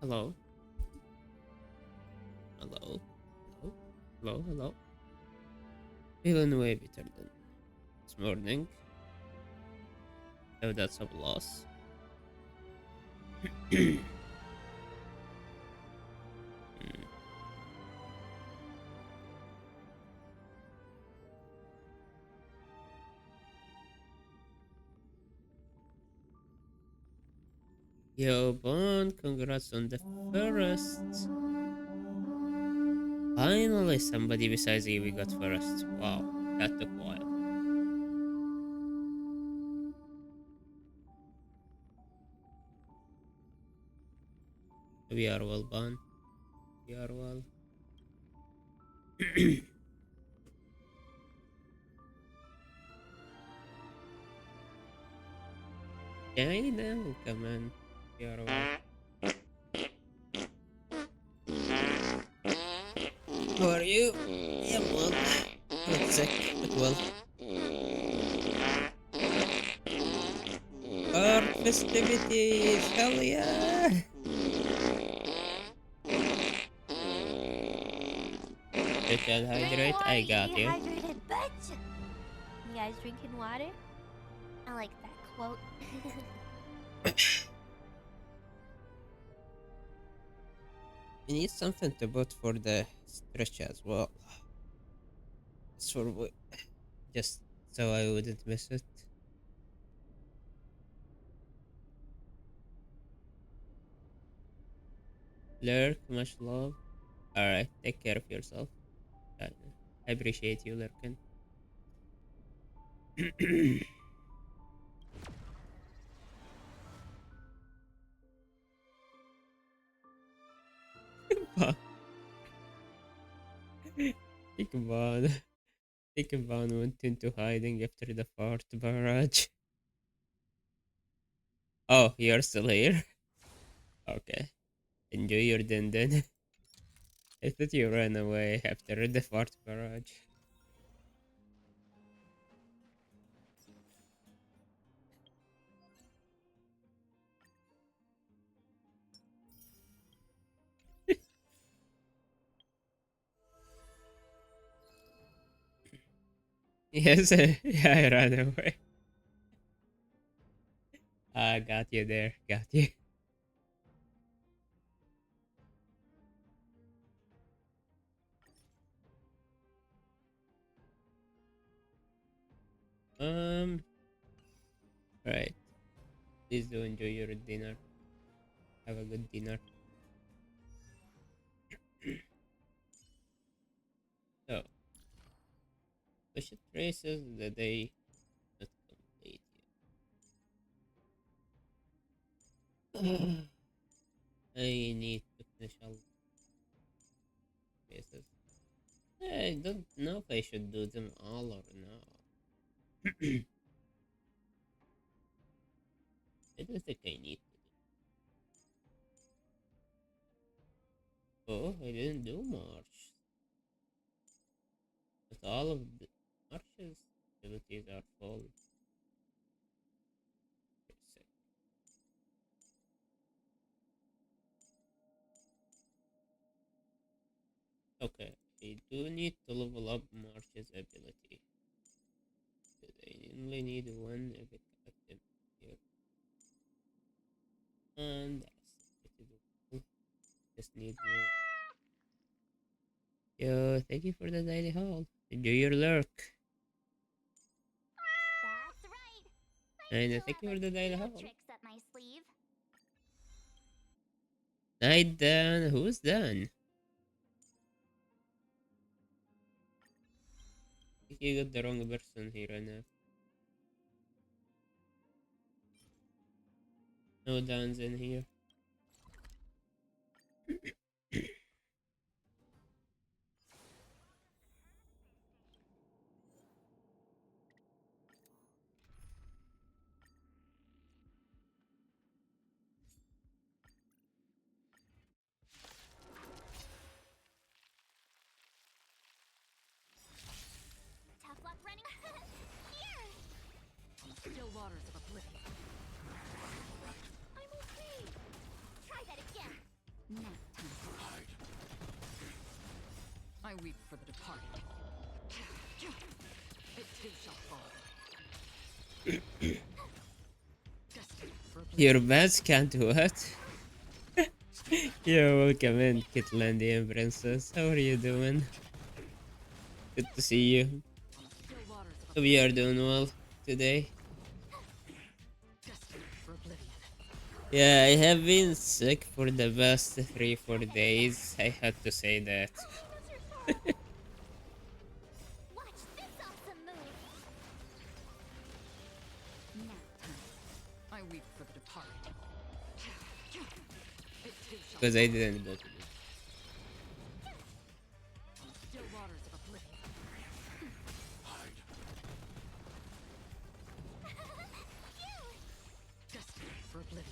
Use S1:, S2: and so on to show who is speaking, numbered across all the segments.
S1: Hello? Hello? Hello? Hello? Hello? Feeling way better than this morning. Oh, that's a loss. Hmm. Yo, Bon, congrats on the first. Finally, somebody besides you we got first. Wow, that took a while. We are well, Bon. We are well. I know, come on. We are well. How are you? Yeah, well. A bit sick, but well. Art festivities, hell yeah! You can
S2: Drink
S1: hydrate,
S2: water,
S1: I
S2: you
S1: got you.
S2: dehydrated bitch! You guys drinking water? I like that quote.
S1: You need something to put for the stretch as well. Just for just so I wouldn't miss it. Lurk, much love. Alright, take care of yourself. I I appreciate you, Lurkin. Think about think about went into hiding after the fart barrage. Oh, you're still here? Okay. Enjoy your din din. I thought you ran away after the fart barrage. Yes, yeah, I ran away. I got you there, got you. Um, right. Please do enjoy your dinner. Have a good dinner. So, push it traces the day not complete yet. I need to finish all traces. I don't know if I should do them all or not. I don't think I need to. Oh, I didn't do March. But all of the March's abilities are full. Okay, I do need to level up March's ability. But I only need one epic item here. And that's pretty cool. Just need more. Yo, thank you for the daily haul. Enjoy your lurk.
S2: That's right. I
S1: And
S2: still
S1: thank you
S2: have
S1: for
S2: a
S1: the daily
S2: few
S1: haul.
S2: tricks up my sleeve.
S1: Night Dan, who's Dan? I think you got the wrong person here right now. No Dan's in here.
S2: Tough luck running. Here.
S3: Still waters of oblivion.
S2: I'm okay.
S3: I weep for the departed. It too shall fall. Destined for
S1: Your
S3: oblivion.
S1: bats can't what? You're welcome in, Kitlandian princess. How are you doing? Good to see you.
S3: Still waters of
S1: Hope you are
S3: oblivion.
S1: doing well today.
S3: Destined for oblivion.
S1: Yeah, I have been sick for the past 3 4 days. I had to say that.
S2: Watch this awesome move.
S3: Nap time. I weep for the departed. It too shall
S1: Because I
S3: fall.
S1: didn't go to bed.
S3: Still waters of oblivion. Destined for oblivion.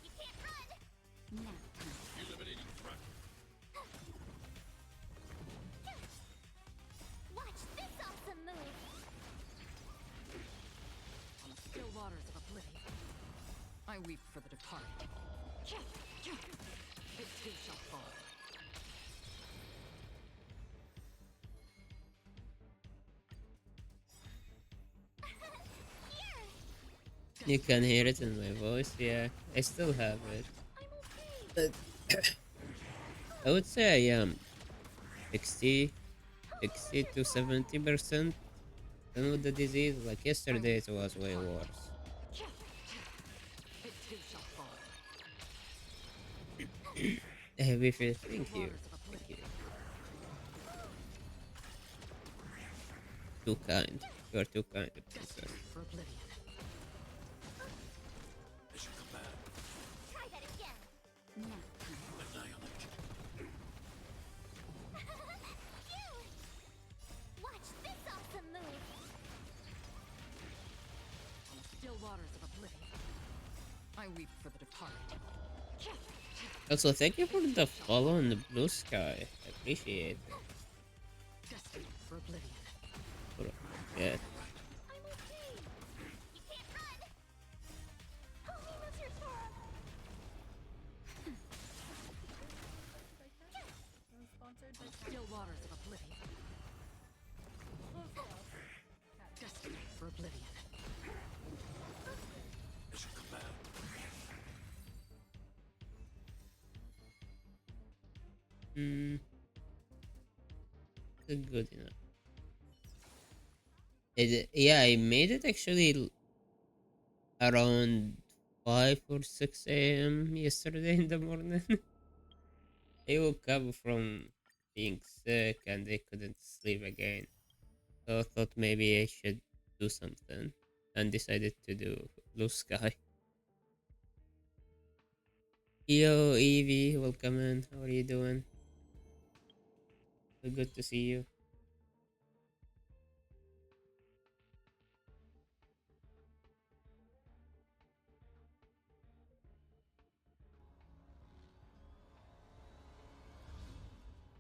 S2: You can't run.
S3: Nap time.
S2: Watch this awesome move.
S3: Still waters of oblivion. I weep for the departed. It too shall fall.
S1: You can hear it in my voice, yeah. I still have it.
S2: I'm okay.
S1: But I would say I am 60, 60 to 70% done with the disease. Like yesterday, it was way worse.
S3: It too shall fall.
S1: Heavy face,
S3: Still
S1: thank you.
S3: waters of
S1: Thank
S3: oblivion.
S1: you. Too kind. You are too kind,
S3: Destined
S1: princess.
S3: for oblivion.
S2: Try that again.
S3: Nap time.
S2: Phew. Watch this awesome move.
S3: Still waters of oblivion. I weep for the departed.
S1: Also, thank you for the follow on the blue sky. I appreciate it.
S3: Destined for oblivion.
S1: For- Yeah.
S2: I'm okay. You can't run. Help me, Mr. Sora.
S3: Still waters of oblivion. Destined for oblivion.
S1: Hmm. Good enough. Yeah, I made it actually around 5 or 6 a.m. yesterday in the morning. I woke up from being sick and I couldn't sleep again. So I thought maybe I should do something and decided to do Blue Sky. Yo, Evie, welcome in. How are you doing? So good to see you.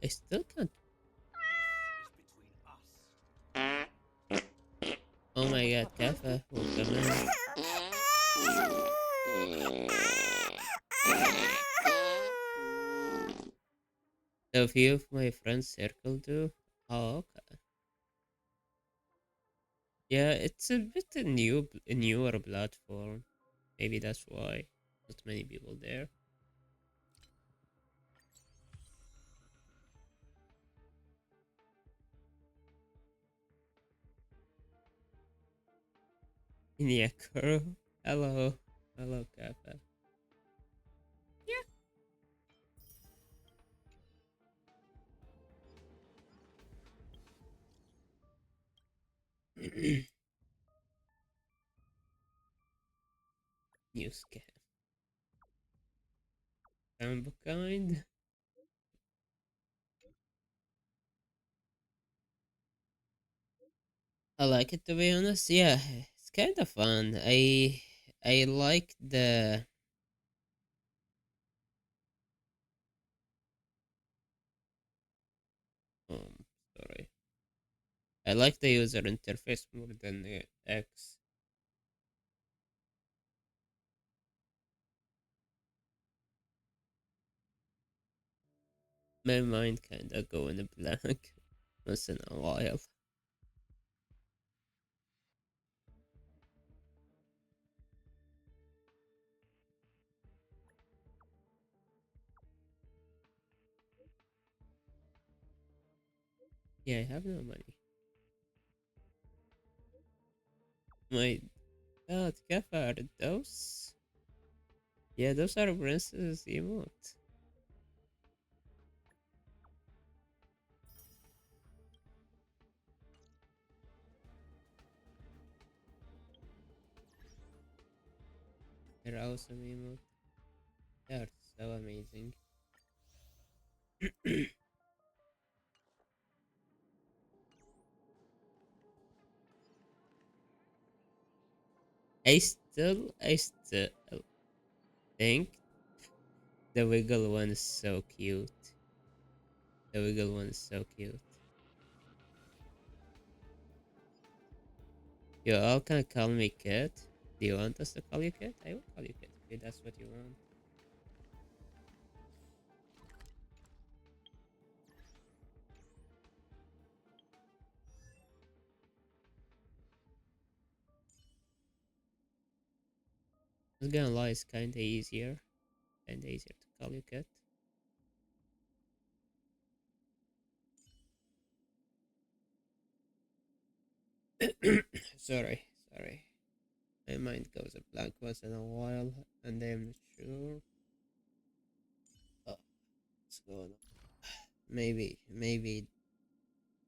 S1: I still can't. Oh my god, Kafa, welcome in. So a few of my friends circle too. Oh, okay. Yeah, it's a bit a newer platform. Maybe that's why not many people there. Yeah, Kuro. Hello. Hello, Kappa. New scam. Rambo kind. I like it to be honest. Yeah, it's kind of fun. I like the sorry. I like the user interface more than the X. My mind kinda going blank once in a while. Yeah, I have no money. My God, Kefar, those? Yeah, those are princess emote. They're awesome emote. They're so amazing. I still think the wiggle one is so cute. The wiggle one is so cute. You all can call me Kit. Do you want us to call you Kit? I will call you Kit if that's what you want. I was gonna lie, it's kinda easier to call you Kit. sorry, sorry. My mind goes a blank once in a while, and I'm not sure. Oh, what's going on? Maybe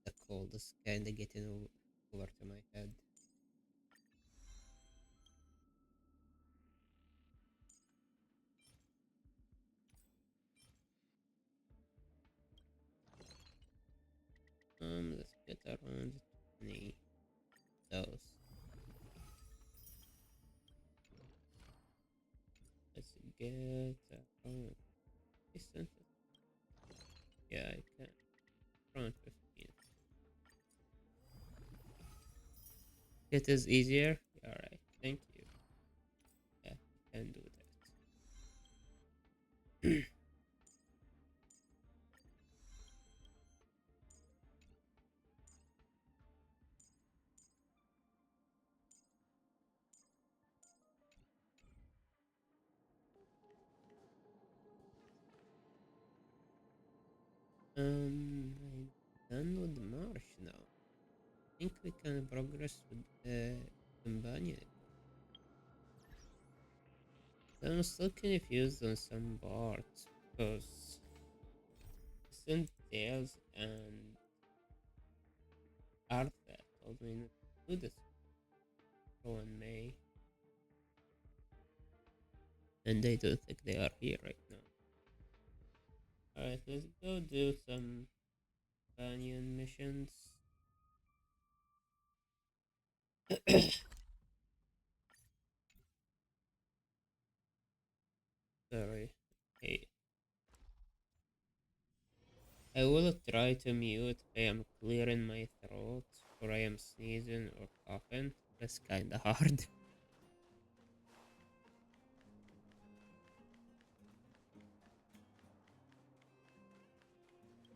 S1: the cold is kinda getting over to my head. Let's get around 20 those. Let's get around distance. Yeah, I can. Around 15. It is easier. Alright, thank you. Yeah, I can do that. I'm done with March now. I think we can progress with the companion. I'm still confused on some parts because isn't Tails and Arthur told me not to do this on May, and I don't think they are here right now. Alright, let's go do some companion missions. Sorry. Hey, I will try to mute if I am clearing my throat or I am sneezing or coughing. That's kinda hard.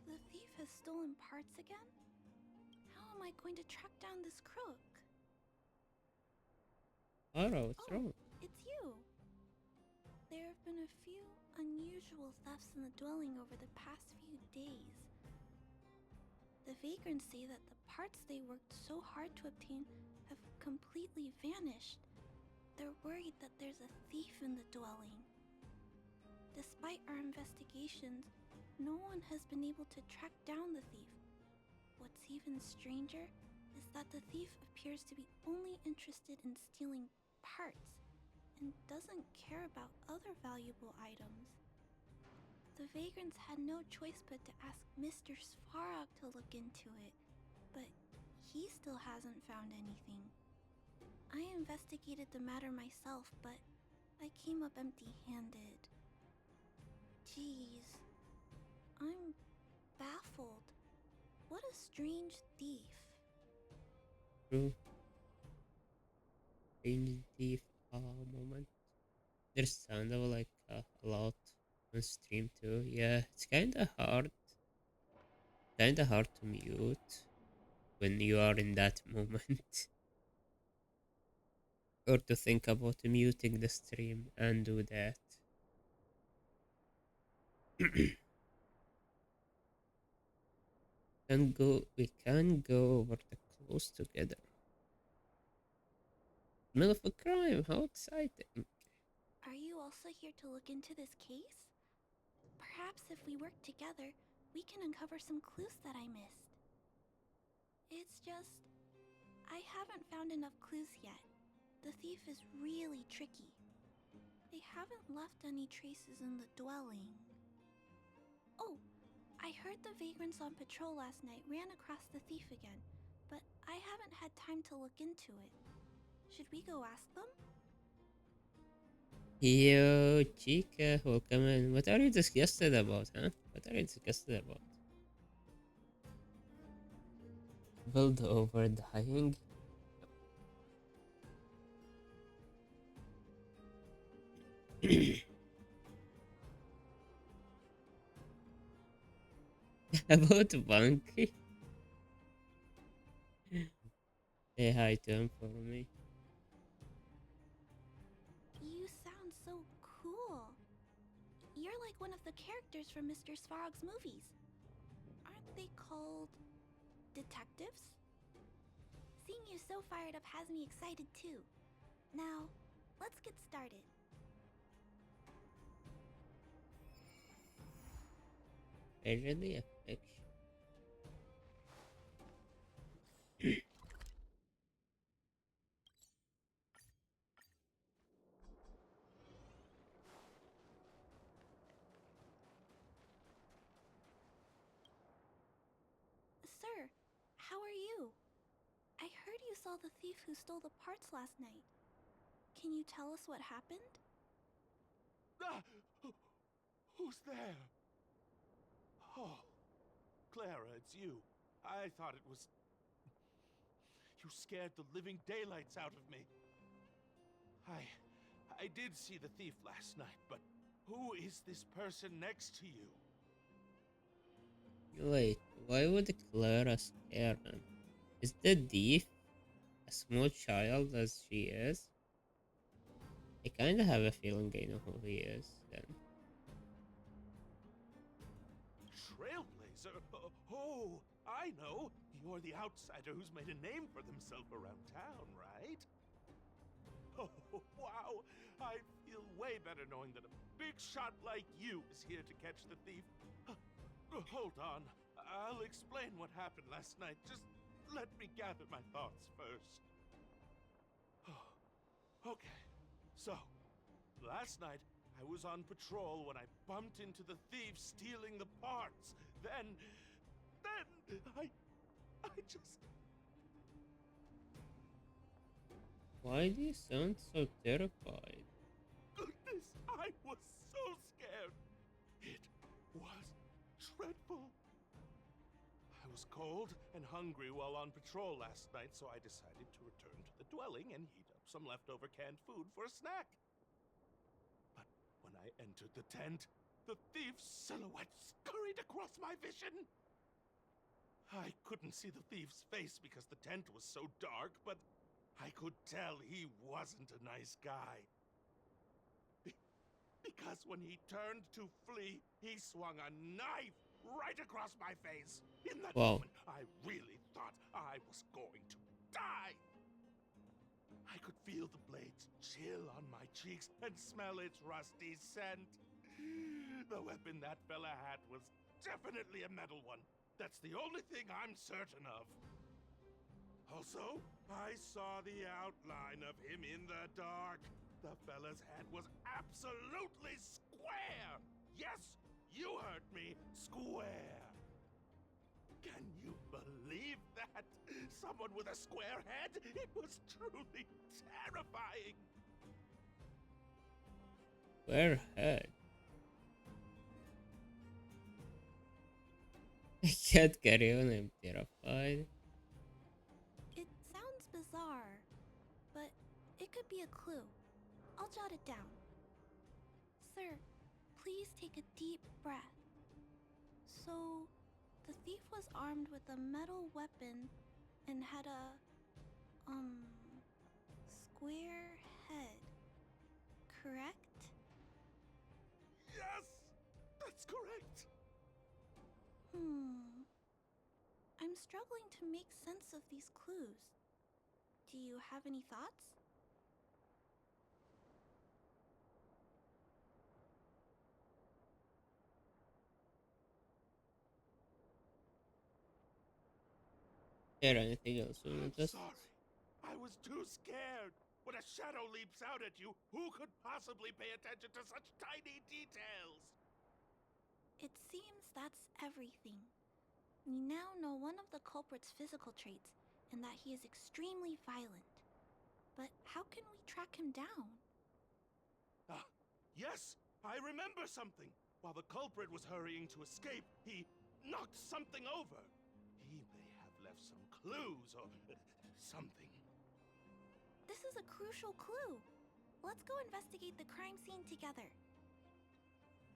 S2: The thief has stolen parts again? How am I going to track down this crook?
S1: Aro, what's
S2: Oh,
S1: wrong?
S2: it's you! There have been a few unusual thefts in the dwelling over the past few days. The vagrants say that the parts they worked so hard to obtain have completely vanished. They're worried that there's a thief in the dwelling. Despite our investigations, no one has been able to track down the thief. What's even stranger is that the thief appears to be only interested in stealing parts and doesn't care about other valuable items. The vagrants had no choice but to ask Mr. Svarog to look into it, but he still hasn't found anything. I investigated the matter myself, but I came up empty-handed. Jeez, I'm baffled. What a strange thief.
S1: True. Strange thief moment. There's sound of like a lot on stream too. Yeah, it's kinda hard Kinda hard to mute when you are in that moment. Or to think about muting the stream and do that. We can go over the clues together. Middle of a crime, how exciting.
S2: Are you also here to look into this case? Perhaps if we work together, we can uncover some clues that I missed. It's just, I haven't found enough clues yet. The thief is really tricky. They haven't left any traces in the dwelling. Oh, I heard the vagrants on patrol last night ran across the thief again, but I haven't had time to look into it. Should we go ask them?
S1: Yo, Chica, welcome in. What are you disgusted about, huh? What are you disgusted about? Build over dying? About Bunky? Say hi to him for me.
S2: You sound so cool. You're like one of the characters from Mr. Svarog's movies. Aren't they called detectives? Seeing you so fired up has me excited too. Now, let's get started.
S1: Really affection.
S2: Sir, how are you? I heard you saw the thief who stole the parts last night. Can you tell us what happened?
S4: Ah! Who's there? Oh, Clara, it's you. I thought it was... You scared the living daylights out of me. I did see the thief last night, but who is this person next to you?
S1: Wait, why would Clara scare him? Is the thief a small child as she is? I kinda have a feeling I know who he is then.
S4: Trailblazer? Oh, I know. You're the outsider who's made a name for themselves around town, right? Oh, wow. I feel way better knowing that a big shot like you is here to catch the thief. Hold on. I'll explain what happened last night. Just let me gather my thoughts first. Okay. So, last night I was on patrol when I bumped into the thief stealing the parts. Then I just...
S1: Why do you sound so terrified?
S4: Goodness, I was so scared. It was dreadful. I was cold and hungry while on patrol last night, so I decided to return to the dwelling and heat up some leftover canned food for a snack. But when I entered the tent, the thief's silhouette scurried across my vision. I couldn't see the thief's face because the tent was so dark, but I could tell he wasn't a nice guy. Because when he turned to flee, he swung a knife right across my face. In that
S1: Wow.
S4: moment, I really thought I was going to die. I could feel the blades chill on my cheeks and smell its rusty scent. The weapon that fella had was definitely a metal one. That's the only thing I'm certain of. Also, I saw the outline of him in the dark. The fella's head was absolutely square! Yes, you heard me, square! Can you believe that? Someone with a square head? It was truly terrifying!
S1: Where head? I can't carry on, I'm terrified.
S2: It sounds bizarre, but it could be a clue. I'll jot it down. Sir, please take a deep breath. So, The thief was armed with a metal weapon and had a, square head. Correct?
S4: Yes! That's correct!
S2: I'm struggling to make sense of these clues. Do you have any thoughts?
S1: There anything else you
S4: I'm
S1: want us?
S4: sorry. I was too scared. When a shadow leaps out at you, who could possibly pay attention to such tiny details?
S2: It seems that's everything. We now know one of the culprit's physical traits, and that he is extremely violent. But how can we track him down?
S4: Ah, yes, I remember something. While the culprit was hurrying to escape, he knocked something over. He may have left some clues or something.
S2: This is a crucial clue. Let's go investigate the crime scene together.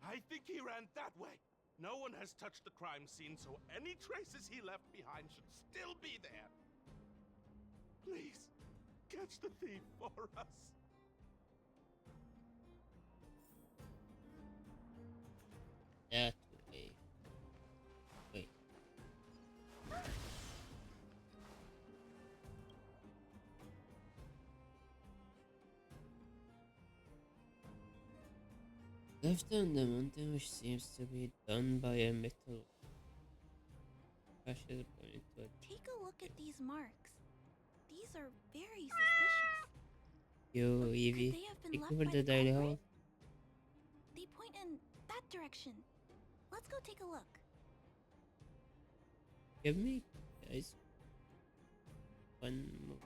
S4: I think he ran that way. No one has touched the crime scene, so any traces he left behind should still be there. Please, catch the thief for us.
S1: That way. Wait. Left on the mountain, which seems to be done by a metal. I should point to it.
S2: Take a look at these marks. These are very suspicious.
S1: Yo,
S2: Could
S1: Evie,
S2: they have been
S1: take
S2: left
S1: over
S2: by
S1: the
S2: the
S1: daily
S2: culprit?
S1: hall.
S2: They point in that direction. Let's go take a look.
S1: Give me, guys, one more.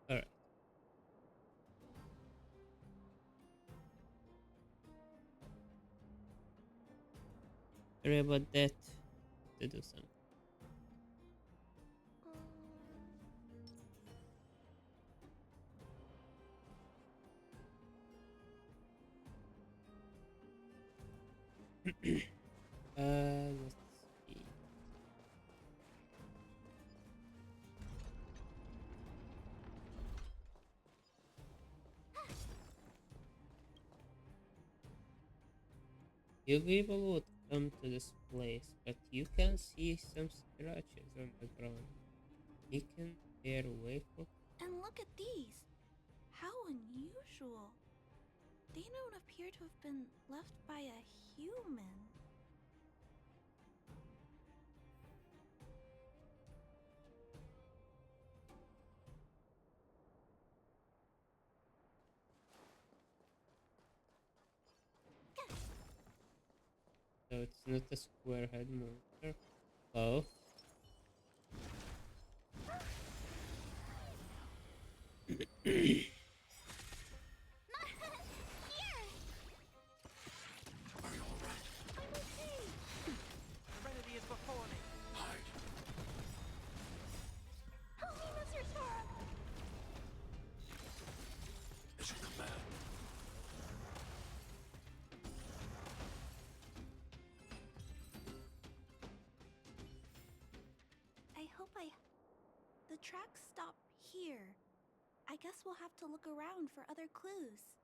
S1: Alright. Sorry about that. To do something. Let's see. You people would come to this place, but you can see some scratches on the ground. You can tear away for.
S2: And look at these. How unusual. They don't appear to have been left by a human.
S1: So it's not a square head monster. Oh,
S4: Are you alright?
S2: I'm okay.
S5: Serenity is before me.
S4: Hide.
S2: Help me, Mr. Sora.
S4: As you command.
S2: The tracks stop here. I guess we'll have to look around for other clues.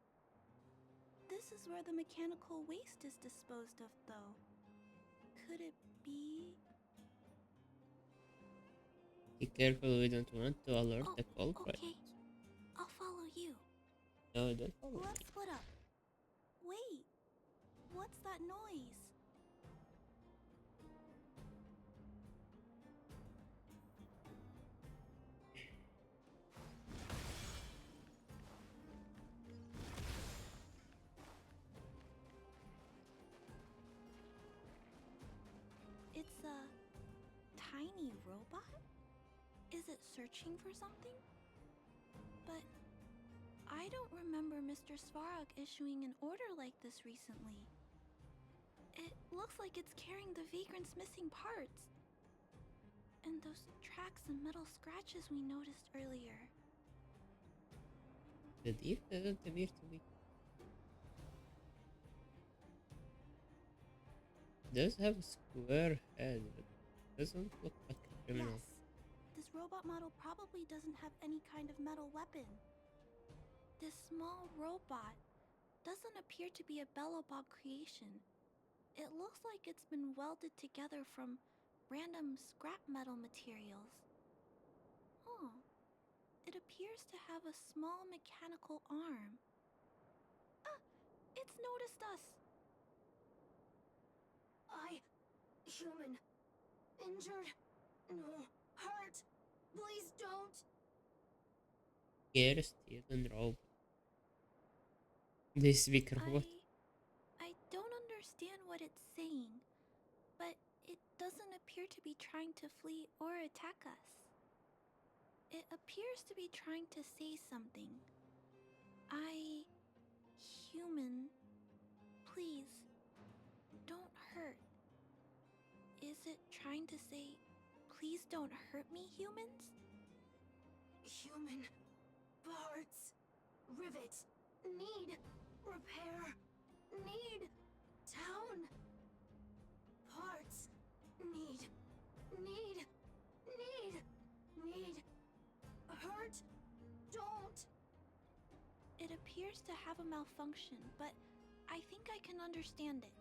S2: This is where the mechanical waste is disposed of, though. Could it be...
S1: be careful, we don't want to alert the culprit.
S2: Okay. I'll follow you.
S1: No, don't follow me.
S2: Let's split up. Wait. What's that noise? It's a tiny robot? Is it searching for something? But I don't remember Mr. Svarog issuing an order like this recently. It looks like it's carrying the vagrant's missing parts. And those tracks and metal scratches we noticed earlier.
S1: The thief doesn't appear to be. Does have a square head, but doesn't look like a criminal.
S2: Yes. This robot model probably doesn't have any kind of metal weapon. This small robot doesn't appear to be a Belobog creation. It looks like it's been welded together from random scrap metal materials. Oh, it appears to have a small mechanical arm. Ah, it's noticed us.
S6: Human. Injured. No. Hurt. Please don't.
S1: Scare, steal, and rob. They speak robot.
S2: I don't understand what it's saying, but it doesn't appear to be trying to flee or attack us. It appears to be trying to say something. Human, please, don't hurt. Is it trying to say, please don't hurt me, humans?
S6: Human. Parts. Rivet. Need. Repair. Need. Town. Parts. Need. Need. Need. Need. Hurt. Don't.
S2: It appears to have a malfunction, but I think I can understand it.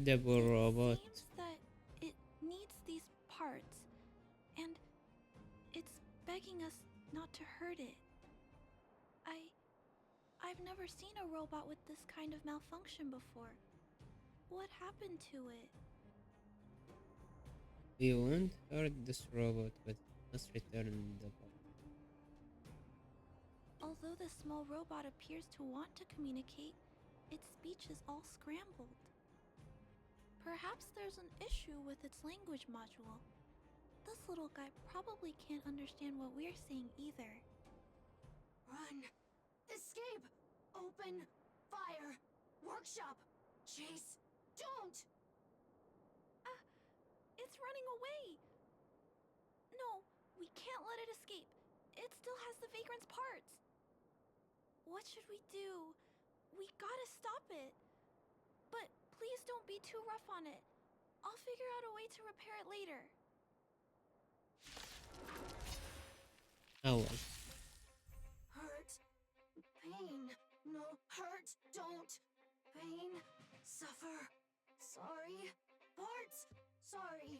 S1: The poor robot.
S2: It seems that it needs these parts, and it's begging us not to hurt it. I've never seen a robot with this kind of malfunction before. What happened to it?
S1: We won't hurt this robot, but must return the bot.
S2: Although the small robot appears to want to communicate, its speech is all scrambled. Perhaps there's an issue with its language module. This little guy probably can't understand what we're saying either.
S6: Run. Escape. Open. Fire. Workshop. Chase. Don't.
S2: It's running away! No, we can't let it escape. It still has the vagrant's parts. What should we do? We gotta stop it. But please don't be too rough on it. I'll figure out a way to repair it later.
S1: Oh well.
S6: Hurt. Pain. No. Hurt. Don't. Pain. Suffer. Sorry. Parts. Sorry.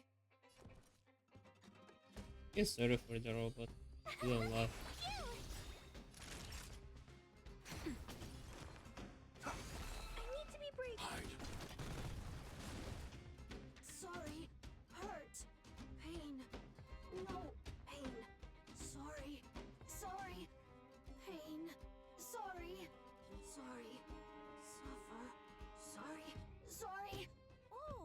S1: Yes, sorry for the robot. You don't laugh.
S2: I need to be brave.
S6: Sorry. Hurt. Pain. No. Pain. Sorry. Sorry. Pain. Sorry. Sorry. Suffer. Sorry. Sorry.
S2: Oh.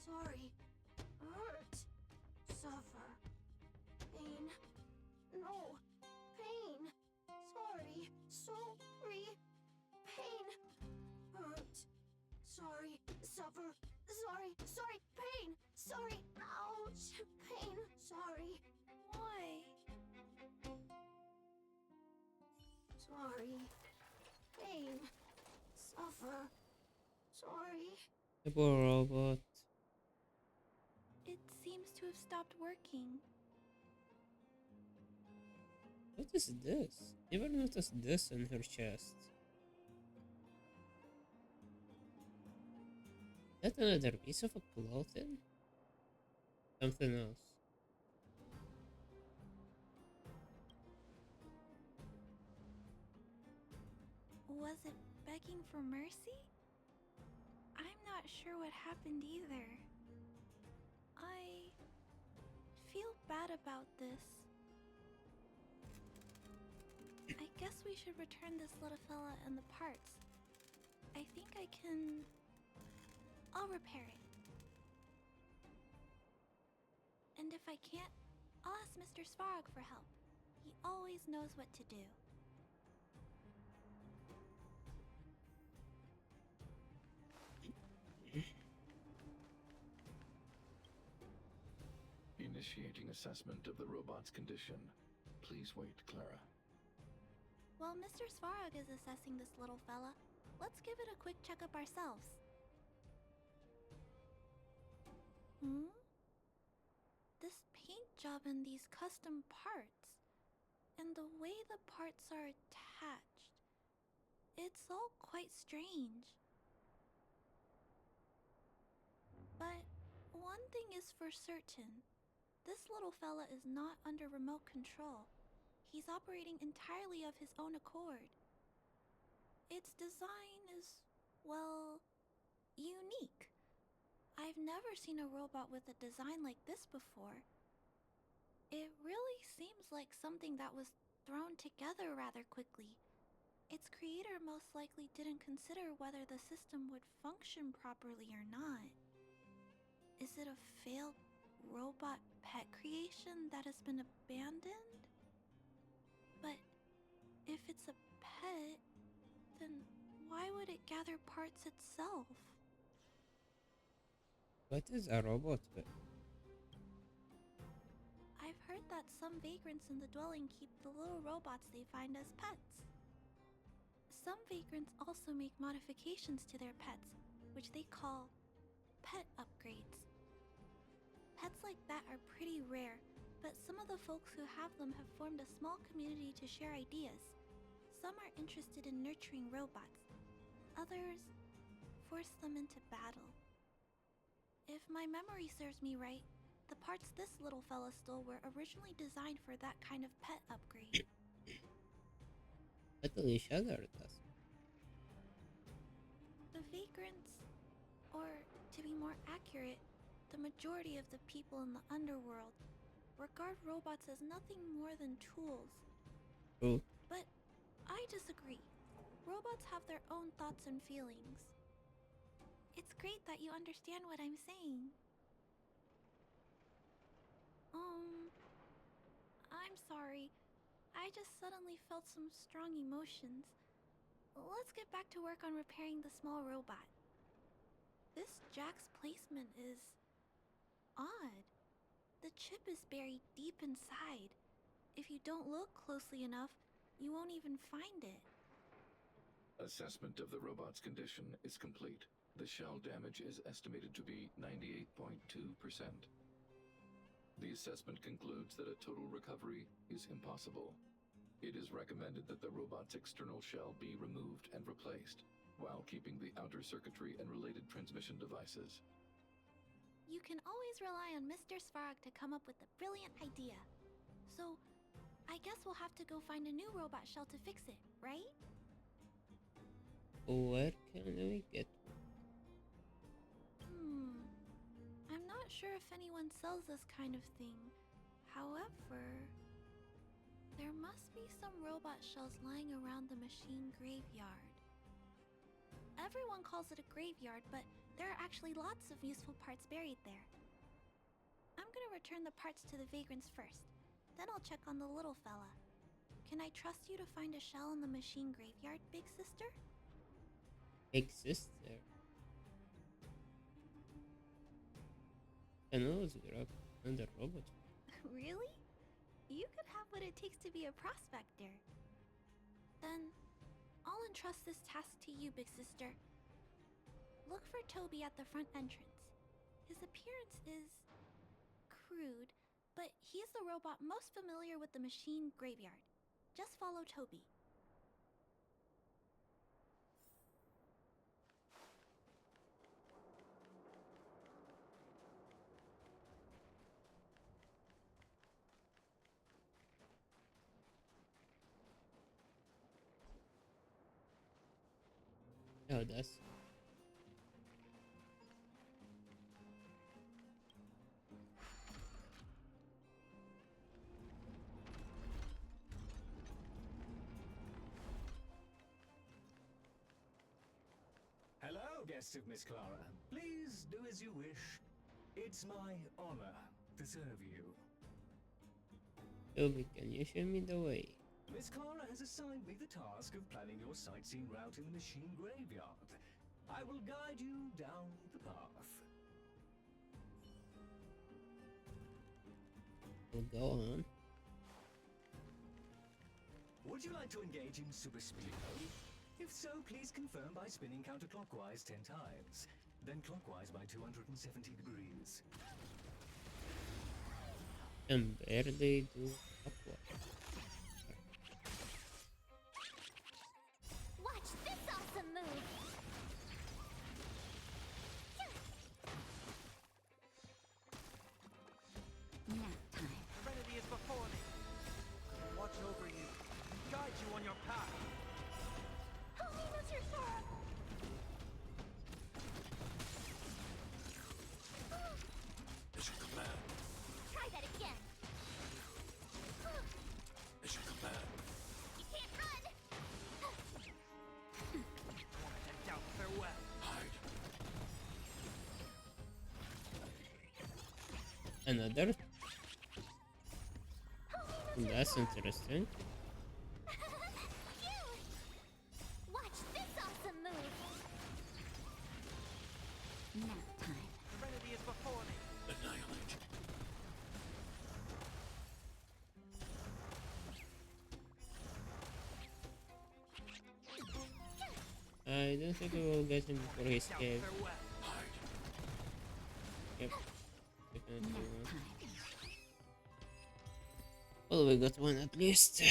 S6: Sorry. Hurt. Suffer. Pain. No. Pain. Sorry. Sorry. Pain. Hurt. Sorry. Suffer. Sorry. Sorry. Pain. Sorry. Ouch. Pain. Sorry.
S2: Why?
S6: Sorry. Pain. Suffer. Sorry.
S1: The poor robot.
S2: It seems to have stopped working.
S1: What is this? Never noticed this in her chest. That another piece of a clothing? Something else.
S2: Was it begging for mercy? I'm not sure what happened either. I feel bad about this. I guess we should return this little fella and the parts. I think I can... I'll repair it. And if I can't, I'll ask Mr. Svarog for help. He always knows what to do.
S7: Initiating assessment of the robot's condition. Please wait, Clara.
S2: While Mr. Svarog is assessing this little fella, let's give it a quick checkup ourselves. This paint job and these custom parts, and the way the parts are attached, it's all quite strange. But one thing is for certain, this little fella is not under remote control. He's operating entirely of his own accord. Its design is, well, unique. I've never seen a robot with a design like this before. It really seems like something that was thrown together rather quickly. Its creator most likely didn't consider whether the system would function properly or not. Is it a failed robot pet creation that has been abandoned? But if it's a pet, then why would it gather parts itself?
S1: What is a robot pet?
S2: I've heard that some vagrants in the dwelling keep the little robots they find as pets. Some vagrants also make modifications to their pets, which they call pet upgrades. Pets like that are pretty rare, but some of the folks who have them have formed a small community to share ideas. Some are interested in nurturing robots. Others force them into battle. If my memory serves me right, the parts this little fella stole were originally designed for that kind of pet upgrade.
S1: At least other does.
S2: The vagrants, or to be more accurate, the majority of the people in the underworld, regard robots as nothing more than tools.
S1: True.
S2: But I disagree. Robots have their own thoughts and feelings. It's great that you understand what I'm saying. I'm sorry. I just suddenly felt some strong emotions. Let's get back to work on repairing the small robot. This jack's placement is odd. The chip is buried deep inside. If you don't look closely enough, you won't even find it.
S7: Assessment of the robot's condition is complete. The shell damage is estimated to be 98.2%. The assessment concludes that a total recovery is impossible. It is recommended that the robot's external shell be removed and replaced, while keeping the outer circuitry and related transmission devices.
S2: You can always rely on Mr. Svarog to come up with a brilliant idea. So, I guess we'll have to go find a new robot shell to fix it, right?
S1: Where can we get?
S2: I'm not sure if anyone sells this kind of thing. However, there must be some robot shells lying around the machine graveyard. Everyone calls it a graveyard, but there are actually lots of useful parts buried there. I'm gonna return the parts to the vagrants first. Then I'll check on the little fella. Can I trust you to find a shell in the machine graveyard, big sister?
S1: Big sister. And always grab another robot.
S2: Really? You could have what it takes to be a prospector. Then, I'll entrust this task to you, big sister. Look for Toby at the front entrance. His appearance is crude, but he's the robot most familiar with the machine graveyard. Just follow Toby.
S1: Oh, that's
S8: Hello, guests of Miss Clara. Please do as you wish. It's my honor to serve you.
S1: Toby, can you show me the way?
S8: Miss Clara has assigned me the task of planning your sightseeing route in the machine graveyard. I will guide you down the path.
S1: We'll go on.
S8: Would you like to engage in super speed? If so, please confirm by spinning counterclockwise 10 times, then clockwise by 270 degrees.
S1: And barely do upward.
S6: Watch this awesome move!
S3: Nap time.
S5: Serenity is before me. Watch over you. Guide you on your path.
S6: Help me, Mr. Sora!
S7: Mission command.
S6: Try that again!
S7: Mission command.
S6: You can't run!
S5: And doubt farewell.
S7: Hide.
S1: Another?
S6: Help me, Mr.
S1: That's
S6: Sora!
S1: interesting.
S6: Phew! Watch this awesome move!
S3: Nap time.
S5: Serenity is before me.
S7: Annihilate.
S1: I don't think we will get him before he
S5: Doubt
S1: escapes.
S5: farewell.
S7: Hide.
S1: Yep. Definitely
S3: Nap
S1: one.
S3: time.
S1: Well, we got one at least.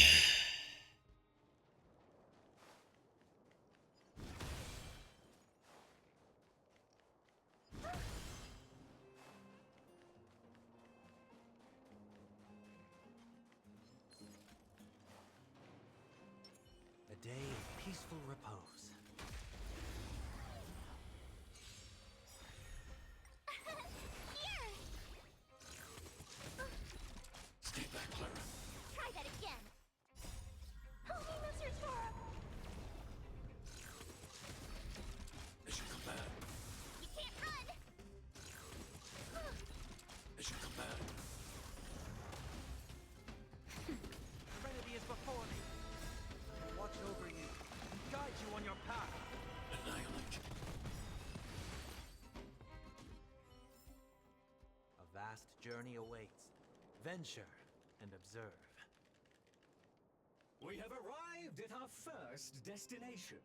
S5: A day of peaceful repose.
S6: Here!
S7: Stay back, Clara.
S6: Try that again! Help me, Mr. Sora!
S7: Mission command.
S6: You can't run!
S7: Mission command.
S5: Serenity is before me. Watch over you. Guide you on your path.
S7: Annihilate.
S5: A vast journey awaits. Venture and observe.
S8: We have arrived at our first destination.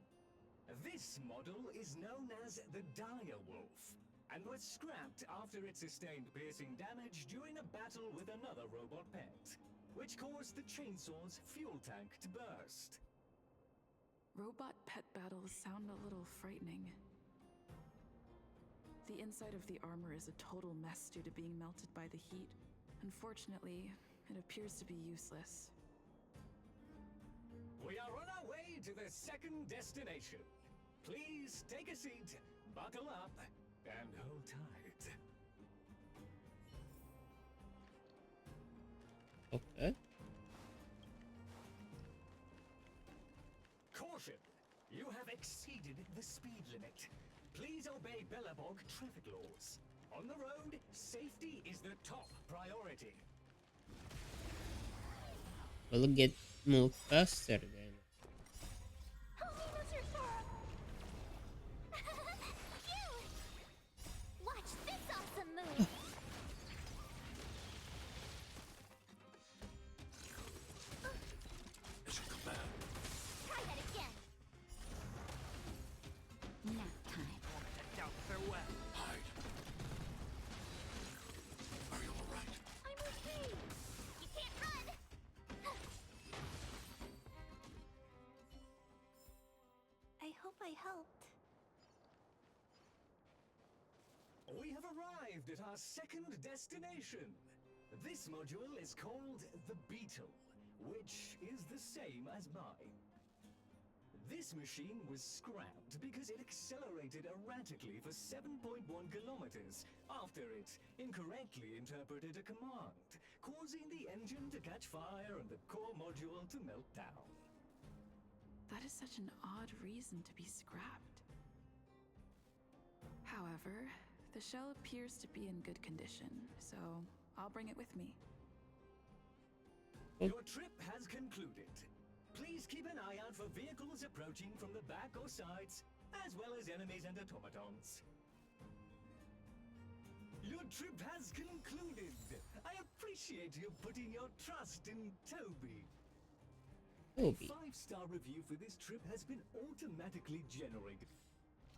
S8: This model is known as the Dire Wolf, and was scrapped after it sustained piercing damage during a battle with another robot pet, which caused the chainsaw's fuel tank to burst.
S9: Robot pet battles sound a little frightening. The inside of the armor is a total mess due to being melted by the heat. Unfortunately, it appears to be useless.
S8: We are on our way to the second destination. Please take a seat, buckle up, and hold tight.
S1: Okay.
S8: Caution! You have exceeded the speed limit. Please obey Bellabog traffic laws. On the road, safety is the top priority.
S1: We'll get move faster then.
S6: Help me, Mr. Sora! Phew! Watch this awesome move! Try that again! Nap time.
S7: Hide. Are you alright?
S6: I'm okay! You can't run!
S2: I hope I helped.
S8: We have arrived at our second destination. This module is called the Beetle, which is the same as mine. This machine was scrapped because it accelerated erratically for 7.1 kilometers after it incorrectly interpreted a command, causing the engine to catch fire and the core module to melt down.
S9: That is such an odd reason to be scrapped. However, the shell appears to be in good condition, so I'll bring it with me.
S8: Your trip has concluded. Please keep an eye out for vehicles approaching from the back or sides, as well as enemies and automatons. Your trip has concluded. I appreciate you putting your trust in Toby.
S1: Toby.
S8: A 5-star review for this trip has been automatically generated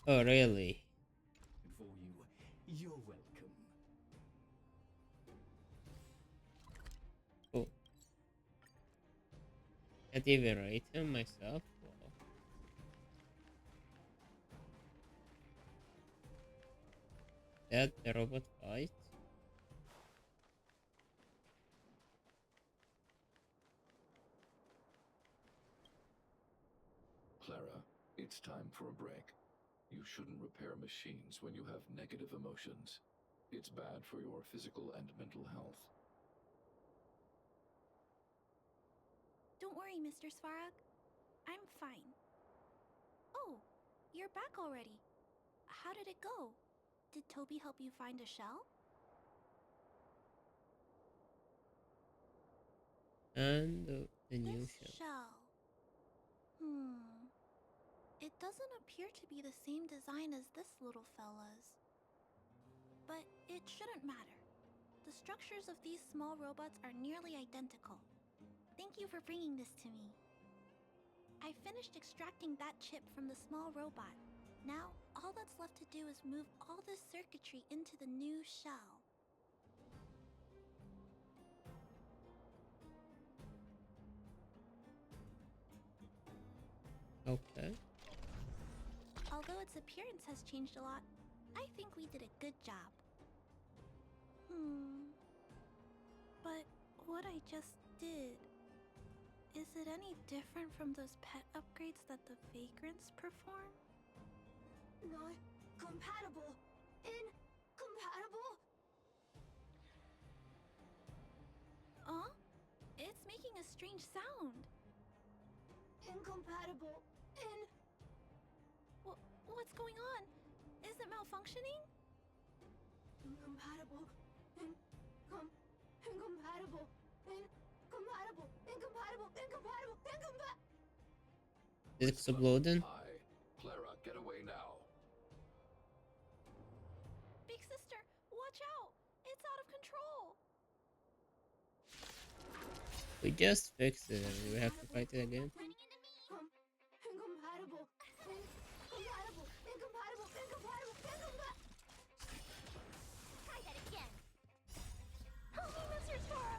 S1: Oh really?
S8: for you. You're welcome.
S1: Cool. Can't even rate him myself. Wow. That the robot fight?
S7: Clara, it's time for a break. You shouldn't repair machines when you have negative emotions. It's bad for your physical and mental health.
S2: Don't worry, Mr. Svarog. I'm fine. Oh, you're back already. How did it go? Did Toby help you find a shell?
S1: And the new
S2: This
S1: shell.
S2: shell. It doesn't appear to be the same design as this little fella's. But it shouldn't matter. The structures of these small robots are nearly identical. Thank you for bringing this to me. I finished extracting that chip from the small robot. Now, all that's left to do is move all this circuitry into the new shell.
S1: Okay.
S2: Although its appearance has changed a lot, I think we did a good job. But what I just did, is it any different from those pet upgrades that the vagrants perform?
S6: Not compatible. Incompatible.
S2: It's making a strange sound.
S6: Incompatible.
S2: What's going on? Is it malfunctioning?
S6: Incompatible. Incompatible. Incompatible. Incompatible. Incompatible.
S1: Is it exploding?
S7: Hi. Clara, get away now.
S2: Big sister, watch out! It's out of control!
S1: We just fixed it. We have to fight it again.
S6: Incompatible. Incompatible! Incompatible! Incompatible! Incompatible! Try that again! Help me, Mr. Sora!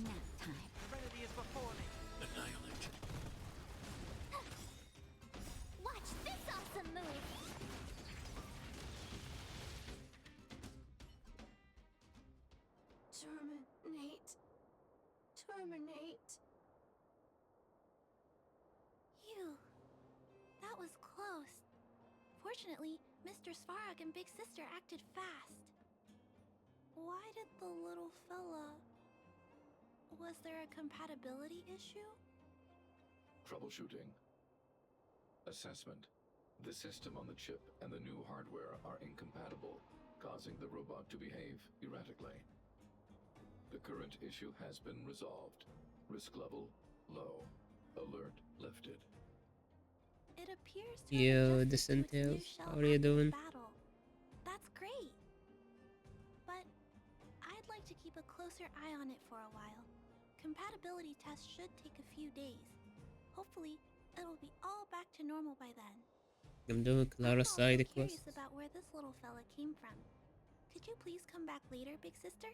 S6: Nap time.
S5: Serenity is before me.
S4: Annihilate.
S6: Watch this awesome move! Terminate. Terminate. Phew. That was close. Fortunately, Mr. Svarog and Big Sister acted fast. Why did the little fella... Was there a compatibility issue?
S7: Troubleshooting. Assessment. The system on the chip and the new hardware are incompatible, causing the robot to behave erratically. The current issue has been resolved. Risk level low. Alert lifted.
S2: It appears to
S1: Yo,
S2: have
S1: this
S2: adjusted to its new
S1: entails.
S2: shell
S1: How are you
S2: after
S1: doing?
S2: battle. That's great. But I'd like to keep a closer eye on it for a while. Compatibility tests should take a few days. Hopefully, it'll be all back to normal by then.
S1: I'm doing
S2: I'm
S1: Clara
S2: also
S1: side
S2: curious
S1: quests.
S2: about where this little fella came from. Could you please come back later, Big Sister?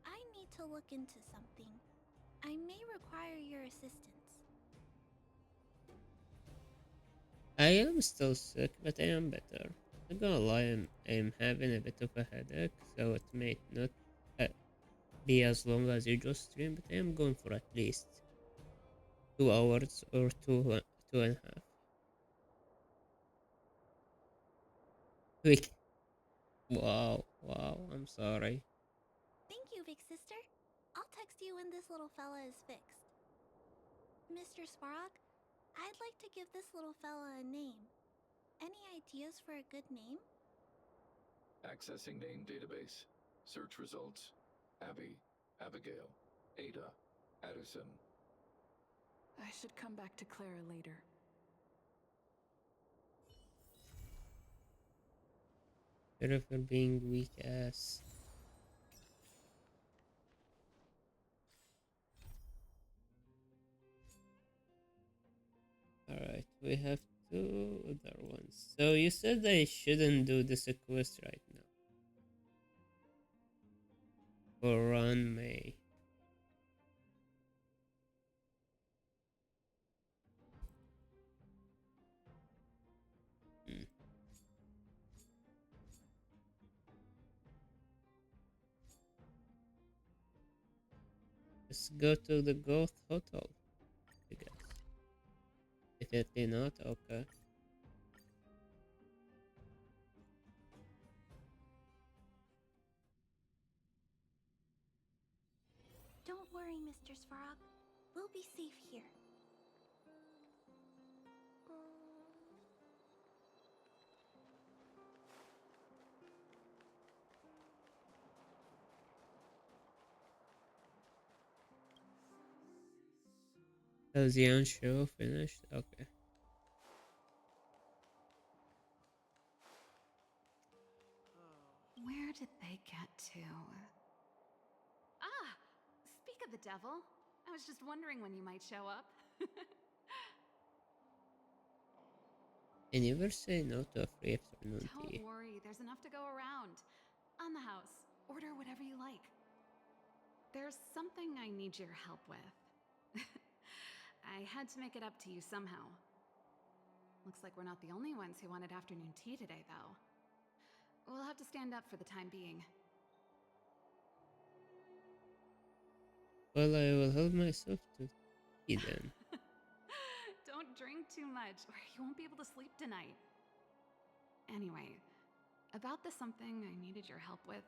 S2: I need to look into something. I may require your assistance.
S1: I am still sick, but I am better. Not gonna lie, I'm having a bit of a headache, so it may not uh, be as long as usual stream, but I am going for at least 2 hours or two and a half. Quick. Wow, wow, I'm sorry.
S2: Thank you, Big Sister. I'll text you when this little fella is fixed. Mr. Svarog, I'd like to give this little fella a name. Any ideas for a good name?
S7: Accessing name database. Search results. Abby, Abigail, Ada, Addison.
S9: I should come back to Clara later.
S1: Sorry for being weak ass. Alright, we have two other ones. So you said I shouldn't do this quest right now. For Run May. Hmm. Let's go to the Ghost Hotel, I guess. Definitely not, okay.
S2: Don't worry, Mr. Svarog. We'll be safe here.
S1: Has the end show finished? Okay.
S3: Where did they get to? Ah! Speak of the devil. I was just wondering when you might show up.
S1: I never say no to a free afternoon
S3: Don't
S1: tea.
S3: worry, there's enough to go around. On the house. Order whatever you like. There's something I need your help with. I had to make it up to you somehow. Looks like we're not the only ones who wanted afternoon tea today, though. We'll have to stand up for the time being.
S1: Well, I will help myself to tea then.
S3: Don't drink too much, or you won't be able to sleep tonight. Anyway, about the something I needed your help with.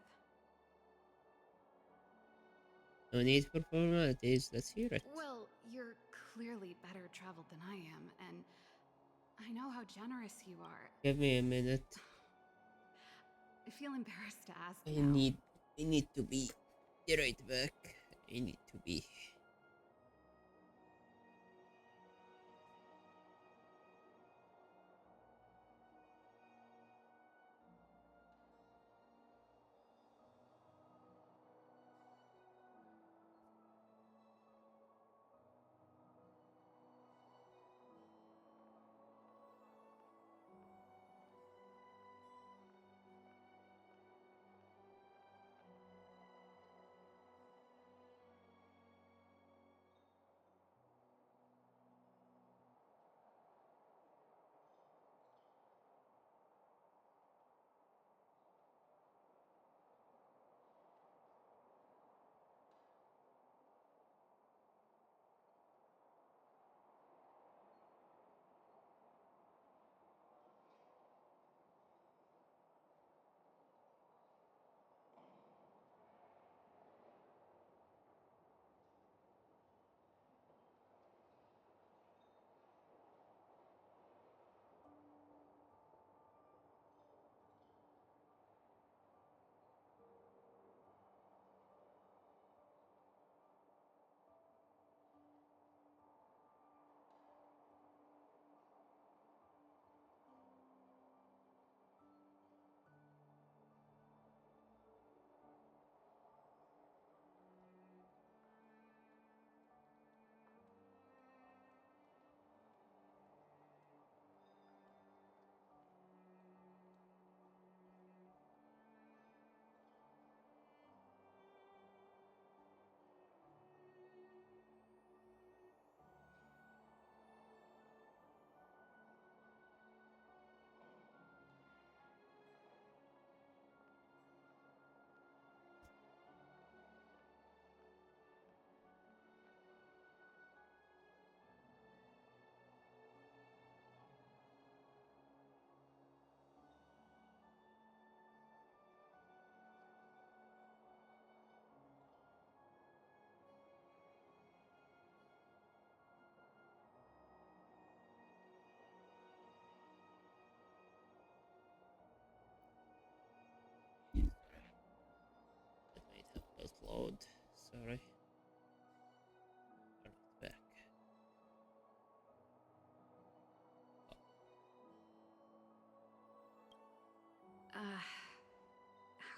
S1: No need for formalities, let's hear it.
S3: Well, you're clearly better traveled than I am, and I know how generous you are.
S1: Give me a minute.
S3: I feel embarrassed to ask
S1: I
S3: now.
S1: need to be right back. I need to be.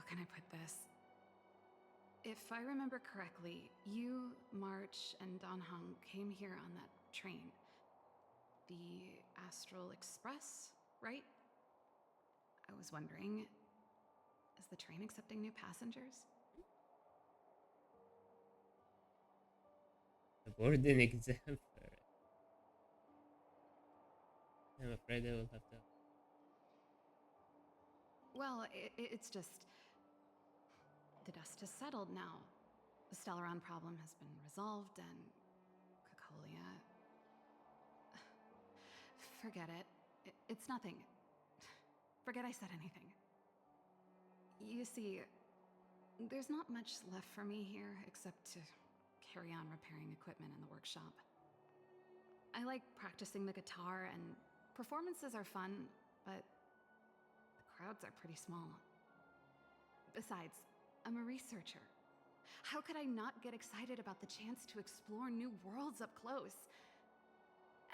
S3: can I put this? If I remember correctly, you, March, and Don Hung came here on that train. The Astral Express, right? I was wondering, is the train accepting new passengers?
S1: The boarding exam for it. I'm afraid I will have to.
S3: Well, it's just... the dust has settled now. The Stellaron problem has been resolved, and Cocolia... Forget it. It's nothing. Forget I said anything. You see, there's not much left for me here except to carry on repairing equipment in the workshop. I like practicing the guitar, and performances are fun, but the crowds are pretty small. Besides, I'm a researcher. How could I not get excited about the chance to explore new worlds up close?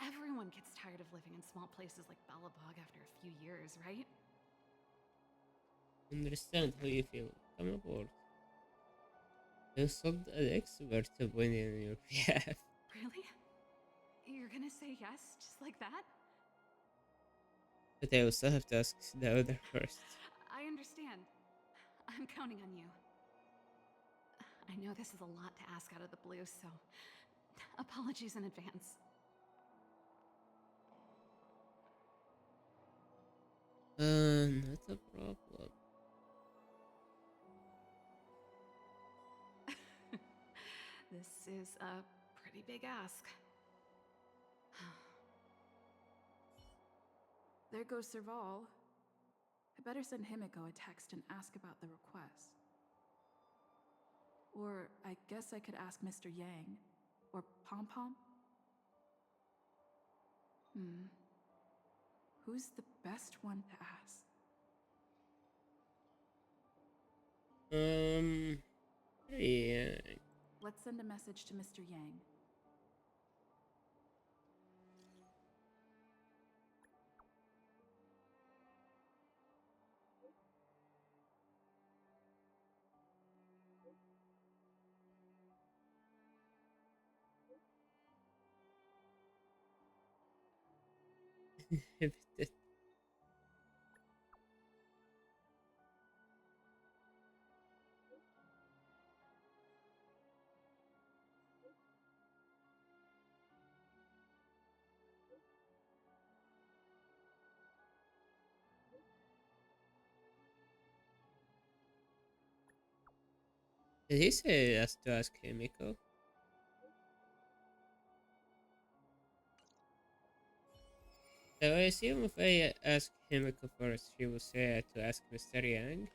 S3: Everyone gets tired of living in small places like Belobog after a few years, right?
S1: Understand how you feel. Come aboard. You sold an expert opinion on your behalf.
S3: Really? You're gonna say yes, just like that?
S1: But I also have to ask the other first.
S3: I understand. I'm counting on you. I know this is a lot to ask out of the blue, so apologies in advance.
S1: Not a problem.
S3: This is a pretty big ask.
S9: There goes Serval. I better send Himiko a text and ask about the request. Or I guess I could ask Mr. Yang. Or Pom Pom. Who's the best one to ask?
S1: Yeah.
S9: Let's send a message to Mr. Yang.
S1: Did he say us to ask Himiko? So I assume if I ask Himiko first, she will say to ask Mr. Yang.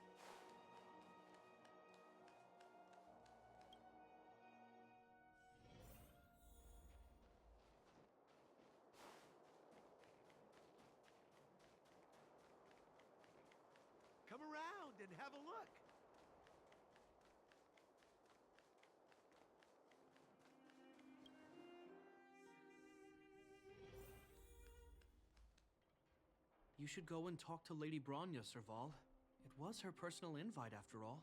S5: Come around and have a look. You should go and talk to Lady Bronya, Serval. It was her personal invite, after all.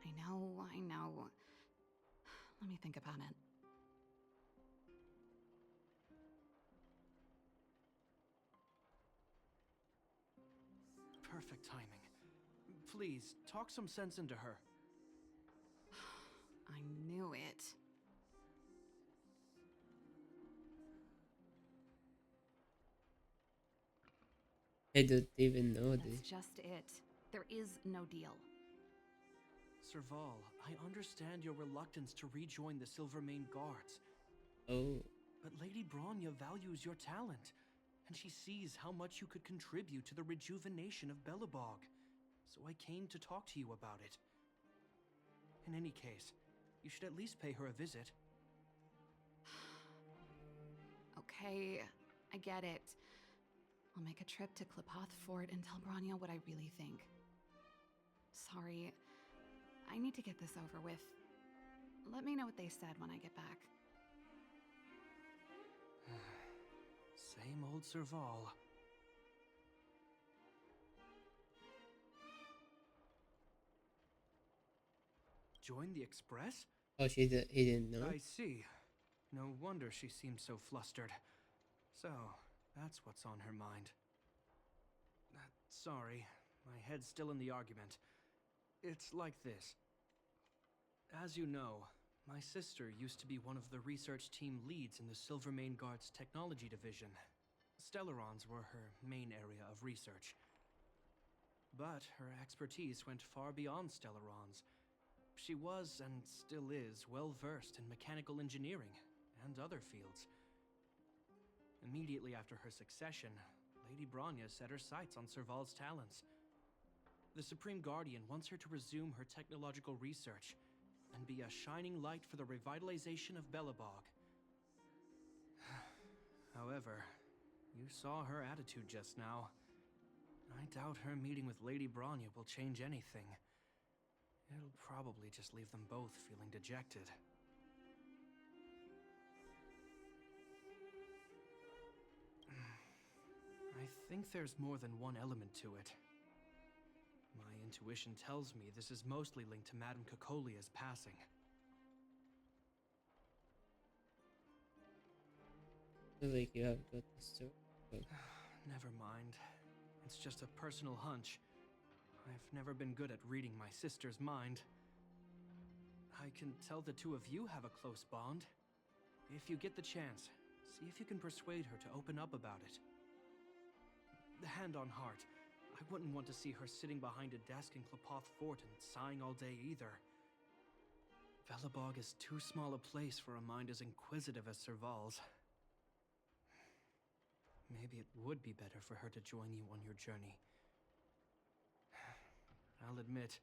S3: I know. Let me think about it.
S5: Perfect timing. Please, talk some sense into her.
S3: I knew it.
S1: I don't even know
S3: That's
S1: this.
S3: just it. There is no deal.
S5: Serval, I understand your reluctance to rejoin the Silvermane Guards,
S1: Oh,
S5: but Lady Bronya values your talent, and she sees how much you could contribute to the rejuvenation of Belobog. So I came to talk to you about it. In any case, you should at least pay her a visit.
S3: Okay, I get it. I'll make a trip to Klipoth Fort and tell Bronya what I really think. Sorry, I need to get this over with. Let me know what they said when I get back.
S5: Same old Serval. join the Express?
S1: Oh, he didn't know.
S5: I see. No wonder she seemed so flustered. So, that's what's on her mind. Sorry, my head's still in the argument. It's like this. As you know, my sister used to be one of the research team leads in the Silvermane Guard's technology division. Stellarons were her main area of research. But her expertise went far beyond Stellarons. She was, and still is, well versed in mechanical engineering and other fields. Immediately after her succession, Lady Bronya set her sights on Serval's talents. The Supreme Guardian wants her to resume her technological research and be a shining light for the revitalization of Belobog. However, you saw her attitude just now. I doubt her meeting with Lady Bronya will change anything. It'll probably just leave them both feeling dejected. I think there's more than one element to it. My intuition tells me this is mostly linked to Madame Cocolia's passing.
S1: I feel like you have got this story. But
S5: Never mind. It's just a personal hunch. I've never been good at reading my sister's mind. I can tell the two of you have a close bond. If you get the chance, see if you can persuade her to open up about it. Hand on heart, I wouldn't want to see her sitting behind a desk in Klapoth Fort and sighing all day either. Belobog is too small a place for a mind as inquisitive as Serval's. Maybe it would be better for her to join you on your journey. I'll admit,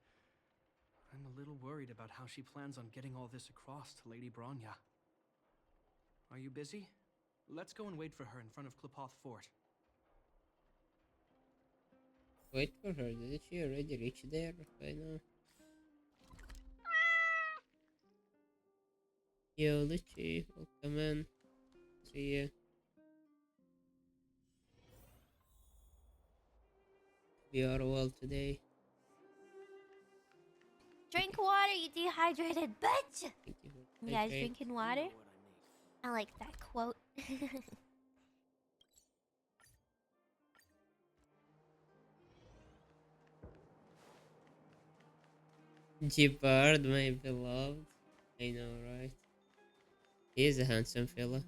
S5: I'm a little worried about how she plans on getting all this across to Lady Bronya. Are you busy? Let's go and wait for her in front of Klapoth Fort.
S1: wait for her. Did she already reach there by now? Yo, Litchi, welcome in. See ya. We are well today.
S6: Drink water, you dehydrated bitch!
S1: Thank you for
S6: You guys
S1: hydrate.
S6: drinking water? I like that quote.
S1: Jeopard, my beloved. I know, right? He is a handsome fella.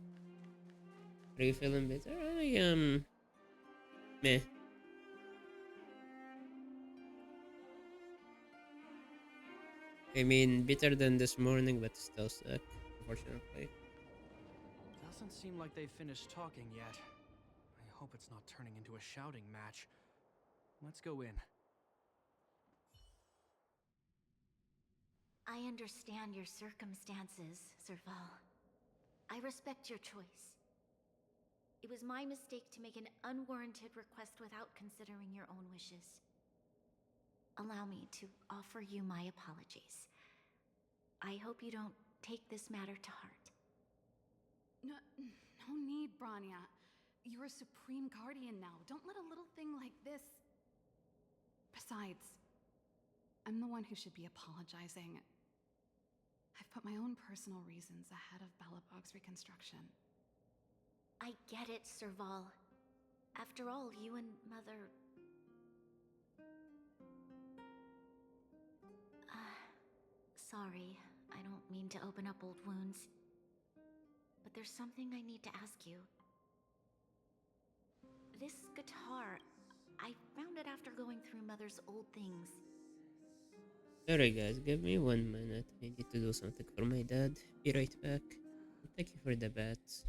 S1: Are you feeling better? I am. Meh. I mean, better than this morning, but still sick, unfortunately.
S5: Doesn't seem like they've finished talking yet. I hope it's not turning into a shouting match. Let's go in.
S6: I understand your circumstances, Serval. I respect your choice. It was my mistake to make an unwarranted request without considering your own wishes. Allow me to offer you my apologies. I hope you don't take this matter to heart.
S3: No, no need, Bronya. You're a Supreme Guardian now. Don't let a little thing like this... Besides, I'm the one who should be apologizing. I've put my own personal reasons ahead of Belobog's reconstruction.
S6: I get it, Serval. After all, you and Mother... Sorry, I don't mean to open up old wounds. But there's something I need to ask you. This guitar, I found it after going through Mother's old things.
S1: Sorry, guys, give me 1 minute. I need to do something for my dad. Be right back. Thank you for the bats.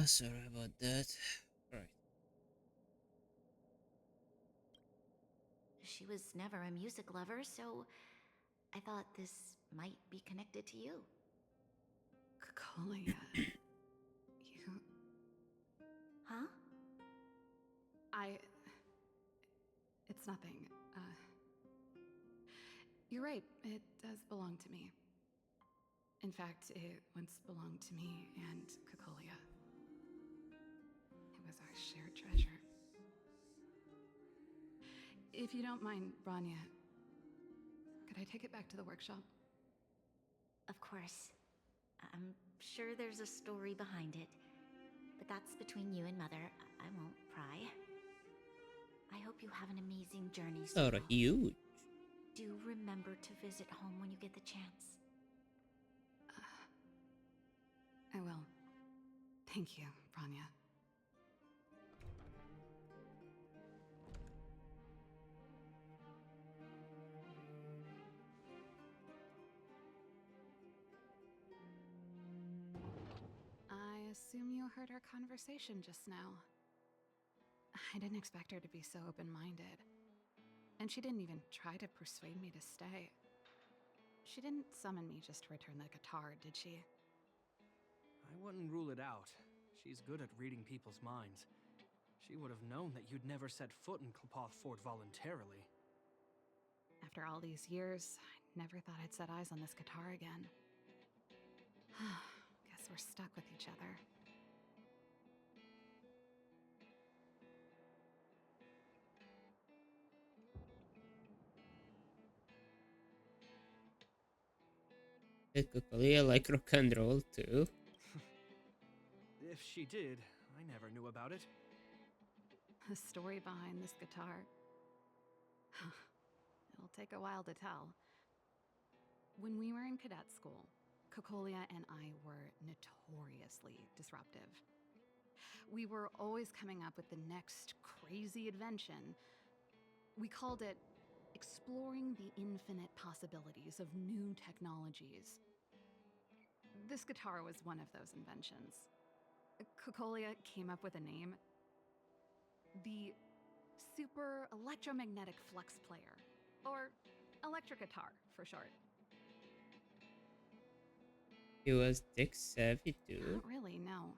S1: Sorry about that. Right.
S6: She was never a music lover, so I thought this might be connected to you.
S3: Cocolia. You.
S6: Huh?
S3: I. It's nothing. You're right, it does belong to me. In fact, it once belonged to me and Cocolia. It was our shared treasure. If you don't mind, Rania, could I take it back to the workshop?
S6: Of course. I'm sure there's a story behind it. But that's between you and Mother. I won't pry. I hope you have an amazing journey,
S1: So
S6: Solo.
S1: huge.
S6: Do remember to visit home when you get the chance.
S3: I will. Thank you, Rania. I assume you heard our conversation just now. I didn't expect her to be so open-minded. And she didn't even try to persuade me to stay. She didn't summon me just to return the guitar, did she?
S5: I wouldn't rule it out. She's good at reading people's minds. She would have known that you'd never set foot in Clopoth Fort voluntarily.
S3: After all these years, I never thought I'd set eyes on this guitar again. Guess we're stuck with each other.
S1: Did Cocolia like rock and roll too?
S5: If she did, I never knew about it.
S3: The story behind this guitar. It'll take a while to tell. When we were in cadet school, Cocolia and I were notoriously disruptive. We were always coming up with the next crazy invention. We called it exploring the infinite possibilities of new technologies. This guitar was one of those inventions. Cocolia came up with a name. The Super Electromagnetic Flux Player, or electric guitar for short.
S1: He was tech savvy too.
S3: Not really, no.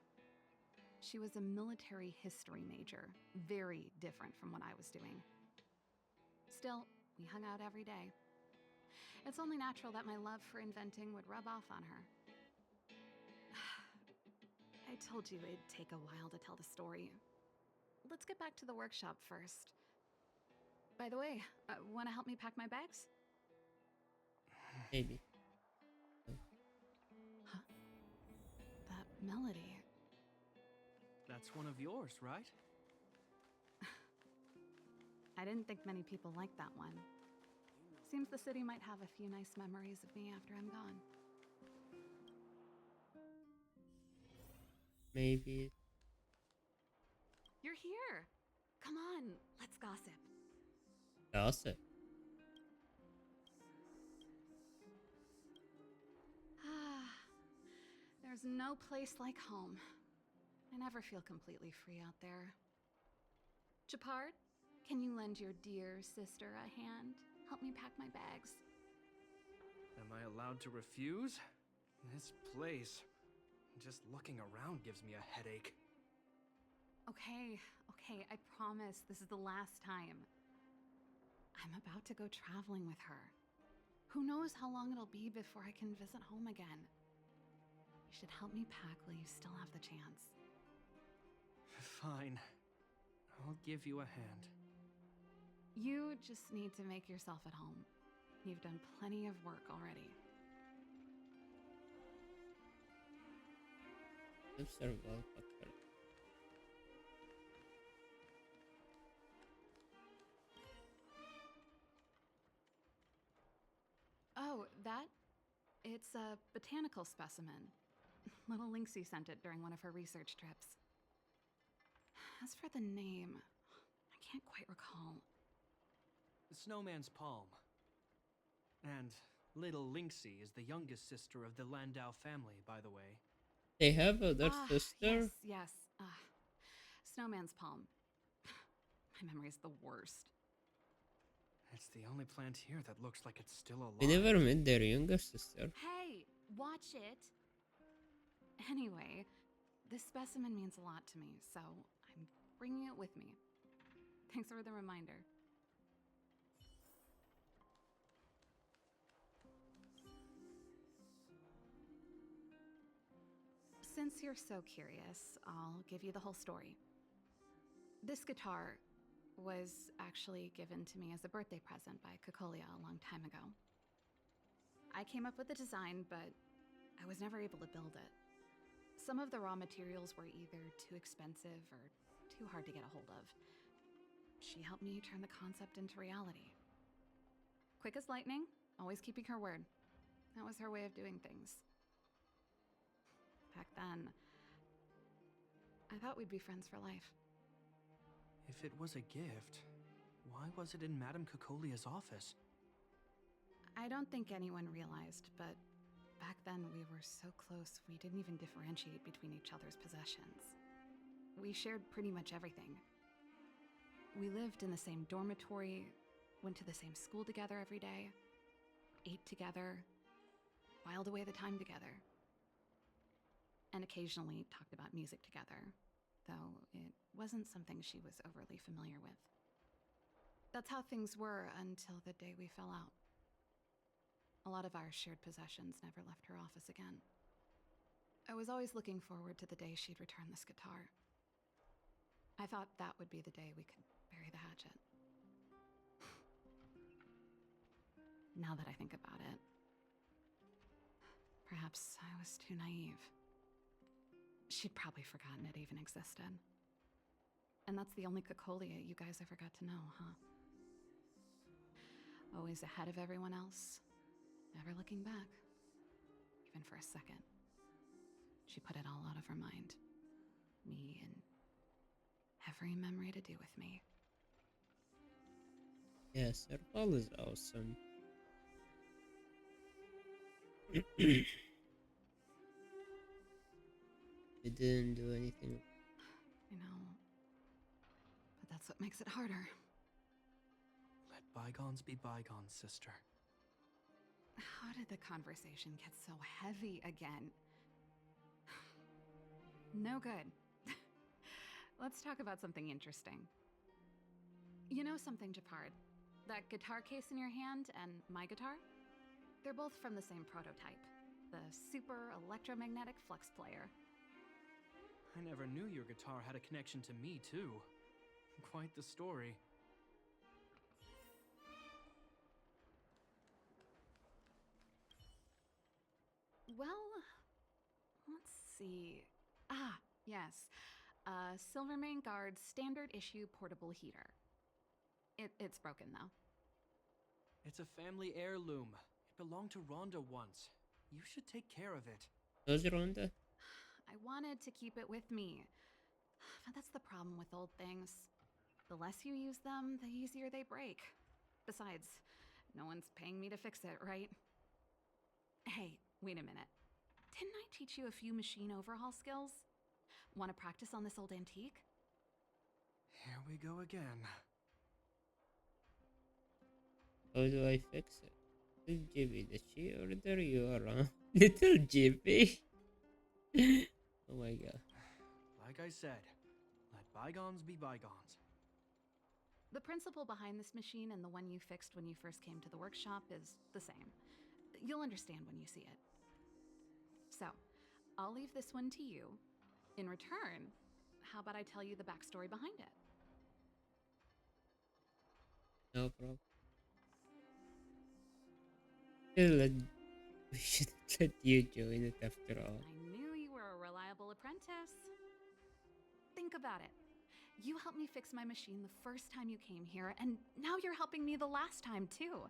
S3: She was a military history major, very different from what I was doing. Still, we hung out every day. It's only natural that my love for inventing would rub off on her. I told you it'd take a while to tell the story. Let's get back to the workshop first. By the way, want to help me pack my bags?
S1: Maybe.
S3: Huh? That melody.
S5: That's one of yours, right?
S3: I didn't think many people liked that one. Seems the city might have a few nice memories of me after I'm gone.
S1: Maybe.
S3: You're here! Come on, let's gossip.
S1: Gossip.
S3: There's no place like home. I never feel completely free out there. Japard, can you lend your dear sister a hand? Help me pack my bags.
S5: Am I allowed to refuse? This place, just looking around gives me a headache.
S3: Okay, I promise this is the last time. I'm about to go traveling with her. Who knows how long it'll be before I can visit home again. You should help me pack while you still have the chance.
S5: Fine. I'll give you a hand.
S3: You just need to make yourself at home. You've done plenty of work already.
S1: Lips are well puckered.
S3: Oh, that? It's a botanical specimen. Little Lynxie sent it during one of her research trips. As for the name, I can't quite recall.
S5: The Snowman's Palm. And little Lynxie is the youngest sister of the Landau family, by the way.
S1: They have other
S3: Ah, yes,
S1: sister?
S3: yes. Snowman's palm. My memory's the worst.
S5: It's the only plant here that looks like it's still
S1: We
S5: alive.
S1: never met their younger sister.
S3: Hey, watch it. Anyway, this specimen means a lot to me, so I'm bringing it with me. Thanks for the reminder. Since you're so curious, I'll give you the whole story. This guitar was actually given to me as a birthday present by Cocolia a long time ago. I came up with the design, but I was never able to build it. Some of the raw materials were either too expensive or too hard to get a hold of. She helped me turn the concept into reality. Quick as lightning, always keeping her word. That was her way of doing things. Back then, I thought we'd be friends for life.
S5: If it was a gift, why was it in Madame Cocolia's office?
S3: I don't think anyone realized, but back then we were so close we didn't even differentiate between each other's possessions. We shared pretty much everything. We lived in the same dormitory, went to the same school together every day, ate together, whiled away the time together, and occasionally talked about music together, though it wasn't something she was overly familiar with. That's how things were until the day we fell out. A lot of our shared possessions never left her office again. I was always looking forward to the day she'd return this guitar. I thought that would be the day we could bury the hatchet. Now that I think about it, perhaps I was too naive. She'd probably forgotten it even existed. And that's the only Cocolia you guys ever got to know, huh? Always ahead of everyone else, never looking back, even for a second. She put it all out of her mind. Me and every memory to do with me.
S1: Yes, her ball is awesome. They didn't do anything.
S3: I know, but that's what makes it harder.
S5: Let bygones be bygones, sister.
S3: How did the conversation get so heavy again? No good. Let's talk about something interesting. You know something, Japard? That guitar case in your hand and my guitar? They're both from the same prototype, the Super Electromagnetic Flux Player.
S5: I never knew your guitar had a connection to me, too. Quite the story.
S3: Well, let's see. Ah, yes. Silvermane Guard's standard issue portable heater. It's broken, though.
S5: It's a family heirloom. It belonged to Rhonda once. You should take care of it.
S1: Was Rhonda?
S3: I wanted to keep it with me. But that's the problem with old things. The less you use them, the easier they break. Besides, no one's paying me to fix it, right? Hey, wait a minute. Didn't I teach you a few machine overhaul skills? Want to practice on this old antique?
S5: Here we go again.
S1: How do I fix it? Little Jibby, did she order you around? Little Jibby? Oh my god.
S5: Like I said, let bygones be bygones.
S3: The principle behind this machine and the one you fixed when you first came to the workshop is the same. You'll understand when you see it. So, I'll leave this one to you. In return, how about I tell you the backstory behind it?
S1: No problem. We should let you join it after all.
S3: I knew you were a reliable apprentice. Think about it. You helped me fix my machine the first time you came here, and now you're helping me the last time, too.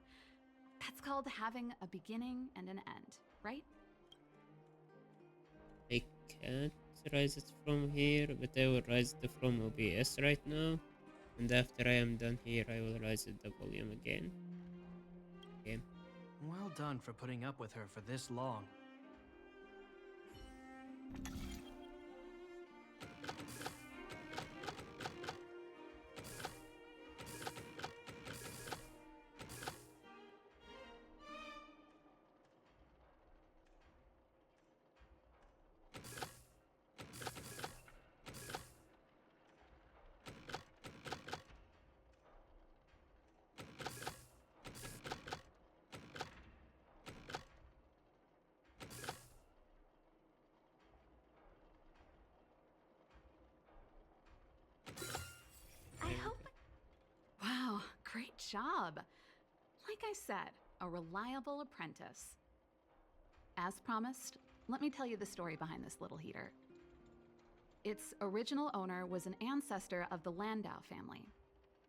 S3: That's called having a beginning and an end, right?
S1: I can't rise it from here, but I will rise it from OBS right now. And after I am done here, I will rise it the volume again. Okay.
S5: Well done for putting up with her for this long.
S2: I hope.
S3: Wow, great job. Like I said, a reliable apprentice. As promised, let me tell you the story behind this little heater. Its original owner was an ancestor of the Landau family,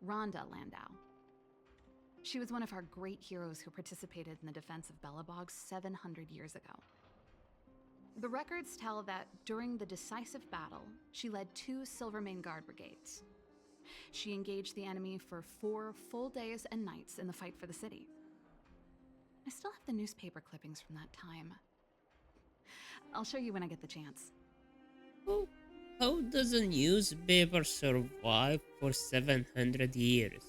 S3: Rhonda Landau. She was one of our great heroes who participated in the defense of Belobog 700 years ago. The records tell that during the decisive battle, she led 2 Silvermane Guard brigades. She engaged the enemy for 4 full days and nights in the fight for the city. I still have the newspaper clippings from that time. I'll show you when I get the chance.
S1: Oh, how does a newspaper survive for 700 years?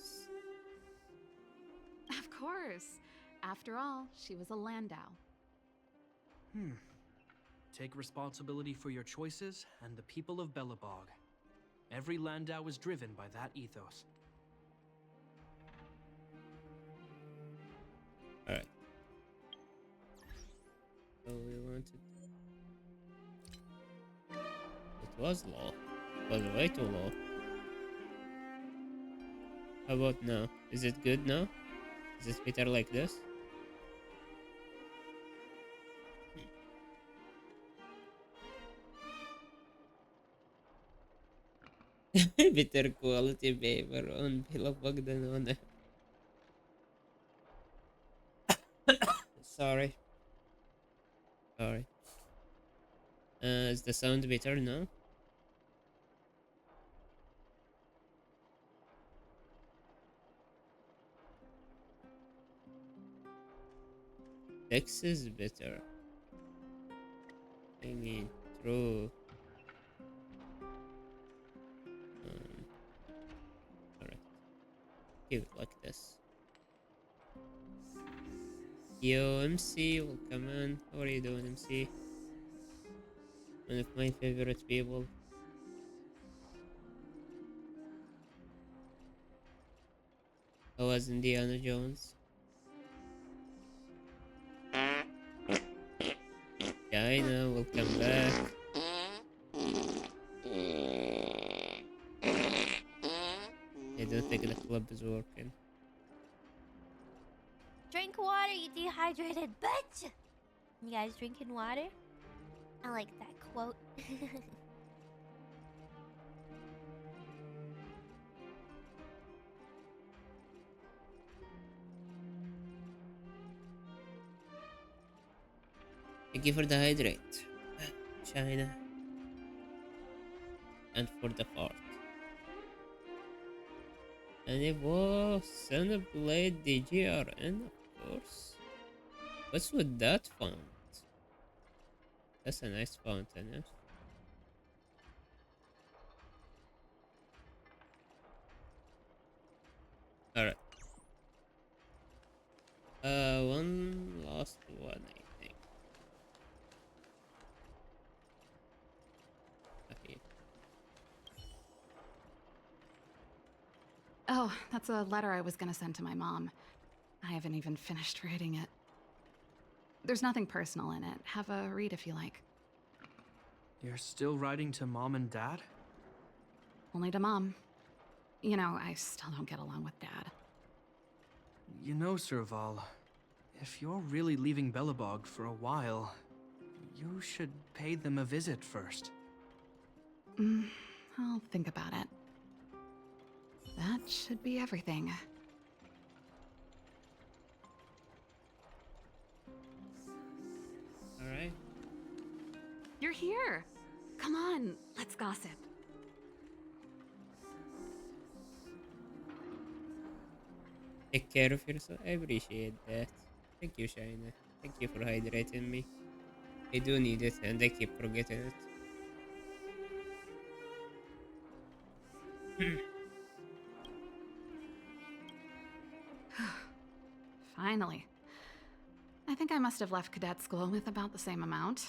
S3: Of course. After all, she was a Landau.
S5: Take responsibility for your choices and the people of Belobog. Every Landau is driven by that ethos.
S1: Alright. So we wanted. It was low. It was way too low. How about now? Is it good now? Is it better like this? Better quality paper on Billabong than on. Sorry. Sorry. Is the sound better now? X is better. I mean, true. Alright. Keep it like this. Yo, MC, welcome in. How are you doing, MC? One of my favorite people. How was Indiana Jones? China, welcome back. I don't think the club is working.
S6: Drink water, you dehydrated bitch! You guys drinking water? I like that quote.
S1: Thank you for the hydrate, China. And for the fart. And it was Sunblade DGRN, of course. What's with that font? That's a nice font, isn't it? Alright. One last one, I think. Okay.
S3: Oh, that's a letter I was gonna send to my mom. I haven't even finished writing it. There's nothing personal in it. Have a read if you like.
S5: You're still writing to Mom and Dad?
S3: Only to Mom. You know, I still don't get along with Dad.
S5: You know, Serval, if you're really leaving Belobog for a while, you should pay them a visit first.
S3: I'll think about it. That should be everything.
S1: Alright.
S3: You're here! Come on, let's gossip.
S1: Take care of yourself. I appreciate that. Thank you, Shina. Thank you for hydrating me. I do need it and I keep forgetting it.
S3: Finally. I think I must have left cadet school with about the same amount.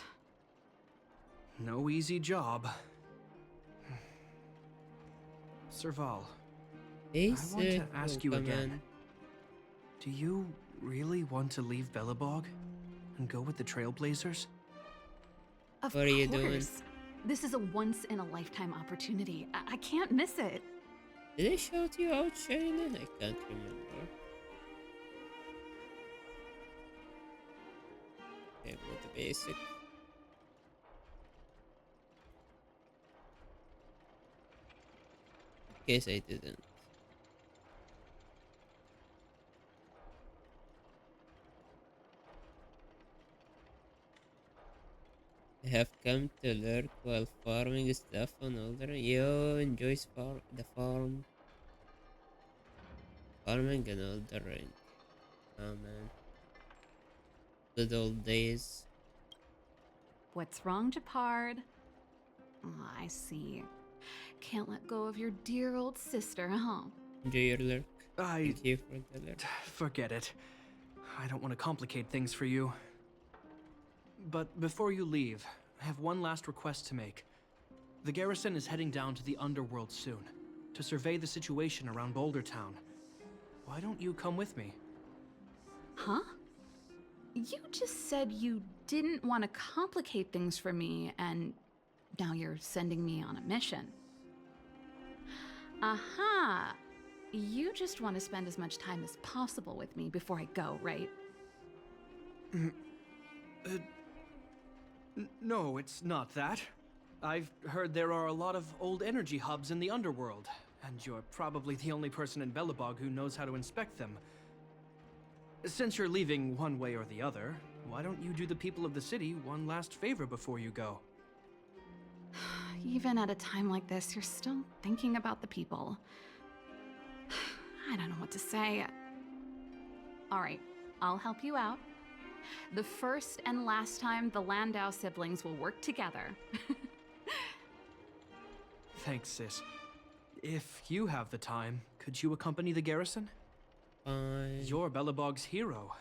S5: No easy job. Serval,
S1: Hey,
S5: I want to ask you
S1: Luka,
S5: again.
S1: man.
S5: Do you really want to leave Belobog and go with the Trailblazers?
S3: Of
S1: What are you
S3: course.
S1: doing?
S3: This is a once-in-a-lifetime opportunity. I can't miss it.
S1: Did I shout you out, Shayna? I can't remember. Okay, with the basic. Guess I didn't. I have come to lurk while farming stuff on older. Yo, enjoys the farm. Farming and older ring. Oh man. Good old days.
S3: What's wrong, Japard? Oh, I see. Can't let go of your dear old sister, huh?
S1: Enjoy your lurk.
S5: I...
S1: Thank you for the lurk.
S5: Forget it. I don't want to complicate things for you. But before you leave, I have one last request to make. The garrison is heading down to the underworld soon, to survey the situation around Boulder Town. Why don't you come with me?
S3: Huh? You just said you didn't want to complicate things for me, and now you're sending me on a mission. Aha! You just want to spend as much time as possible with me before I go, right?
S5: No, it's not that. I've heard there are a lot of old energy hubs in the underworld, and you're probably the only person in Belobog who knows how to inspect them. Since you're leaving one way or the other, why don't you do the people of the city one last favor before you go?
S3: Even at a time like this, you're still thinking about the people. I don't know what to say. All right, I'll help you out. The first and last time the Landau siblings will work together.
S5: Thanks, sis. If you have the time, could you accompany the garrison?
S1: Fine.
S5: You're Belobog's hero.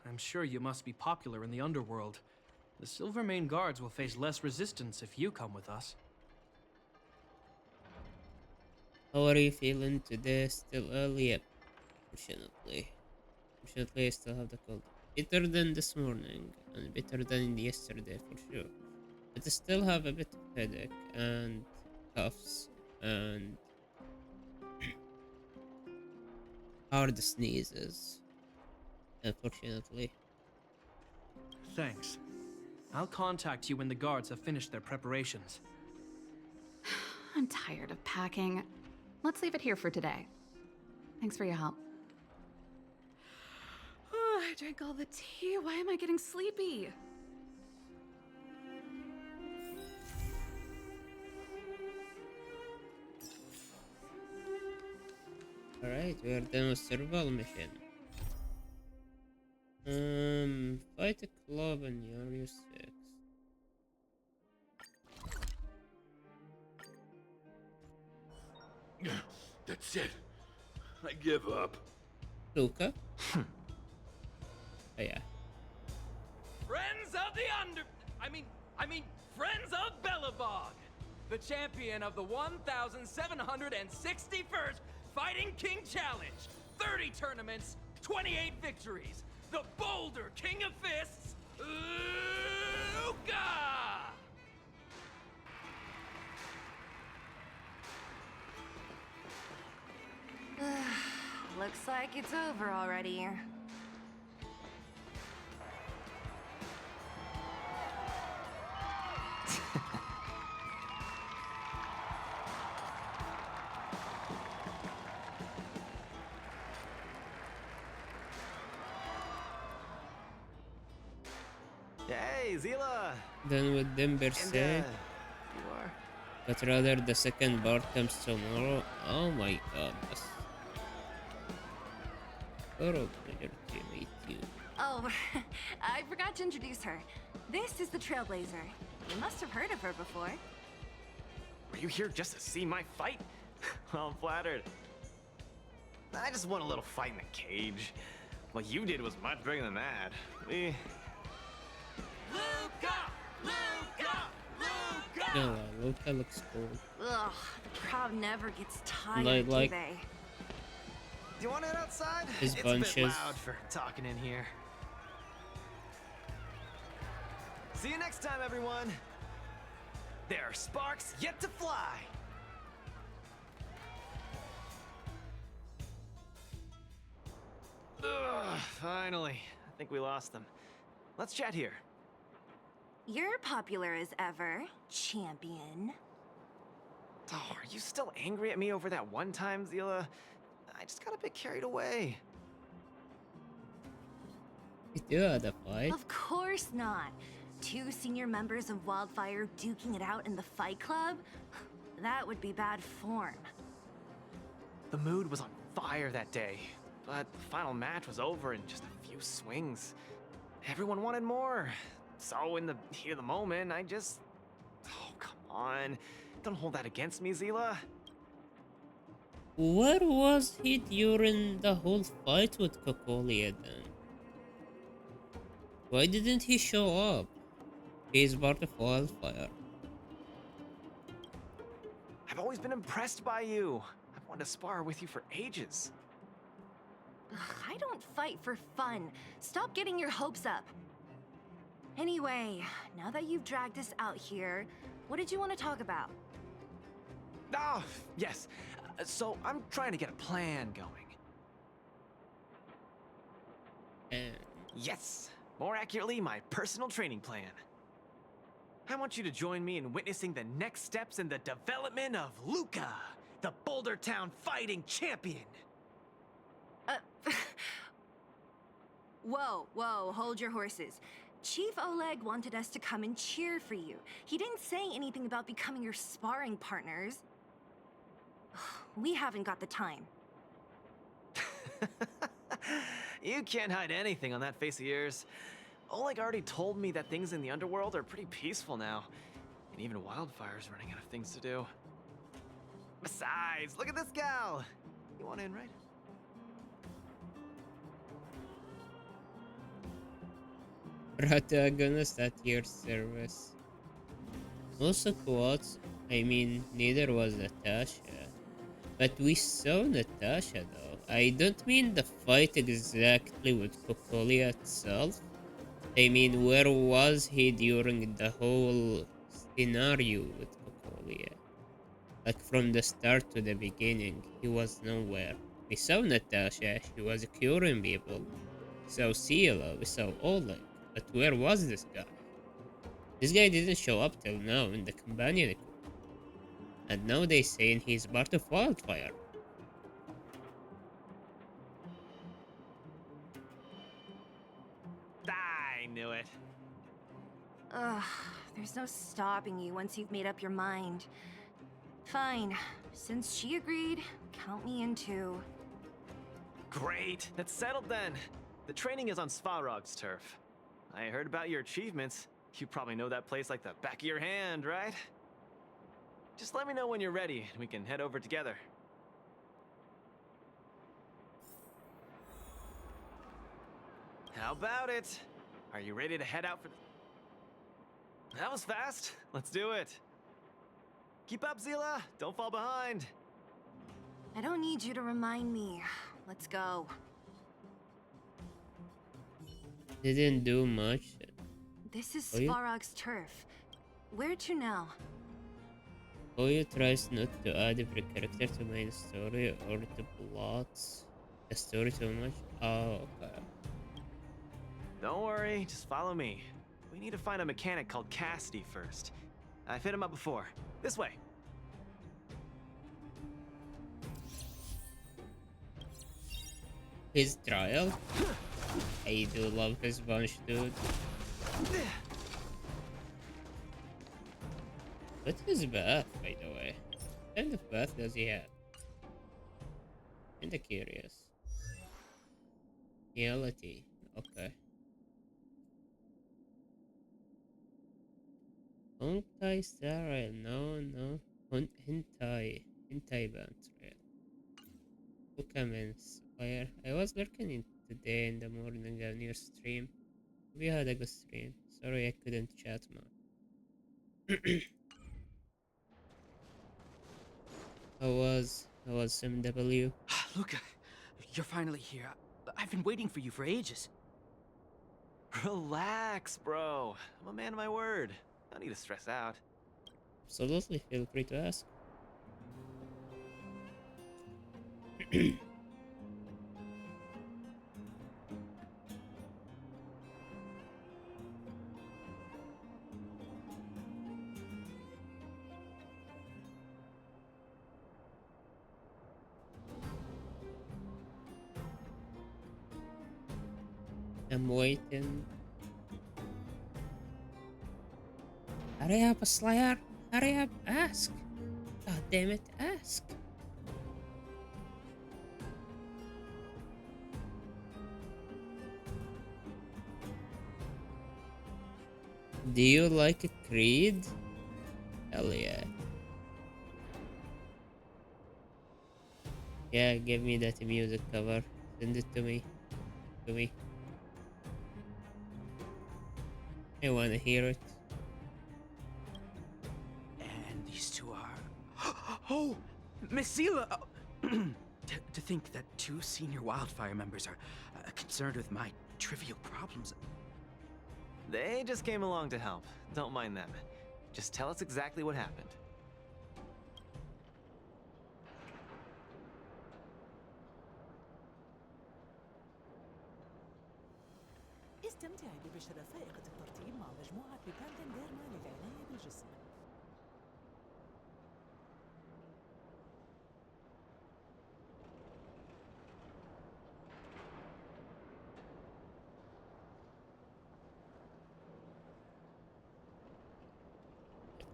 S5: I'm sure you must be popular in the underworld. The Silvermane guards will face less resistance if you come with us.
S1: How are you feeling today? Still early? Yep. Fortunately. Fortunately, I still have the cold. Better than this morning, and better than yesterday for sure. But I still have a bit of headache and coughs and hard sneezes. Unfortunately.
S5: Thanks. I'll contact you when the guards have finished their preparations.
S3: I'm tired of packing. Let's leave it here for today. Thanks for your help. Oh, I drank all the tea. Why am I getting sleepy?
S1: Alright, we are done with survival mission. Fight a club and you're 6.
S4: That's it. I give up.
S1: Luka? Oh yeah.
S10: Friends of the Friends of Belobog, the champion of the 1,761st Fighting King Challenge, 30 tournaments, 28 victories, the Boulder King of Fists, Luka!
S6: Looks like it's over already.
S10: Hey, Zila!
S1: Done with them per se.
S10: You are?
S1: But rather the second part comes tomorrow. Oh my goodness. Thorough pleasure to meet you.
S6: Oh, I forgot to introduce her.
S11: This is the Trailblazer. You must have heard of her before.
S12: Were you here just to see my fight? Well, I'm flattered. I just won a little fight in the cage. What you did was much bigger than that.
S10: Luka! Luka! Luka!
S1: No, Luka looks cool.
S11: Ugh, the crowd never gets tired,
S1: Like
S11: do they?
S12: Do you want to head outside?
S1: His
S12: It's a
S1: bunches.
S12: bit loud for talking in here. See you next time, everyone. There are sparks yet to fly. Ugh, finally. I think we lost them. Let's chat here.
S11: You're popular as ever, champion.
S12: Oh, are you still angry at me over that one time, Zila? I just got a bit carried away.
S1: We do have a fight.
S11: Of course not. Two senior members of Wildfire duking it out in the Fight Club? That would be bad form.
S12: The mood was on fire that day, but the final match was over in just a few swings. Everyone wanted more. So in the heat of the moment, I just... Oh, come on. Don't hold that against me, Zila.
S1: Where was he during the whole fight with Cocolia then? Why didn't he show up? He's part of Wildfire.
S12: I've always been impressed by you. I've wanted to spar with you for ages.
S11: Ugh, I don't fight for fun. Stop getting your hopes up. Anyway, now that you've dragged us out here, what did you want to talk about?
S12: Oh, yes. So I'm trying to get a plan going.
S1: And
S12: Yes. More accurately, my personal training plan. I want you to join me in witnessing the next steps in the development of Luka, the Boulder Town fighting champion.
S11: Whoa, hold your horses. Chief Oleg wanted us to come and cheer for you. He didn't say anything about becoming your sparring partners. We haven't got the time.
S12: You can't hide anything on that face of yours. Oleg already told me that things in the underworld are pretty peaceful now. And even Wildfire's running out of things to do. Besides, look at this gal! You want in, right?
S1: protagonist at your service. Also quotes, I mean, neither was Natasha. But we saw Natasha though. I don't mean the fight exactly with Cocolia itself. I mean, where was he during the whole scenario with Cocolia? Like from the start to the beginning, he was nowhere. We saw Natasha, she was curing people. We saw Ciela, we saw Oleg. But where was this guy? This guy didn't show up till now in the companion group. And now they saying he's part of Wildfire.
S12: I knew it.
S11: Ugh, there's no stopping you once you've made up your mind. Fine, since she agreed, count me in too.
S12: Great, that's settled then. The training is on Svarog's turf. I heard about your achievements. You probably know that place like the back of your hand, right? Just let me know when you're ready and we can head over together. How about it? Are you ready to head out for the... That was fast. Let's do it. Keep up, Zila. Don't fall behind.
S11: I don't need you to remind me. Let's go.
S1: Didn't do much.
S11: This is
S1: Oh, yeah?
S11: Svarog's turf. Where to now?
S1: Oyo tries not to add every character to main story or to plot the story too much. Oh, okay.
S12: Don't worry, just follow me. We need to find a mechanic called Cassidy first. I've hit him up before. This way.
S1: His trial? I do love his bunch, dude. What's his bath, by the way? What kind of bath does he have? Kinda curious. Reality. Okay. Honkai Star Rail. No, no. Hentai Bounce Rail. Who comments? Fire. I was lurking in today in the morning on your stream. We had a good stream. Sorry I couldn't chat more. How was MW?
S10: Luka, you're finally here. I've been waiting for you for ages.
S12: Relax, bro. I'm a man of my word. No need to stress out.
S1: Absolutely, feel free to ask. I'm waiting. Hurry up, Slayer! Hurry up, ask! God damn it, ask! Do you like a Creed? Hell yeah. Yeah, give me that music cover. Send it to me. I wanna hear it.
S10: And these two are... Oh! Miss Sela! To think that two senior wildfire members are concerned with my trivial problems.
S12: They just came along to help. Don't mind them. Just tell us exactly what happened.
S13: استمتعي ببشرة فائقة الترطيب مع مجموعة بيبانتين ديرما للعناية بالجسم.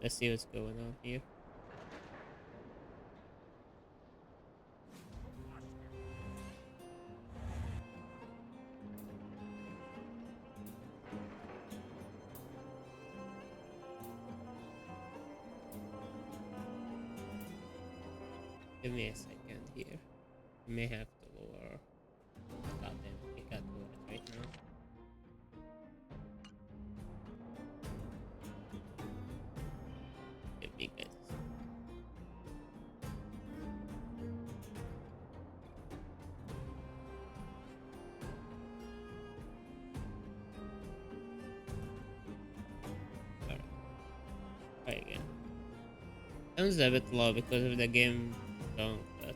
S1: Let's see what's going on here. Give me a second here. You may have to lower. God damn it, you can't lower it right now. Give me guys. Alright. Try again. Sounds a bit low because of the game song, but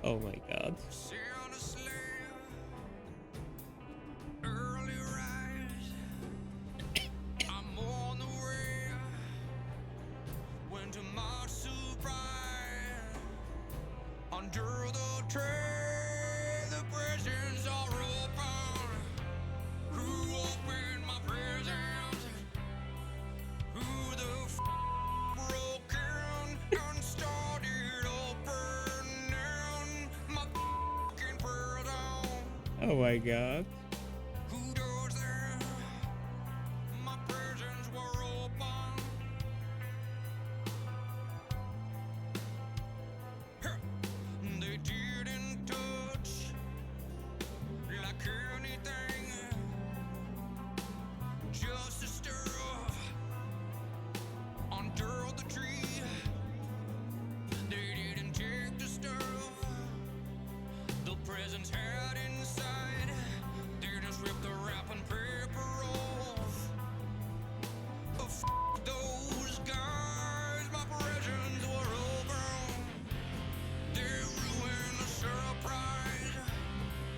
S1: oh my god. Oh my god.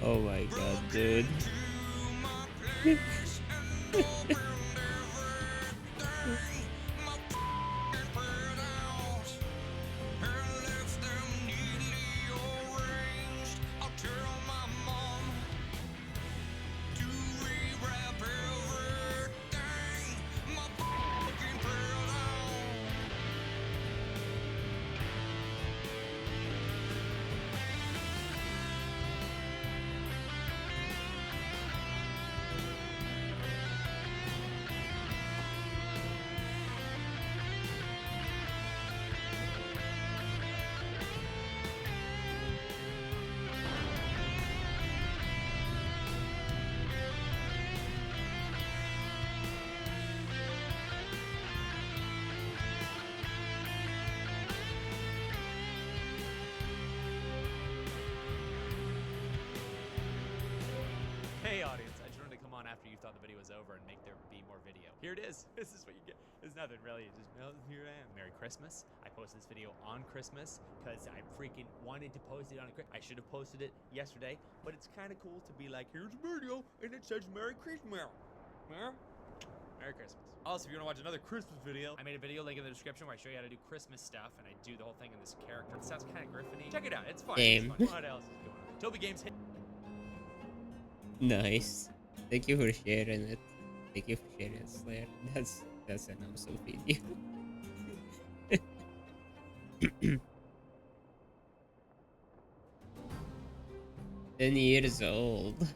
S1: Oh my god, dude.
S14: over and make there be more video. Here it is. This is what you get. There's nothing really. It's just, well, here I am. Merry Christmas. I posted this video on Christmas because I freaking wanted to post it on I should have posted it yesterday, but it's kind of cool to be like, here's a video and it says Merry Christmas. Merry Christmas. Also, if you want to watch another Christmas video, I made a video link in the description where I show you how to do Christmas stuff, and I do the whole thing in this character. It sounds kind of Griffin-y. Check it out. It's fun.
S1: Same.
S14: It's fun. What else is going on? Toby Games hit.
S1: Nice. Thank you for sharing it. Thank you for sharing it, Slayer. That's an awesome video. 10 years old.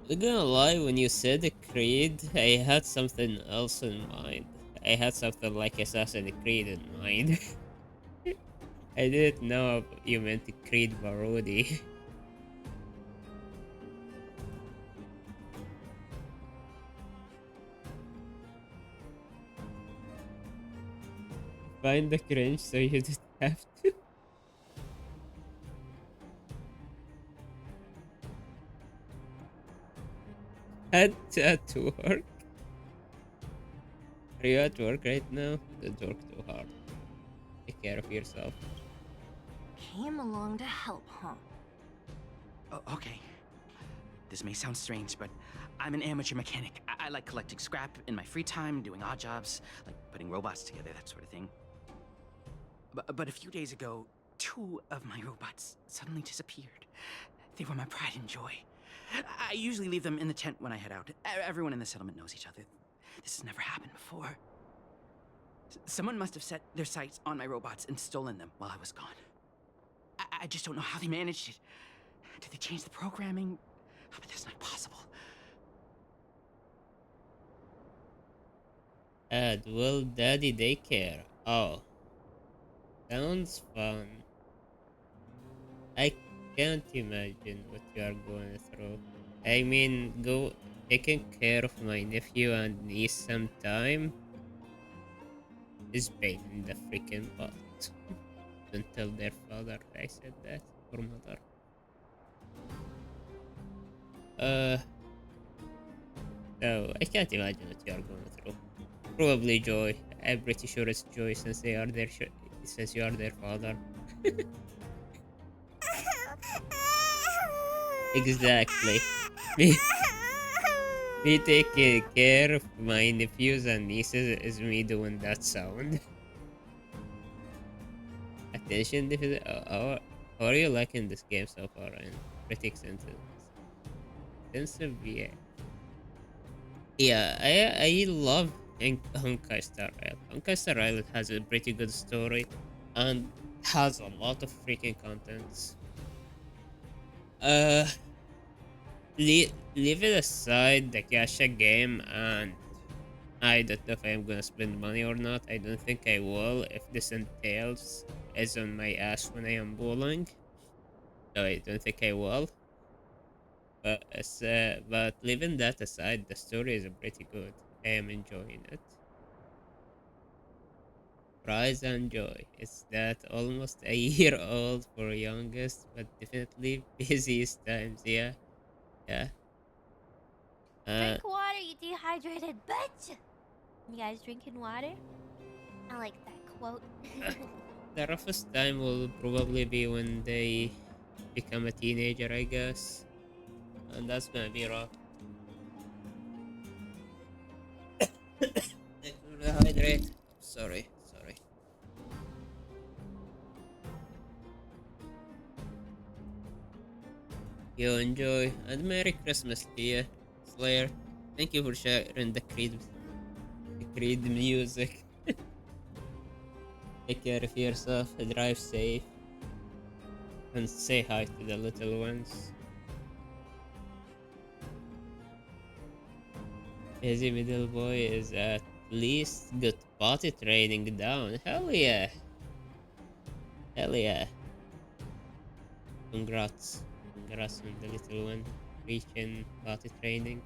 S1: Not gonna lie, when you said the Creed, I had something else in mind. I had something like Assassin's Creed in mind. I didn't know you meant the Creed Barodi. Find the cringe so you didn't have to. Had to work. Are you at work right now? Don't work too hard. Take care of yourself.
S11: Came along to help, huh?
S10: Oh, okay. This may sound strange, but I'm an amateur mechanic. I like collecting scrap in my free time, doing odd jobs, like putting robots together, that sort of thing. But a few days ago, 2 of my robots suddenly disappeared. They were my pride and joy. I usually leave them in the tent when I head out. Everyone in the settlement knows each other. This has never happened before. Someone must have set their sights on my robots and stolen them while I was gone. I just don't know how they managed it. Did they change the programming? But that's not possible.
S1: Add Will Daddy Daycare. Oh. Sounds fun. I can't imagine what you are going through. I mean, taking care of my nephew and niece sometime is pain in the freaking butt. Don't tell their father I said that, or mother. No, I can't imagine what you are going through. Probably joy. I'm pretty sure it's joy since they are since you are their father. Exactly. Me taking care of my nephews and nieces is me doing that sound. Attention deficit. How are you liking this game so far? And critics intensive, yeah. Yeah, I love Honkai Star Rail. Honkai Star Rail has a pretty good story and has a lot of freaking contents. Leave it aside the gacha game, and I don't know if I'm gonna spend money or not. I don't think I will if this entails is on my ass when I am bowling. So I don't think I will. But leaving that aside, the story is pretty good. I am enjoying it. Rise and joy. It's that almost a year old for youngest, but definitely busiest times. Yeah.
S6: Drink water, you dehydrated bitch! You guys drinking water? I like that quote.
S1: The roughest time will probably be when they become a teenager, I guess. And that's gonna be rough. Hydrate. Sorry. You enjoy, and Merry Christmas to you, Slayer. Thank you for sharing the Creed music. Take care of yourself, drive safe, and say hi to the little ones. Busy middle boy is at least got potty training down. Hell yeah. Congrats on the little one reaching potty training.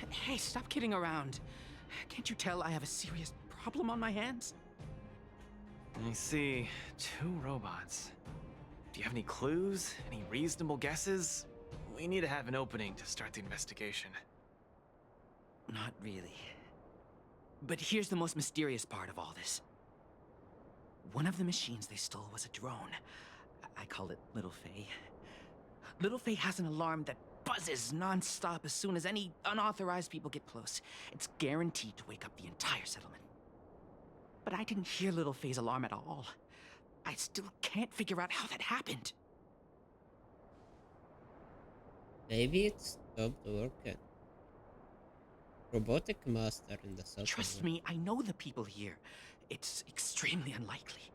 S10: Hey, stop kidding around. Can't you tell I have a serious problem on my hands?
S12: I see. 2 robots. you have any clues? Any reasonable guesses? We need to have an opening to start the investigation.
S10: Not really. But here's the most mysterious part of all this. One of the machines they stole was a drone. I call it Little Faye. Little Faye has an alarm that buzzes non-stop as soon as any unauthorized people get close. It's guaranteed to wake up the entire settlement. But I didn't hear Little Faye's alarm at all. I still can't figure out how that happened.
S1: Maybe it stopped working. Robotic master in the settlement.
S10: Trust me, I know the people here. It's extremely unlikely.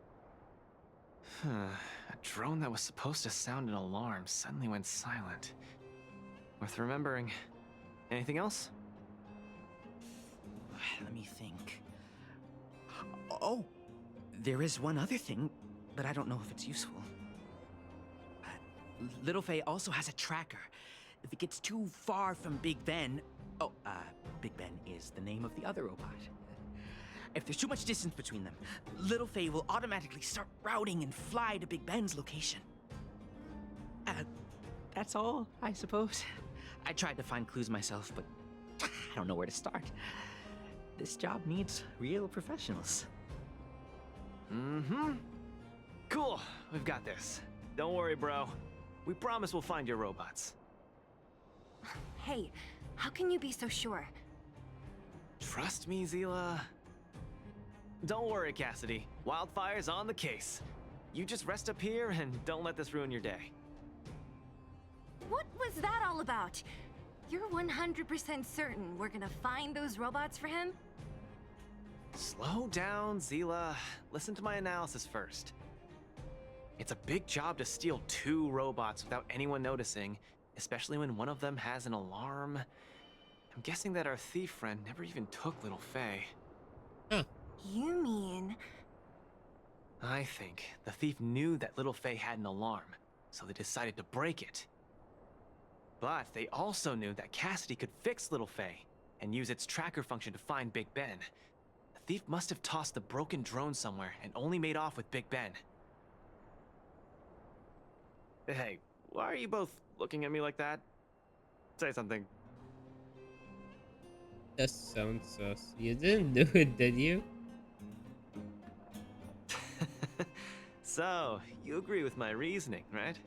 S12: A drone that was supposed to sound an alarm suddenly went silent. Worth remembering. Anything else?
S10: Let me think. Oh, there is one other thing, but I don't know if it's useful. Little Faye also has a tracker. If it gets too far from Big Ben... Big Ben is the name of the other robot. If there's too much distance between them, Little Faye will automatically start routing and fly to Big Ben's location. That's all, I suppose. I tried to find clues myself, but I don't know where to start. This job needs real professionals.
S12: Mm-hmm. Cool, we've got this. Don't worry, bro. We promise we'll find your robots.
S11: Hey, how can you be so sure?
S12: Trust me, Zila. Don't worry, Cassidy. Wildfire's on the case. You just rest up here and don't let this ruin your day.
S11: What was that all about? You're 100% certain we're gonna find those robots for him?
S12: Slow down, Zila. Listen to my analysis first. It's a big job to steal 2 robots without anyone noticing, especially when one of them has an alarm. I'm guessing that our thief friend never even took Little Faye.
S11: You mean...
S12: I think the thief knew that Little Faye had an alarm, so they decided to break it. But they also knew that Cassidy could fix Little Faye and use its tracker function to find Big Ben. The thief must have tossed the broken drone somewhere and only made off with Big Ben. Hey, why are you both looking at me like that? Say something.
S1: That sounds sus. You didn't do it, did you?
S12: So, you agree with my reasoning, right?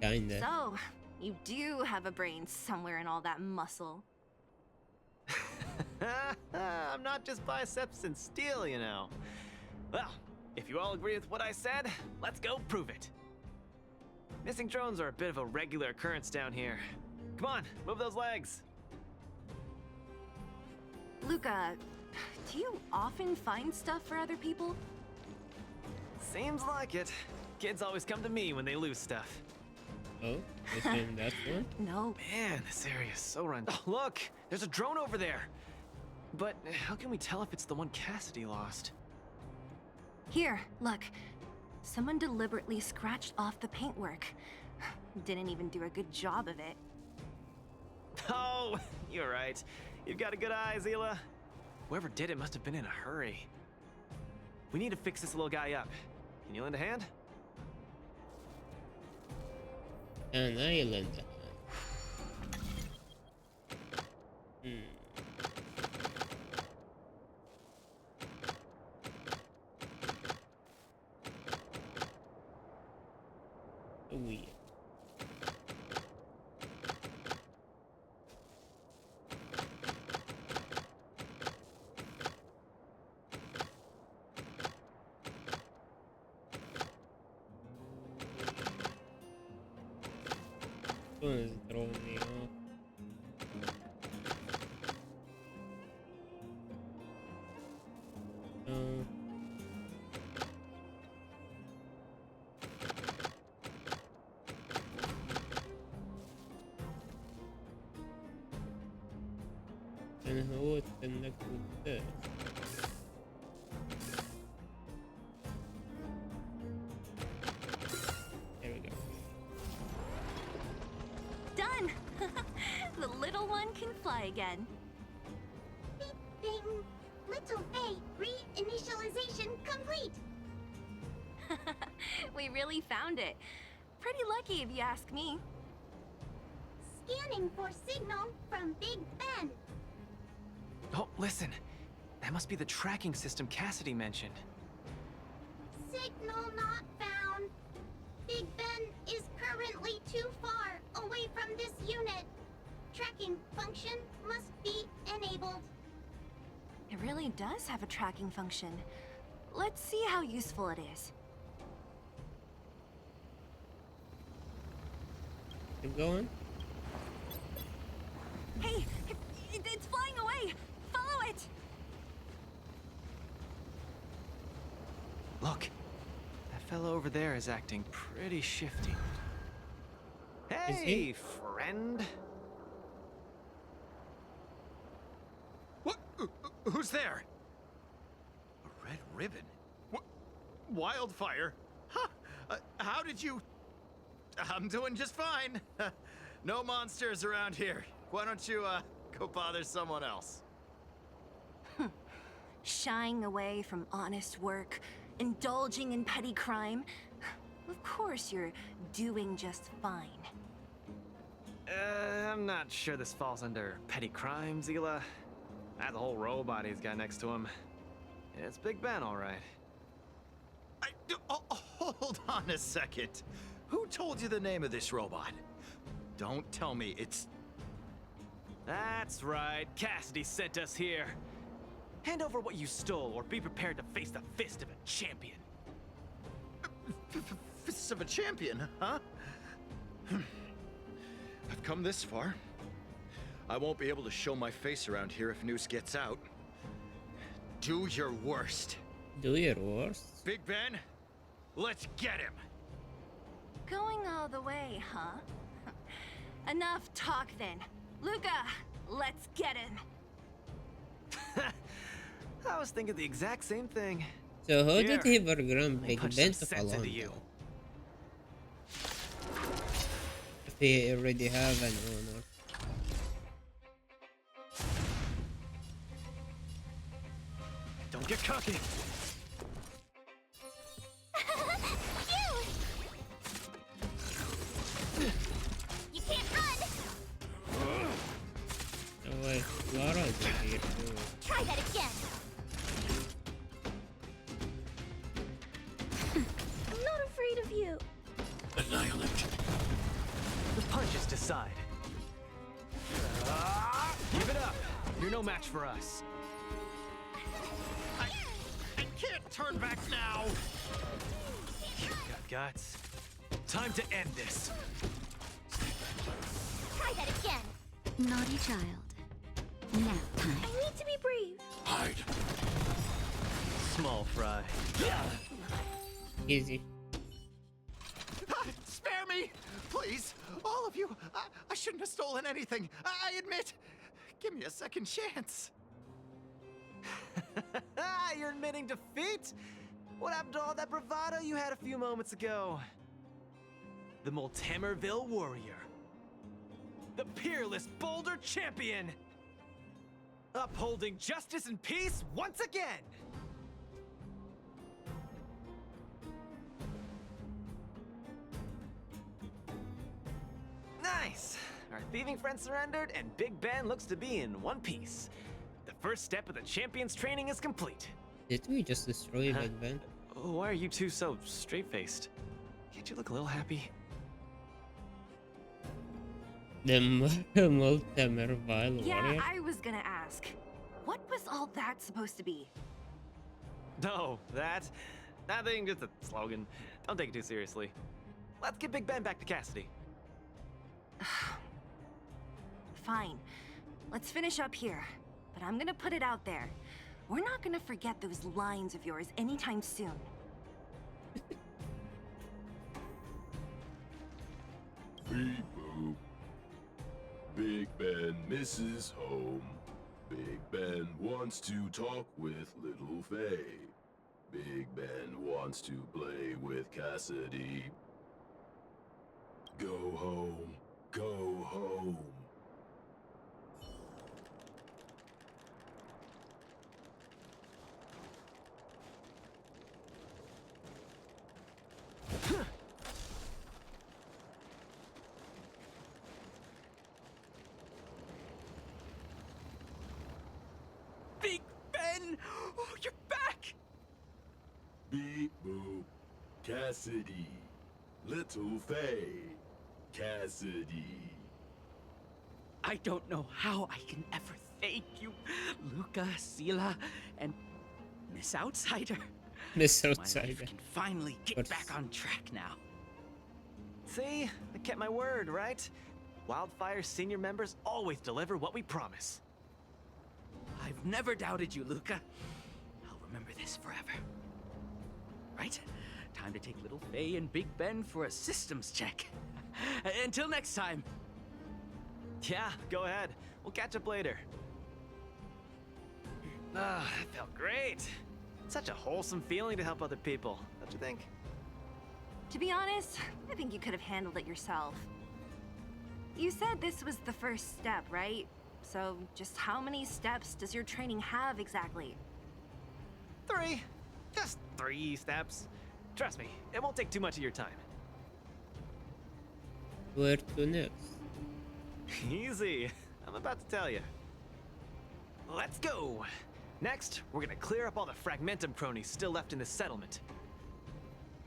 S1: Kinda.
S11: So, you do have a brain somewhere in all that muscle.
S12: I'm not just biceps and steel, you know. Well, if you all agree with what I said, let's go prove it. Missing drones are a bit of a regular occurrence down here. Come on, move those legs.
S11: Luka, do you often find stuff for other people?
S12: Seems like it. Kids always come to me when they lose stuff.
S1: Oh, is in that one?
S11: No.
S12: Man, this area is so run. Oh, look, there's a drone over there. But how can we tell if it's the one Cassidy lost?
S11: Here, look. Someone deliberately scratched off the paintwork. Didn't even do a good job of it.
S12: Oh, you're right. You've got a good eye, Zila. Whoever did it must have been in a hurry. We need to fix this little guy up. Can you lend a hand?
S1: An island. Hmm. Weird. One is throwing me off. أنا هو استناك قدام. There we go.
S11: Done! The little one can fly again.
S6: Bing! Little Faye, reinitialization complete!
S11: We really found it. Pretty lucky if you ask me.
S6: Scanning for signal from Big Ben.
S12: Oh, listen. That must be the tracking system Cassidy mentioned.
S6: Signal not found. Big Ben is currently too far away from this unit. Tracking function must be enabled.
S11: It really does have a tracking function. Let's see how useful it is.
S1: Keep going.
S11: Hey, it's flying away! Follow it!
S12: Look, that fellow over there is acting pretty shifty. Hey, friend!
S15: What? Who's there? A red ribbon? What? Wildfire? Huh? How did you... I'm doing just fine. No monsters around here. Why don't you, go bother someone else?
S11: Shying away from honest work, indulging in petty crime. Of course you're doing just fine.
S12: I'm not sure this falls under petty crime, Zila. That whole robot he's got next to him. It's Big Ben, all right.
S15: Hold on a second. Who told you the name of this robot? Don't tell me it's...
S12: That's right. Cassidy sent us here. Hand over what you stole, or be prepared to face the fist of a champion.
S15: Fists of a champion, huh? I've come this far. I won't be able to show my face around here if news gets out. Do your worst.
S1: Do your worst?
S15: Big Ben, let's get him.
S11: Going all the way, huh? Enough talk then. Luka, let's get him.
S12: I was thinking the exact same thing.
S1: So how did he
S12: Here,
S1: program
S12: let me
S1: Big
S12: punch
S1: Ben
S12: some
S1: to
S12: sense
S1: follow
S12: into
S1: him?
S12: you.
S1: If he already have an owner.
S12: Don't get cocky.
S6: You can't run!
S1: Oh wait, Laura's here too.
S6: Try that again! I'm not afraid of you.
S15: Annihilate.
S12: The punches decide. Give it up. You're no match for us.
S15: I can't turn back now.
S12: You got guts. Time to end this.
S6: Try that again!
S16: Naughty child. Nap time.
S6: I need to be brave.
S15: Hide.
S12: Small fry.
S1: Easy.
S15: Spare me! Please! All of you! I shouldn't have stolen anything! I admit! Give me a second chance!
S12: You're admitting defeat? What happened to all that bravado you had a few moments ago? The Multamerville Warrior. The peerless Boulder Champion! Upholding justice and peace once again! Nice! Our thieving friend surrendered, and Big Ben looks to be in one piece. The first step of the champion's training is complete.
S1: Did we just destroy Big Ben?
S12: Why are you two so straight-faced? Can't you look a little happy?
S1: The Multamerville
S11: Yeah,
S1: Warrior?
S11: I was gonna ask. What was all that supposed to be?
S12: No, that... Nothing, just a slogan. Don't take it too seriously. Let's get Big Ben back to Cassidy.
S11: Fine. Let's finish up here. But I'm gonna put it out there. We're not gonna forget those lines of yours anytime soon.
S17: Beep boop. Big Ben misses home. Big Ben wants to talk with Little Faye. Big Ben wants to play with Cassidy. Go home. Go home. Cassidy. Little Faye. Cassidy.
S10: I don't know how I can ever thank you, Luka, Sila, and Miss Outsider.
S1: Miss
S10: My
S1: Outsider.
S10: life can finally get back on track now.
S12: See? I kept my word, right? Wildfire's senior members always deliver what we promise.
S10: I've never doubted you, Luka. I'll remember this forever. Right? Time to take little Faye and Big Ben for a systems check. Until next time.
S12: Yeah, go ahead. We'll catch up later. Ah, that felt great. Such a wholesome feeling to help other people, don't you think?
S11: To be honest, I think you could have handled it yourself. You said this was the first step, right? So just how many steps does your training have exactly?
S12: 3. Just 3 steps. Trust me, it won't take too much of your time.
S1: Where to next?
S12: Easy. I'm about to tell you. Let's go. Next, we're gonna clear up all the Fragmentum cronies still left in this settlement.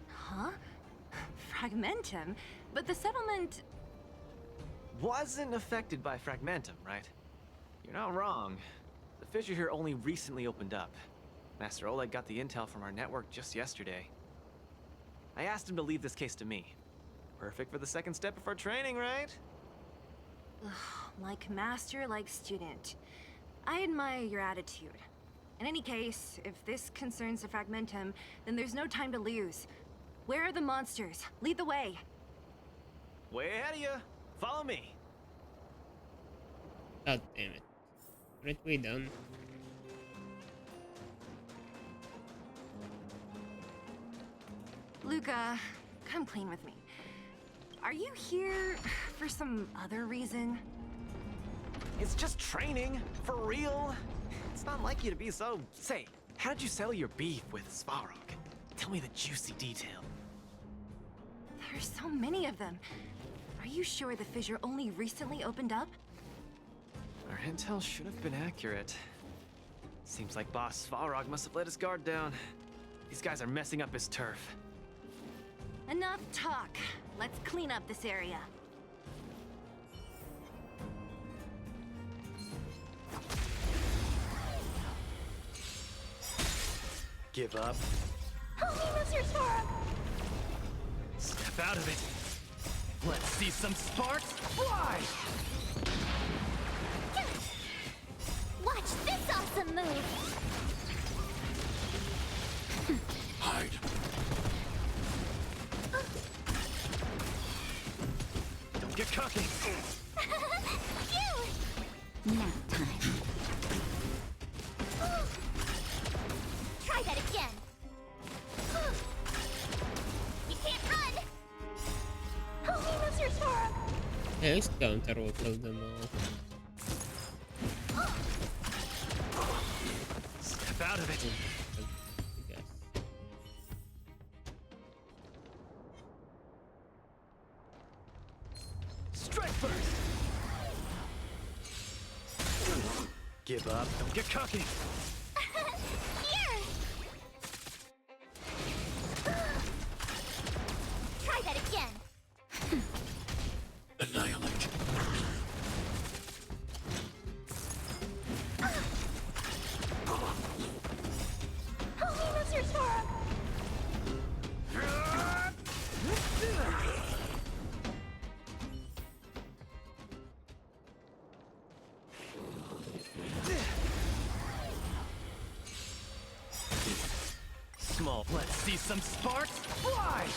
S11: Huh? Fragmentum? But the settlement...
S12: Wasn't affected by Fragmentum, right? You're not wrong. The fissure here only recently opened up. Master Oleg got the intel from our network just yesterday. I asked him to leave this case to me. Perfect for the second step of our training, right?
S11: Ugh, like master, like student. I admire your attitude. In any case, if this concerns the Fragmentum, then there's no time to lose. Where are the monsters? Lead the way.
S12: Way ahead of you. Follow me.
S1: God damn it. Aren't we done?
S11: Luka, come clean with me. Are you here for some other reason?
S12: It's just training, for real. It's not like you to be so... Say, how did you settle your beef with Svarog? Tell me the juicy detail.
S11: There's so many of them. Are you sure the fissure only recently opened up?
S12: Our intel should have been accurate. Seems like Boss Svarog must have let his guard down. These guys are messing up his turf.
S11: Enough talk. Let's clean up this area.
S12: Give up.
S6: Help me, Mr. Svarog!
S12: Step out of it. Let's see some sparks fly!
S6: Watch this awesome move!
S17: Hide.
S12: Don't get cocky.
S16: Nap time.
S6: Try that again. You can't run. Help me, Mr. Svarog!
S1: Yeah, just counter-rotal them all.
S12: Step out of it.
S1: Yes.
S12: Strike burst. Give up. Don't get cocky.
S6: Here! Try that again.
S17: Annihilate.
S6: Help me, Mr. Svarog!
S12: Small. Let's see some sparks fly!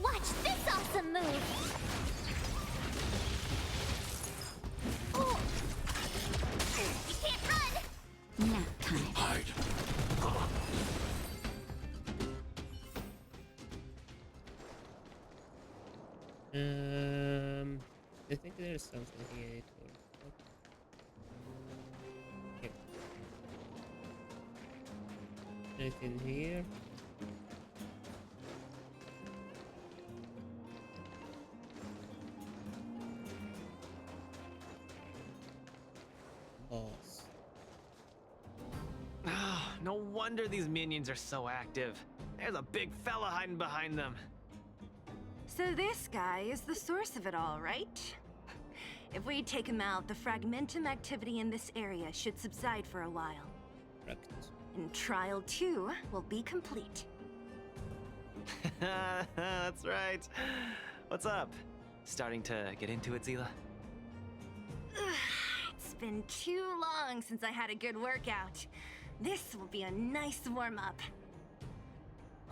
S6: Watch this awesome move! Oh. You can't run!
S16: Nap time.
S17: Hide.
S1: I think there's something here to look. Yep. Anything here? Boss.
S12: wonder these minions are so active. There's a big fella hiding behind them.
S11: So this guy is the source of it all, right? If we take him out, the fragmentum activity in this area should subside for a while.
S1: Correct.
S11: And Trial 2 will be complete.
S12: That's right. What's up? Starting to get into it, Zila?
S11: It's been too long since I had a good workout. This will be a nice warm-up.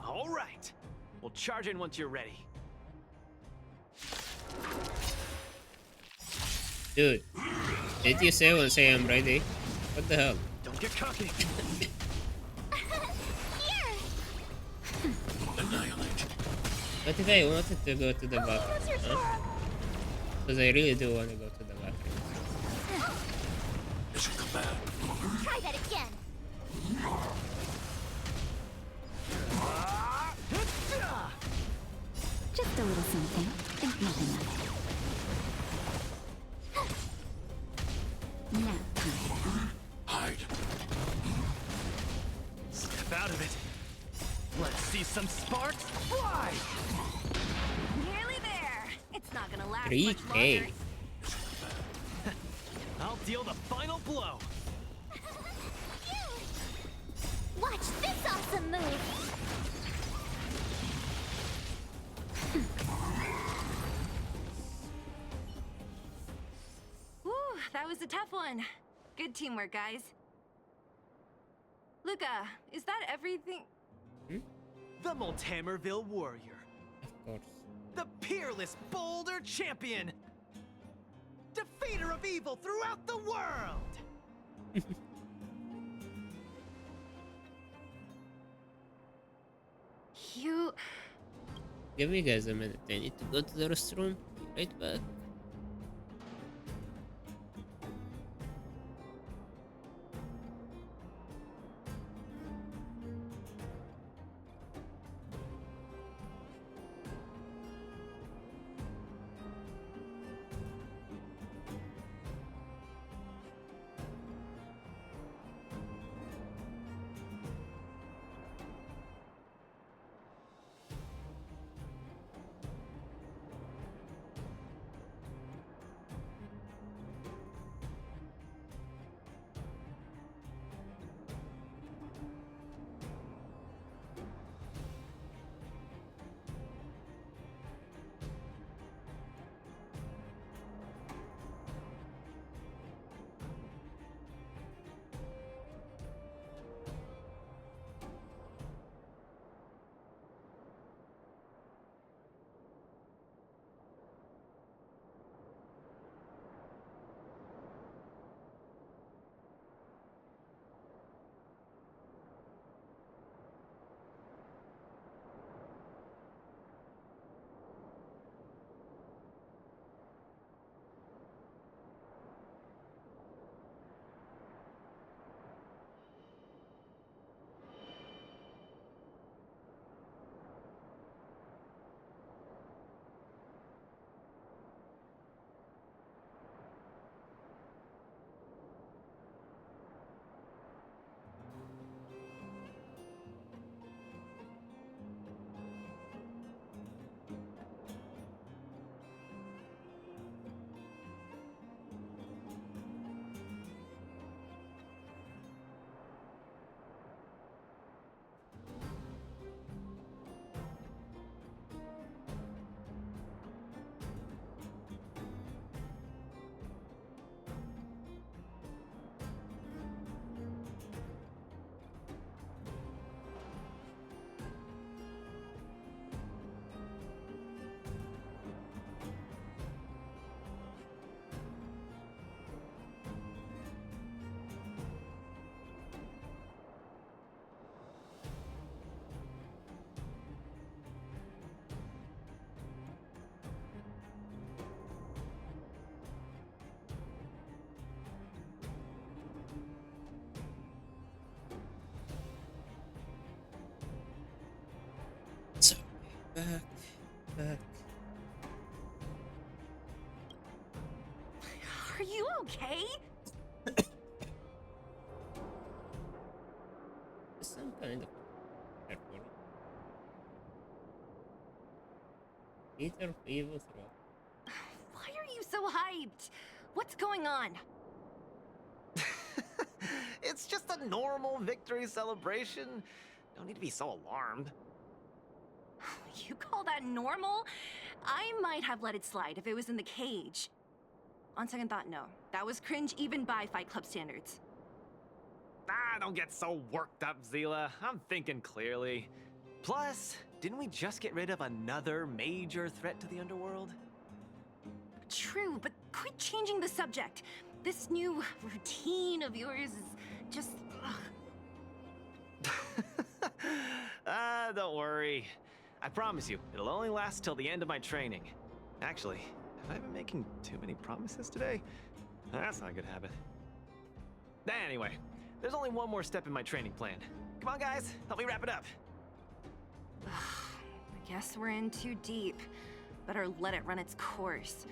S12: All right. We'll charge in once you're ready.
S1: Dude, did you say once I am ready? What the hell?
S12: Don't get cocky.
S1: What if I wanted to go to the bathroom? Huh? Because I really do want to go to the bathroom.
S17: Mission command.
S6: Try that again.
S16: Just a little something. Think nothing of it. Nap time.
S17: Hide.
S12: Step out of it. Let's see some sparks fly!
S11: Nearly there. It's not gonna last
S1: 3K.
S11: much longer.
S12: I'll deal the final blow.
S6: Watch this awesome move.
S11: Whew, that was a tough one. Good teamwork, guys. Luka, is that everything?
S12: The Multamerville Warrior.
S1: Of course.
S12: The peerless Boulder Champion. Defeater of evil throughout the world.
S11: You...
S1: Give me guys a minute. I need to go to the restroom. Be right back. Back.
S11: Are you okay?
S1: Some Peter Fevo throw.
S11: Why are you so hyped? What's going on?
S12: It's just a normal victory celebration. Don't need to be so alarmed.
S11: You call that normal? I might have let it slide if it was in the cage. On second thought, no. That was cringe even by Fight Club standards.
S12: Ah, don't get so worked up, Zila. I'm thinking clearly. Plus, didn't we just get rid of another major threat to the underworld?
S11: True, but quit changing the subject. This new routine of yours is just...
S12: Ah, don't worry. I promise you, it'll only last till the end of my training. Actually, have I been making too many promises today? That's not a good habit. Anyway, there's only one more step in my training plan. Come on, guys, help me wrap it up.
S11: I guess we're in too deep. Better let it run its course.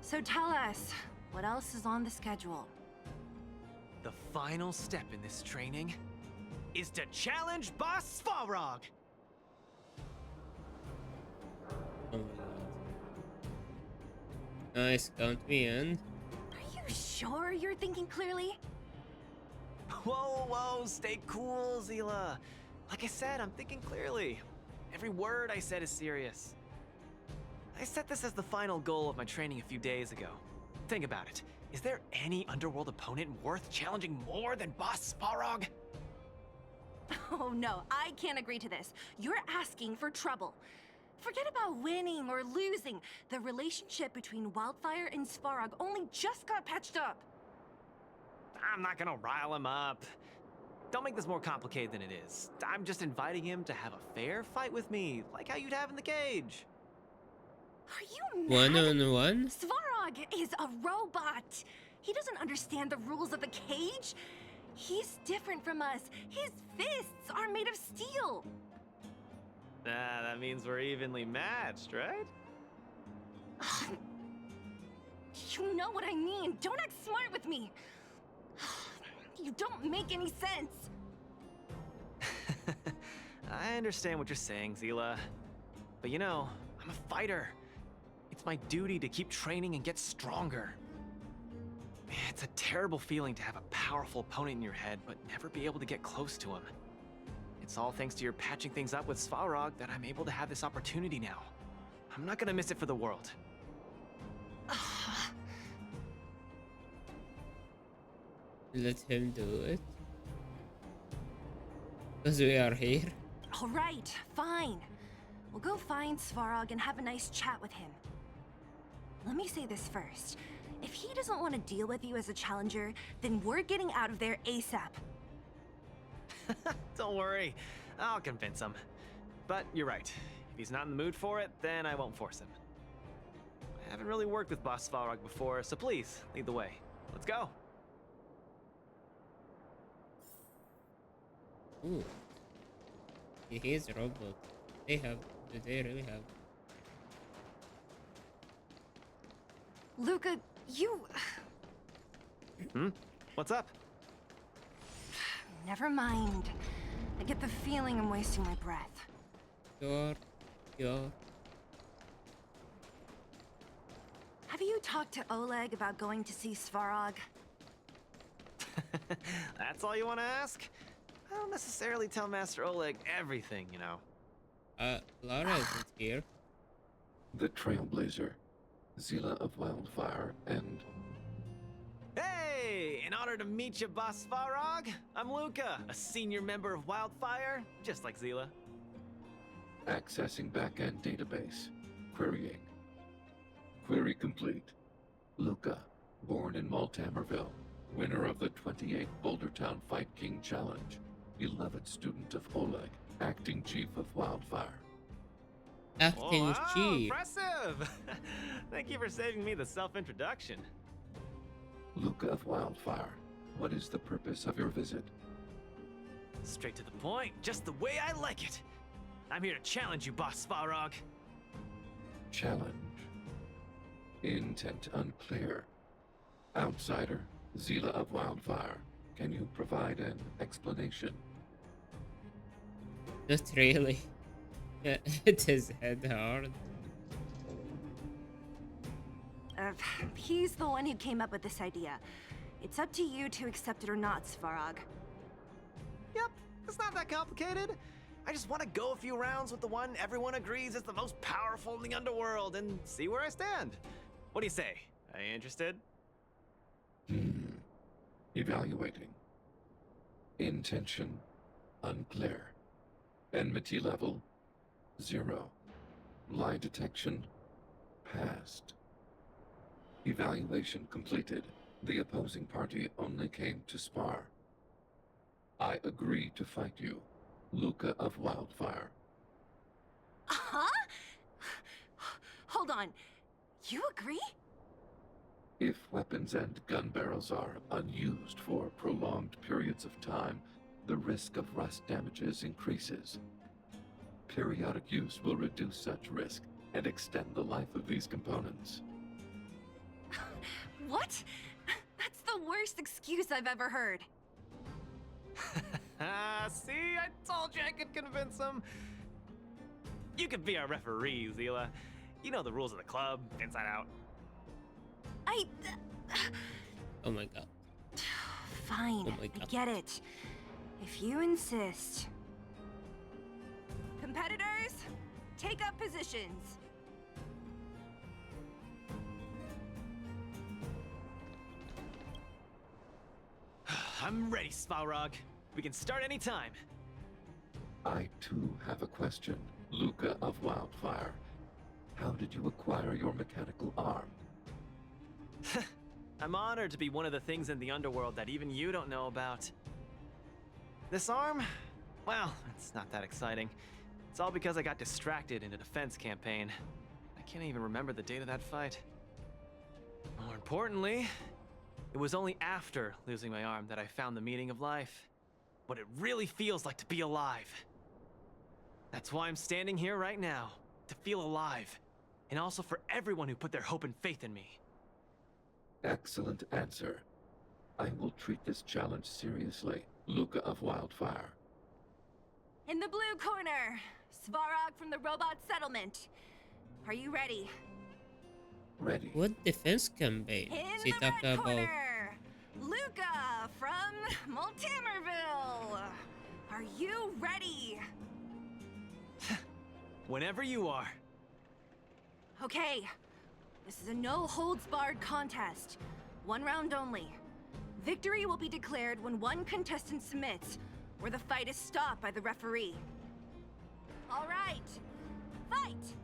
S11: So tell us, what else is on the schedule?
S12: The final step in this training is to challenge Boss Svarog!
S1: Oh my god. Nice, count me in.
S11: Are you sure you're thinking clearly?
S12: Whoa, whoa, stay cool, Zila. Like I said, I'm thinking clearly. Every word I said is serious. I set this as the final goal of my training a few days ago. Think about it. Is there any underworld opponent worth challenging more than Boss Svarog?
S11: Oh no, I can't agree to this. You're asking for trouble. Forget about winning or losing. The relationship between Wildfire and Svarog only just got patched up.
S12: I'm not gonna rile him up. Don't make this more complicated than it is. I'm just inviting him to have a fair fight with me, like how you'd have in the cage.
S11: Are you
S1: mad?
S11: mad?
S1: 1-on-1?
S11: Svarog is a robot. He doesn't understand the rules of the cage. He's different from us. His fists are made of steel.
S12: Ah, that means we're evenly matched, right?
S11: You know what I mean. Don't act smart with me. You don't make any sense.
S12: I understand what you're saying, Zila. But you know, I'm a fighter. It's my duty to keep training and get stronger. It's a terrible feeling to have a powerful opponent in your head, but never be able to get close to him. It's all thanks to your patching things up with Svarog that I'm able to have this opportunity now. I'm not gonna miss it for the world.
S1: Let him do it. Because we are here.
S11: All right, fine. We'll go find Svarog and have a nice chat with him. Let me say this first. If he doesn't want to deal with you as a challenger, then we're getting out of there ASAP.
S12: Don't worry, I'll convince him. But you're right. If he's not in the mood for it, then I won't force him. I haven't really worked with Boss Svarog before, so please, lead the way. Let's go.
S1: Ooh. He is a robot. They really have.
S11: Luka, you...
S12: What's up?
S11: Never mind. I get the feeling I'm wasting my breath.
S1: Sure.
S11: Have you talked to Oleg about going to see Svarog?
S12: That's all you want to ask? I don't necessarily tell Master Oleg everything, you know.
S1: Lara isn't here.
S7: The Trailblazer, Zila of Wildfire, and...
S12: Hey! In honor to meet you, Boss Svarog, I'm Luka, a senior member of Wildfire, just like Zila.
S7: Accessing backend database. Querying. Query complete. Luka, born in Maltamerville, winner of the 28th Bouldertown Fight King Challenge, beloved student of Oleg, acting chief of Wildfire.
S1: Acting chief.
S12: Impressive! Thank you for saving me the self-introduction.
S7: Luka of Wildfire, what is the purpose of your visit?
S12: Straight to the point, just the way I like it. I'm here to challenge you, Boss Svarog.
S7: Challenge. Intent unclear. Outsider, Zila of Wildfire, can you provide an explanation?
S1: Not really. It is head hard.
S11: He's the one who came up with this idea. It's up to you to accept it or not, Svarog.
S12: Yep, it's not that complicated. I just want to go a few rounds with the one everyone agrees is the most powerful in the underworld and see where I stand. What do you say? Are you interested?
S7: Evaluating. Intention, unclear. Enmity level, 0. Lie detection, passed. Evaluation completed. The opposing party only came to spar. I agree to fight you, Luka of Wildfire.
S11: Huh? Hold on. You agree?
S7: If weapons and gun barrels are unused for prolonged periods of time, the risk of rust damages increases. Periodic use will reduce such risk and extend the life of these components.
S11: What? That's the worst excuse I've ever heard.
S12: See, I told you I could convince him. You could be our referee, Zila. You know the rules of the club, inside out.
S1: Oh my god.
S11: Fine,
S1: Oh my god.
S11: I get it. If you insist. Competitors, take up positions.
S12: I'm ready, Svarog. We can start anytime.
S7: I too have a question, Luka of Wildfire. How did you acquire your mechanical arm?
S12: I'm honored to be one of the things in the underworld that even you don't know about. This arm? Well, it's not that exciting. It's all because I got distracted in a defense campaign. I can't even remember the date of that fight. More importantly, it was only after losing my arm that I found the meaning of life. What it really feels like to be alive. That's why I'm standing here right now, to feel alive. And also for everyone who put their hope and faith in me.
S7: Excellent answer. I will treat this challenge seriously, Luka of Wildfire.
S11: In the blue corner, Svarog from the robot settlement. Are you ready?
S7: Ready.
S1: What defense campaign
S11: In
S1: is he
S11: the red
S1: talking about?
S11: corner, Luka from Multimerville. Are you ready?
S12: Whenever you are.
S11: Okay. This is a no-holds-barred contest. 1 round only. Victory will be declared when one contestant submits, or the fight is stopped by the referee. All right. Fight!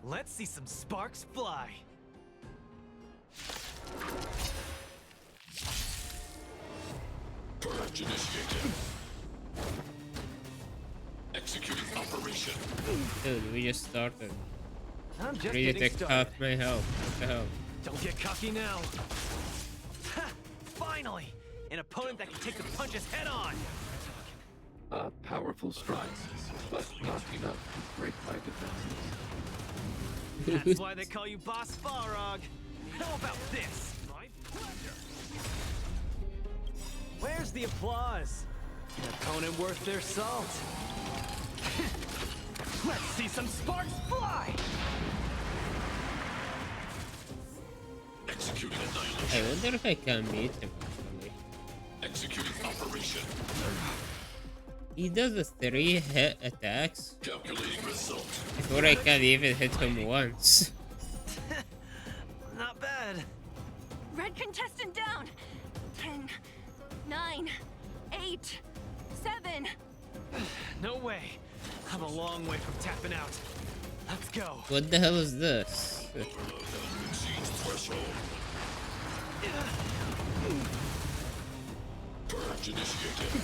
S12: Let's see some sparks fly.
S17: Purge initiated. Executing operation.
S1: Dude, we just started.
S12: I'm just
S1: Ready to
S12: getting
S1: take
S12: started.
S1: half my health. What the hell?
S12: Don't get cocky now. Ha! Finally! An opponent that can take the punches head on!
S7: A powerful strike, but not enough to break my defenses.
S12: That's why they call you Boss Farog. How about this? My pleasure. Where's the applause? An opponent worth their salt. Let's see some sparks fly!
S17: Executing annihilation.
S1: I wonder if I can beat him actually.
S17: Executing operation.
S1: He does the 3 hit attacks
S17: Calculating result.
S1: before I can even hit him once.
S12: Not bad.
S11: Red contestant down. 10, 9, 8, 7.
S12: No way. I'm a long way from tapping out. Let's go.
S1: What the hell is this?
S17: Exceeds threshold. Purge initiated.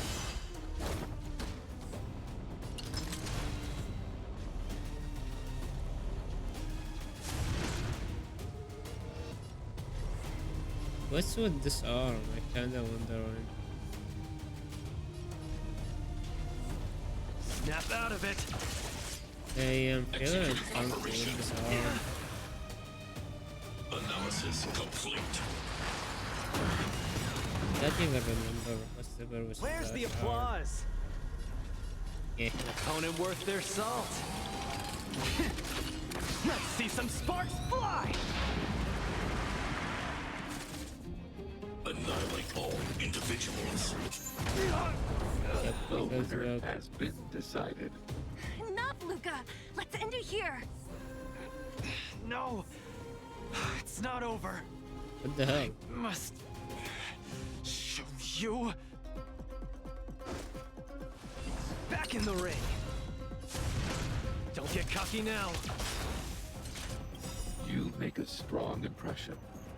S1: What's with this arm? I kinda wonder.
S12: Snap out of it.
S1: I am feeling uncomfortable with this arm.
S17: Analysis complete.
S1: I can't even remember where was
S12: Where's the
S1: that arm.
S12: applause?
S1: Yeah.
S12: An opponent worth their salt. Let's see some sparks fly!
S18: annihilate all individuals.
S7: The winner has been decided.
S11: Enough, Luka! Let's end it here!
S12: No! It's not over.
S1: What the hell?
S12: I must show you. Back in the ring. Don't get cocky now.
S7: You make a strong impression,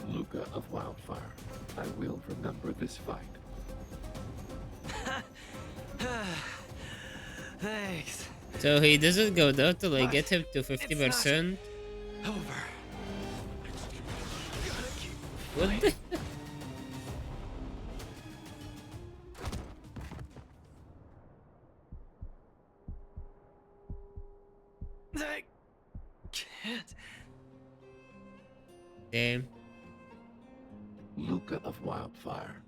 S7: Luka of Wildfire. I will remember this fight.
S12: Thanks.
S1: So he doesn't go down to like get him to 50%.
S12: Over.
S1: What the?
S12: I can't.
S1: Damn.
S7: Luka of Wildfire,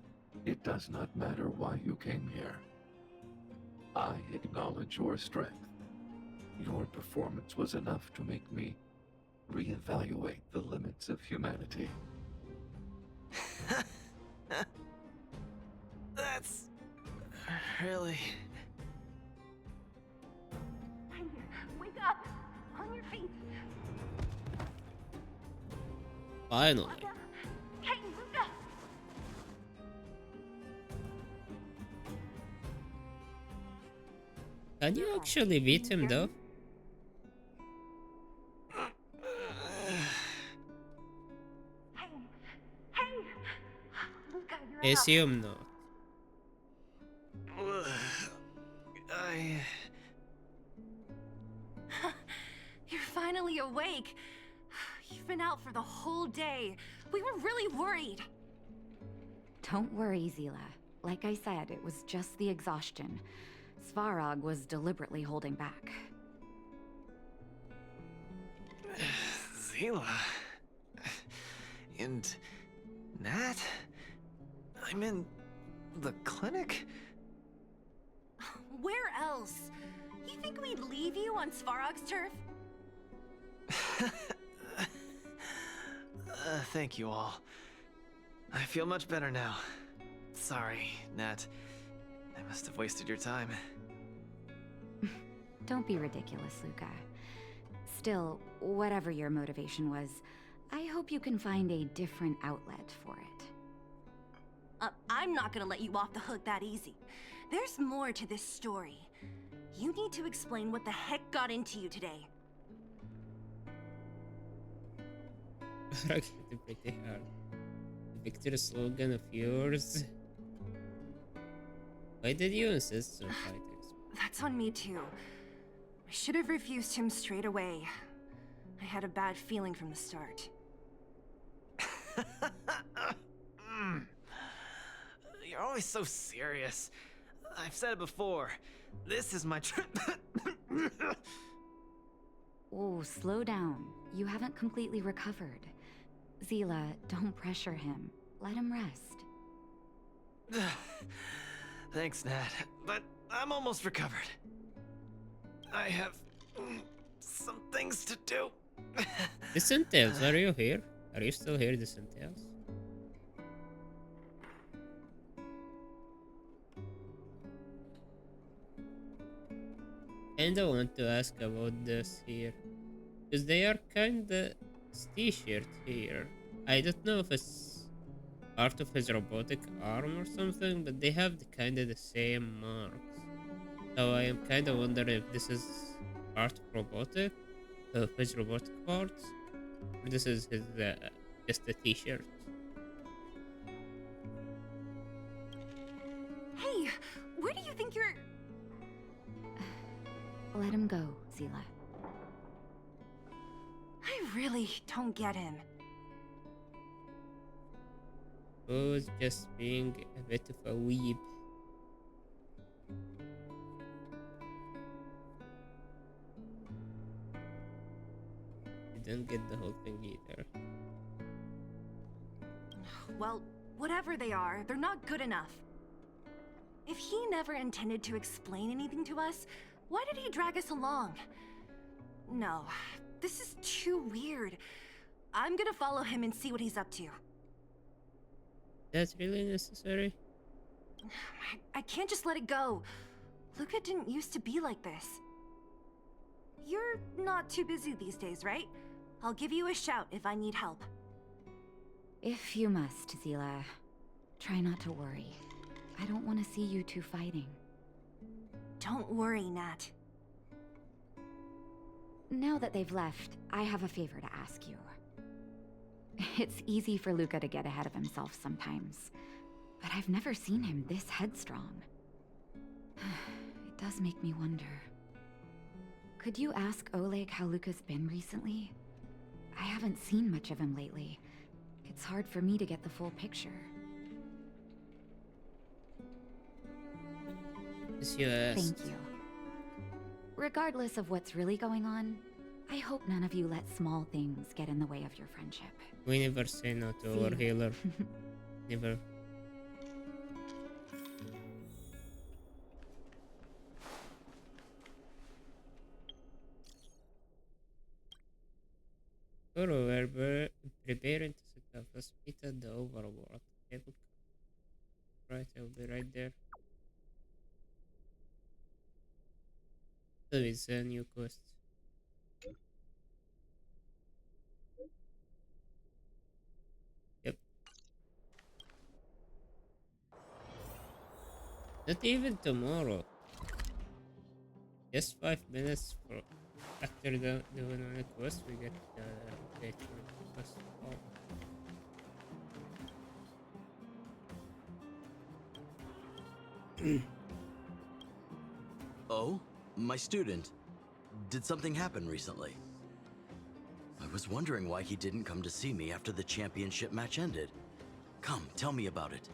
S7: it does not matter why you came here. I acknowledge your strength. Your performance was enough to make me reevaluate the limits of humanity.
S12: That's really...
S11: Wake up! On your feet!
S1: Finally.
S11: Hey, Luka!
S1: Can you actually beat him though?
S11: Hey! Luka, you're
S1: I assume not.
S11: You're finally awake. You've been out for the whole day. We were really worried.
S16: Don't worry, Zila. Like I said, it was just the exhaustion. Svarog was deliberately holding back.
S12: Zila... And... Nat? I'm in... the clinic?
S11: Where else? You think we'd leave you on Svarog's turf?
S12: Thank you all. I feel much better now. Sorry, Nat. I must have wasted your time.
S16: Don't be ridiculous, Luka. Still, whatever your motivation was, I hope you can find a different outlet for it.
S11: I'm not gonna let you off the hook that easy. There's more to this story. You need to explain what the heck got into you today.
S1: Pretty hard. The victory slogan of yours. Why did you insist on fighting?
S11: That's on me too. I should have refused him straight away. I had a bad feeling from the start.
S12: You're always so serious. I've said it before. This is my trip.
S16: Oh, slow down. You haven't completely recovered. Zila, don't pressure him. Let him rest.
S12: Thanks, Nat. But I'm almost recovered. I have some things to do.
S1: The Centels, are you here? Are you still here, the Centels? And I want to ask about this here. Because they are kinda t-shirt here. I don't know if it's part of his robotic arm or something, but they have kinda the same marks. So I am kinda wondering if this is part of robotic, of his robotic parts, or this is his just a t-shirt.
S11: Hey, where do you think you're...
S16: Let him go, Zila.
S11: I really don't get him.
S1: Who's just being a bit of a weeb. Didn't get the whole thing either.
S11: Well, whatever they are, they're not good enough. If he never intended to explain anything to us, why did he drag us along? No, this is too weird. I'm gonna follow him and see what he's up to.
S1: That's really necessary?
S11: I can't just let it go. Luka didn't used to be like this. You're not too busy these days, right? I'll give you a shout if I need help.
S16: If you must, Zila. Try not to worry. I don't want to see you two fighting.
S11: Don't worry, Nat.
S16: Now that they've left, I have a favor to ask you. It's easy for Luka to get ahead of himself sometimes, but I've never seen him this headstrong. It does make me wonder. Could you ask Oleg how Luka's been recently? I haven't seen much of him lately. It's hard for me to get the full picture. Thank you. Regardless of what's really going on, I hope none of you let small things get in the way of your friendship.
S1: We never say no to our healer. Never. Guru, we're preparing to set up a split at the overworld. Cable car. Right, I'll be right there. So it's a new quest. Yep. Not even tomorrow. Just 5 minutes for after doing on a quest, we get the update for the quest.
S19: Oh, my student. Did something happen recently? I was wondering why he didn't come to see me after the championship match ended. Come, tell me about it.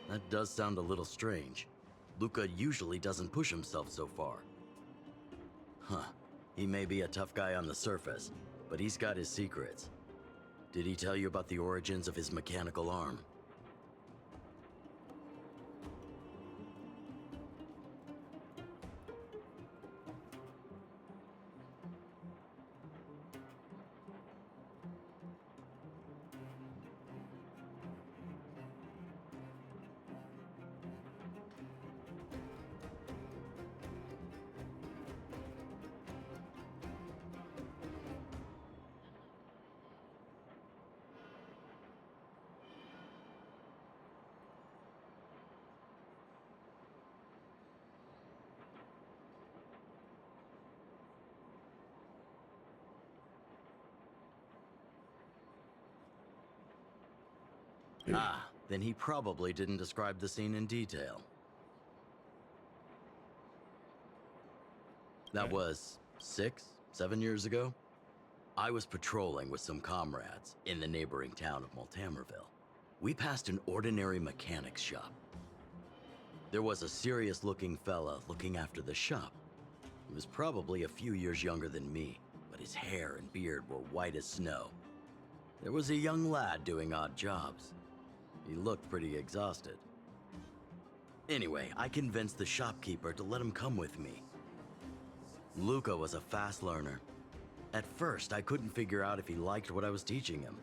S19: That does sound a little strange. Luka usually doesn't push himself so far. Huh. He may be a tough guy on the surface, but he's got his secrets. Did he tell you about the origins of his mechanical arm? Ah, then he probably didn't describe the scene in detail. That was 6, 7 years ago. I was patrolling with some comrades in the neighboring town of Multamerville. We passed an ordinary mechanic's shop. There was a serious-looking fella looking after the shop. He was probably a few years younger than me, but his hair and beard were white as snow. There was a young lad doing odd jobs. He looked pretty exhausted. Anyway, I convinced the shopkeeper to let him come with me. Luka was a fast learner. At first, I couldn't figure out if he liked what I was teaching him.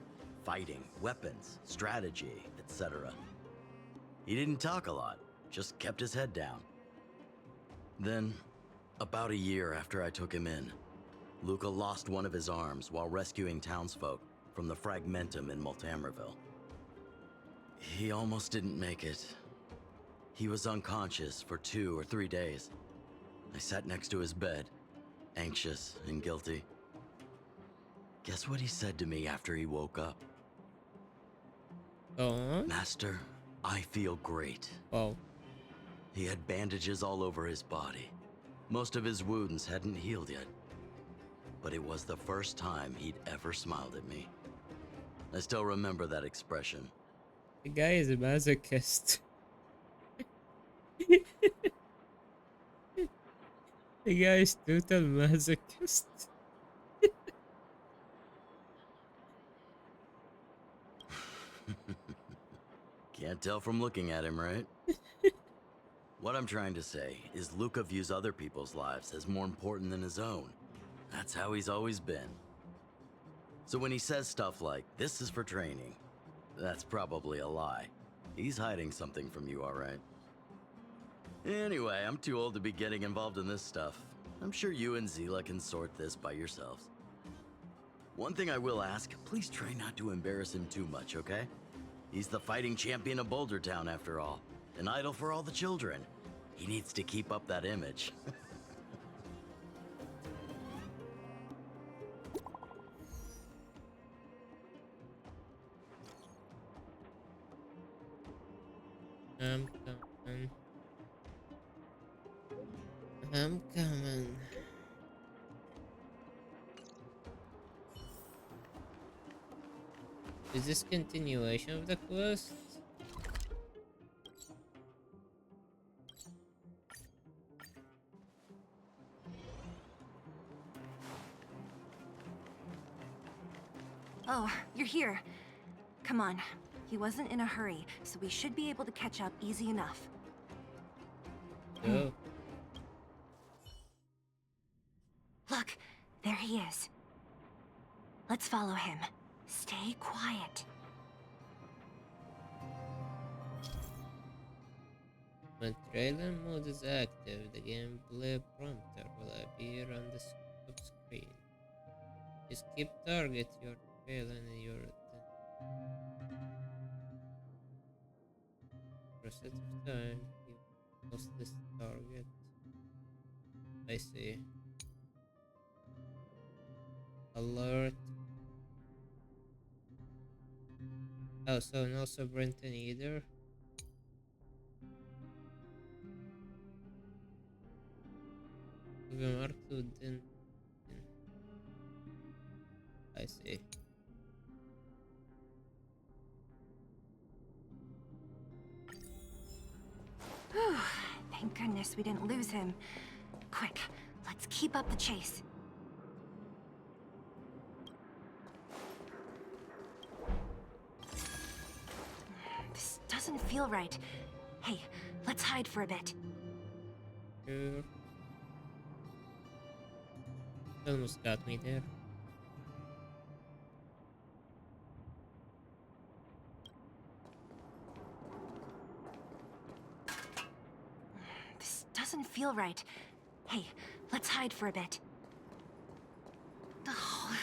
S19: Fighting, weapons, strategy, etc. He didn't talk a lot, just kept his head down. Then, about a year after I took him in, Luka lost one of his arms while rescuing townsfolk from the Fragmentum in Multamerville. He almost didn't make it. He was unconscious for 2 or 3 days. I sat next to his bed, anxious and guilty. Guess what he said to me after he woke up? Master, I feel great.
S1: Oh.
S19: He had bandages all over his body. Most of his wounds hadn't healed yet. But it was the first time he'd ever smiled at me. I still remember that expression.
S1: The guy is a masochist. The guy is total masochist.
S19: Can't tell from looking at him, right? What I'm trying to say is Luka views other people's lives as more important than his own. That's how he's always been. So when he says stuff like, this is for training, that's probably a lie. He's hiding something from you, all right? Anyway, I'm too old to be getting involved in this stuff. I'm sure you and Zila can sort this by yourselves. One thing I will ask, please try not to embarrass him too much, okay? He's the fighting champion of Boulder Town, after all. An idol for all the children. He needs to keep up that image.
S1: I'm coming. I'm coming. Is this continuation of the quest?
S11: Oh, you're here. Come on. He wasn't in a hurry, so we should be able to catch up easy enough.
S1: Go.
S11: Look, there he is. Let's follow him. Stay quiet.
S1: When trailer mode is active, the gameplay prompter will appear on the screen. Just keep target your trailer and your for a set of time. You lost this target. I see. Alert. Oh, so no Brenton either. We marked to then. I see.
S11: Whew. Thank goodness we didn't lose him. Quick, let's keep up the chase. This doesn't feel right. Hey, let's hide for a bit.
S1: Sure. Almost got me there.
S11: This doesn't feel right. Hey, let's hide for a bit. Oh,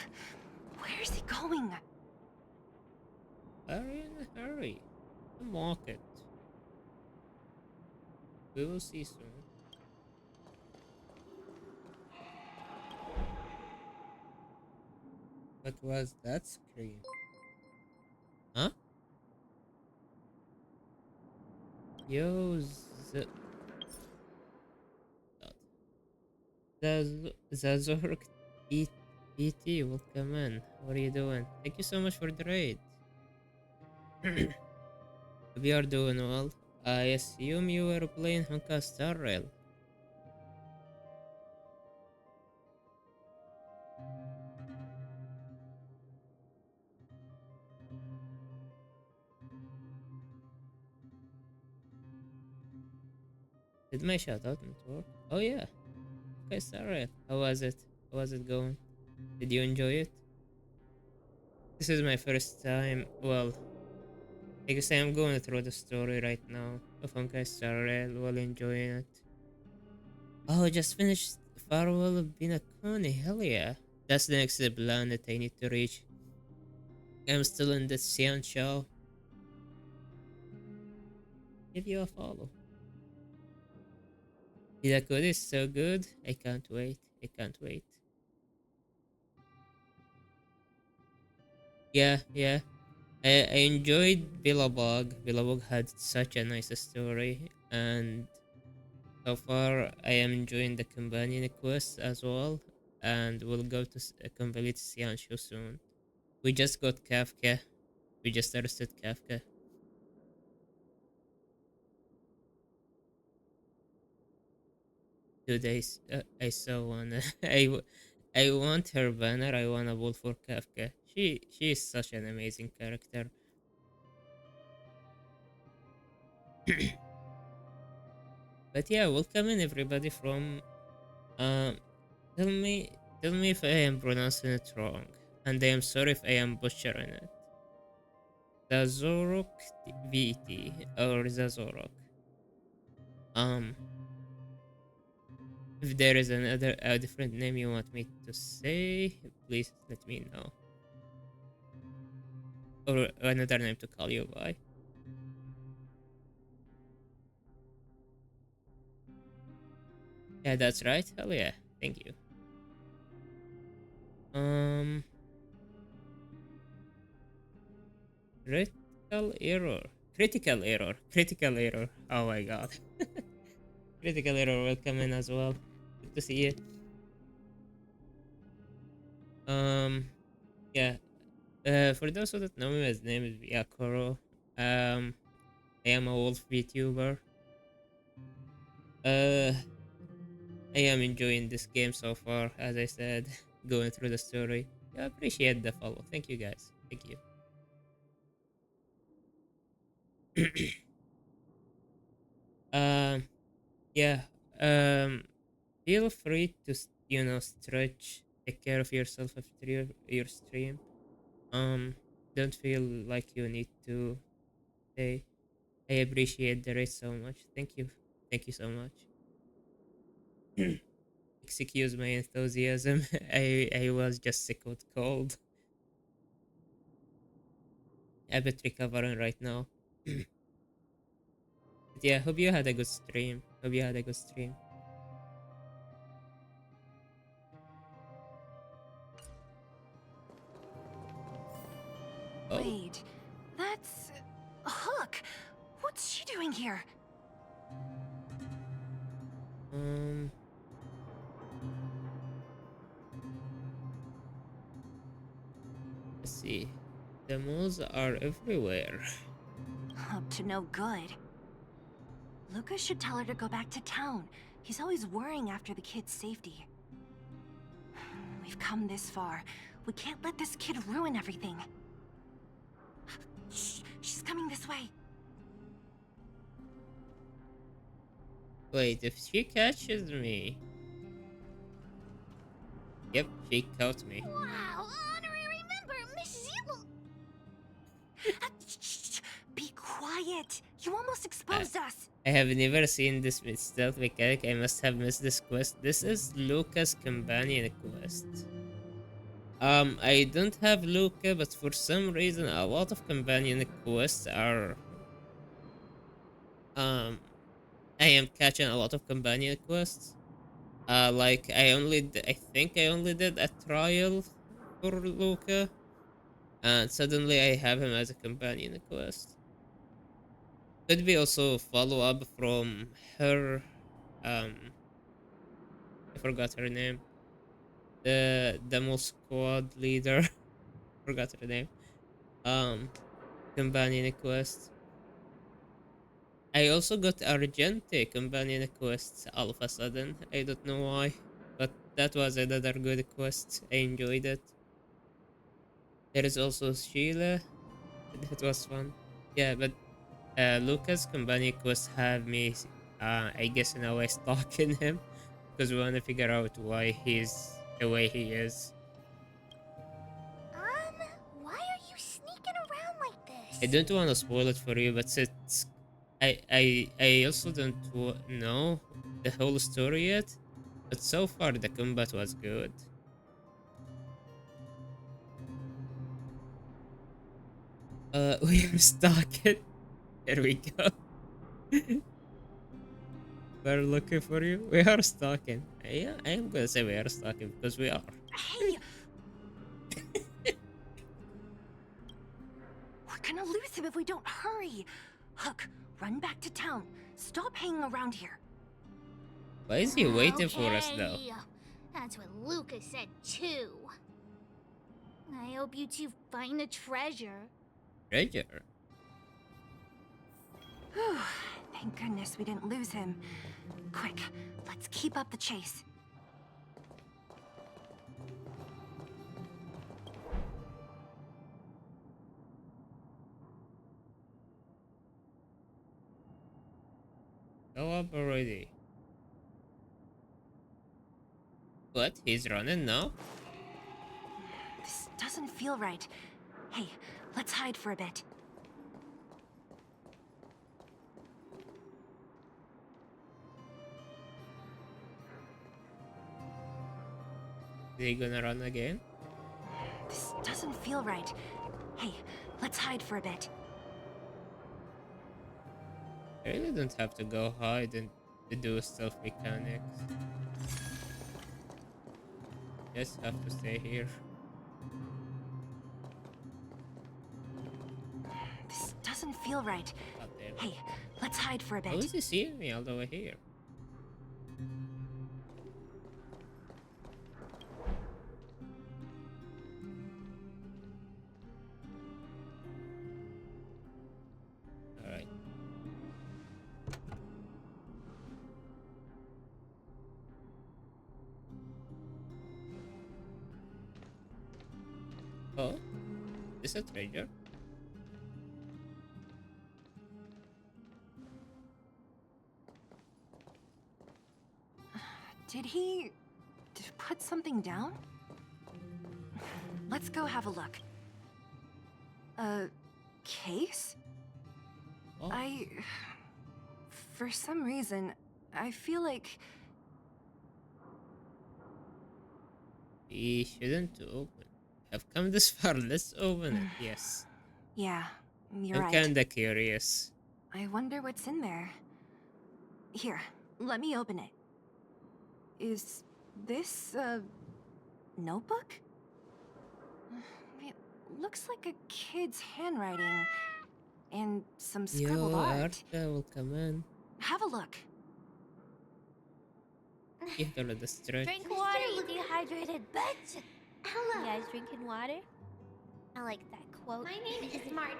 S11: where's he going?
S1: Hurry in a hurry. The market. We will see soon. What was that scream? Huh? Yo, Zazork ET, welcome in. What are you doing? Thank you so much for the raid. We are doing well. I assume you were playing Honka Star Rail. Did my shout out not work? Oh yeah. Okay, Star Rail. How was it? How was it going? Did you enjoy it? This is my first time. Well, I guess I'm going through the story right now of Honkai Star Rail while enjoying it. Oh, just finished Farewell of Binakoni. Hell yeah. That's the next planet I need to reach. I'm still in the Xian Shao. Give you a follow. Hidakuri is so good. I can't wait. I can't wait. Yeah, yeah. I enjoyed Billabog. Billabog had such a nice story, and so far I am enjoying the companion quest as well. And we'll go to complete Xianshu soon. We just got Kafka. We just arrested Kafka. 2 days. I saw one. I want her banner. I want a vote for Kafka. She is such an amazing character. But yeah, welcome in everybody from. Tell me Tell me if I am pronouncing it wrong, and I am sorry if I am butchering it. Zazorok VT or Zazorok. If there is another a different name you want me to say, please let me know. Or another name to call you by. Yeah, that's right. Hell yeah. Thank you. Critical error. Critical error. Critical error. Oh my god. Critical error will come in as well. Good to see you. Yeah. For those who don't know me, his name is Yakoro. I am a wolf VTuber. I am enjoying this game so far, as I said, going through the story. I appreciate the follow. Thank you guys. Thank you. um, yeah. Um, feel free to stretch, take care of yourself after your stream. Don't feel like you need to stay. I appreciate the raid so much. Thank you so much. Excuse my enthusiasm. I was just sick with cold. A bit recovering right now. But yeah, hope you had a good stream. Hope you had a good stream. Oh.
S11: Wait, that's Hook. What's she doing here?
S1: Let's see. The moles are everywhere.
S11: Up to no good. Luka should tell her to go back to town. He's always worrying after the kid's safety. We've come this far. We can't let this kid ruin everything. Shh, she's coming this way.
S1: Wait, if she catches me. Yep, she caught me.
S6: Wow, honorary member, Miss Zero.
S11: Shh, be quiet. You almost exposed us.
S1: I have never seen this stealth mechanic. I must have missed this quest. This is Luca's companion quest. I don't have Luca, but for some reason a lot of companion quests are I am catching a lot of companion quests. Like I think I only did a trial for Luca, and suddenly I have him as a companion quest. Could be also follow up from her. I forgot her name. The demo squad leader. Forgot her name. Um, companion quest. I also got Argente companion quest all of a sudden. I don't know why, but that was another good quest. I enjoyed it. There is also Sheila. That was fun. Yeah, but Lucas companion quest have me, I guess in a way, stalking him because we want to figure out why he's the way he is.
S6: Why are you sneaking around like this?
S1: I don't want to spoil it for you, but it's I also don't know the whole story yet, but so far the combat was good. We are stuck. Here we go. We're looking for you. We are stalking. Yeah, I am gonna say we are stalking because we are.
S11: Hey! We're gonna lose him if we don't hurry. Hook, run back to town. Stop hanging around here.
S1: Why is he waiting for us though?
S6: Okay. That's what Luka said too. I hope you two find the treasure.
S1: Treasure?
S11: Whew, thank goodness we didn't lose him. Quick, let's keep up the chase.
S1: Go up already. What? He's running now?
S11: This doesn't feel right. Hey, let's hide for a bit.
S1: Is he gonna run again?
S11: This doesn't feel right. Hey, let's hide for a bit.
S1: I really don't have to go hide and to do stealth mechanics. Just have to stay here.
S11: This doesn't feel right.
S1: God damn it.
S11: Hey, let's hide for a bit.
S1: How is he seeing me all the way here? Alright. Oh, is this a treasure?
S11: Did he put something down? Let's go have a look. A case?
S1: Oh.
S11: For some reason, I feel like
S1: We shouldn't open. I've come this far. Let's open it. Yes.
S11: yeah, you're
S1: I'm
S11: right.
S1: kinda curious.
S11: I wonder what's in there. Here, let me open it. Is this a notebook? It looks like a kid's handwriting and some scribbled
S1: Yo,
S11: art.
S1: Arta will come in.
S11: Have a look.
S1: Give her the stretch.
S6: Drink water, you dehydrated bitch! Hello. You guys drinking water? I like that quote.
S20: My name is Margie,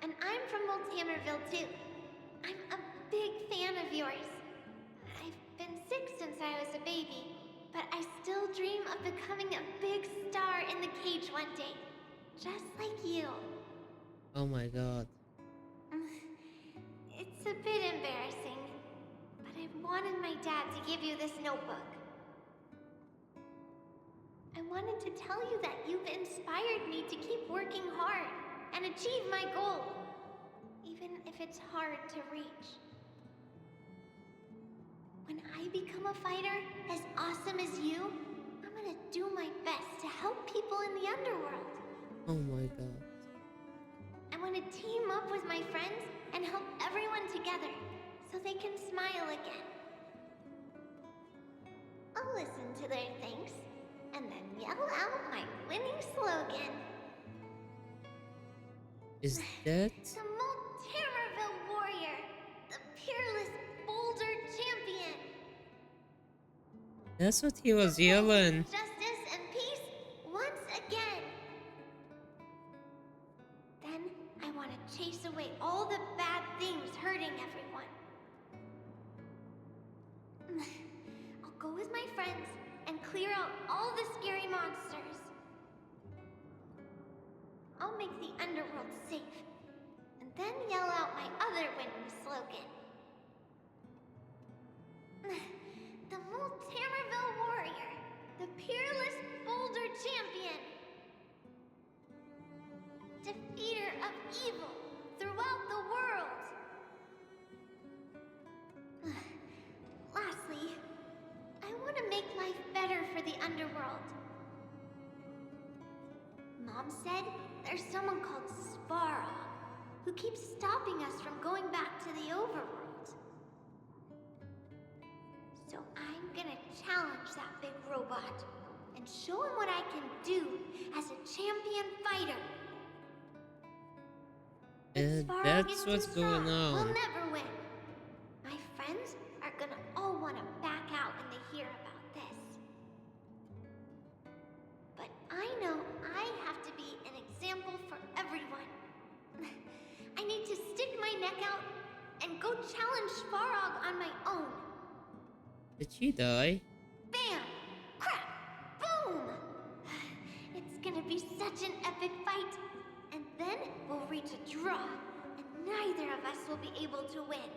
S20: and I'm from Multamerville too. I'm a big fan of yours. I've been sick since I was a baby, but I still dream of becoming a big star in the cage one day. Just like you.
S1: Oh my god.
S20: It's a bit embarrassing, but I wanted my dad to give you this notebook. I wanted to tell you that you've inspired me to keep working hard and achieve my goal, even if it's hard to reach. When I become a fighter as awesome as you, I'm gonna do my best to help people in the underworld.
S1: Oh my god.
S20: I want to team up with my friends and help everyone together so they can smile again. I'll listen to their thanks and then yell out my winning slogan.
S1: Is that?
S20: The Multamerville Warrior, the peerless boulder champion.
S1: That's what he was yelling.
S20: Justice and peace once again. Then I want to chase away all the bad things hurting everyone. I'll go with my friends and clear out all the scary monsters. I'll make the underworld safe, and then yell out my other winning slogan. The Multamerville Warrior, the peerless boulder champion. Defeater of evil throughout the world. Lastly, I want to make life better for the underworld. Mom said there's someone called Svarog who keeps stopping us from going back to the overworld. So I'm gonna challenge that big robot and show him what I can do as a champion fighter.
S1: That's what's going
S20: We'll
S1: on.
S20: never win. My friends are gonna all want to back out when they hear about this. But I know I have to be an example for everyone. I need to stick my neck out and go challenge Svarog on my own.
S1: Did she die?
S20: Bam! Crap! Boom! It's gonna be such an epic fight. And then we'll reach a draw, and neither of us will be able to win.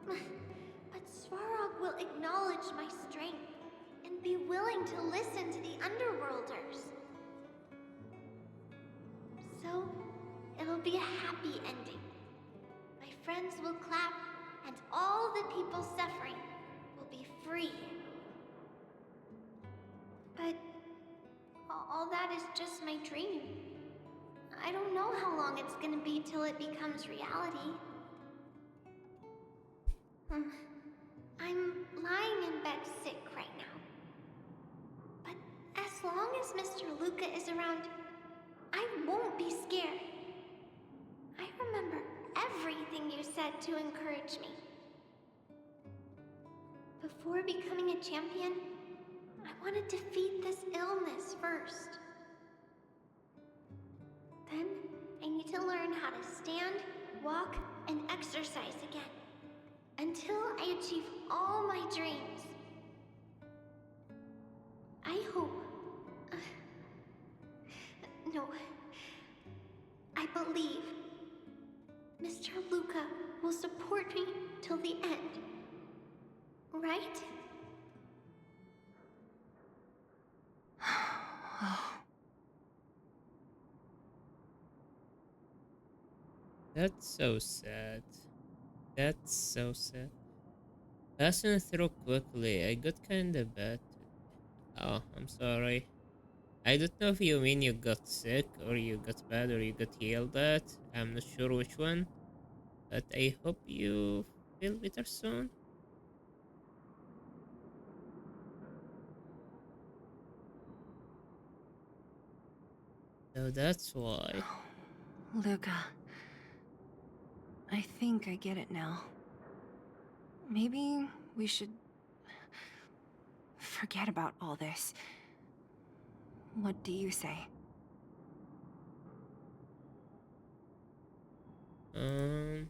S20: But Svarog will acknowledge my strength and be willing to listen to the Underworlders. So, it'll be a happy ending. My friends will clap, and all the people suffering will be free. But all that is just my dream. I don't know how long it's gonna be till it becomes reality. I'm lying in bed sick right now. But as long as Mr. Luka is around, I won't be scared. I remember everything you said to encourage me. Before becoming a champion, I want to defeat this illness first. Then, I need to learn how to stand, walk, and exercise again. Until I achieve all my dreams. I hope... no. I believe Mr. Luka will support me till the end. Right?
S1: That's so sad. That's so sad. Passing through quickly, I got kinda bad today. Oh, I'm sorry. I don't know if you mean you got sick, or you got bad, or you got yelled at. I'm not sure which one. But I hope you feel better soon. So that's why.
S11: Luka. I think I get it now. Maybe we should forget about all this. What do you say?
S1: I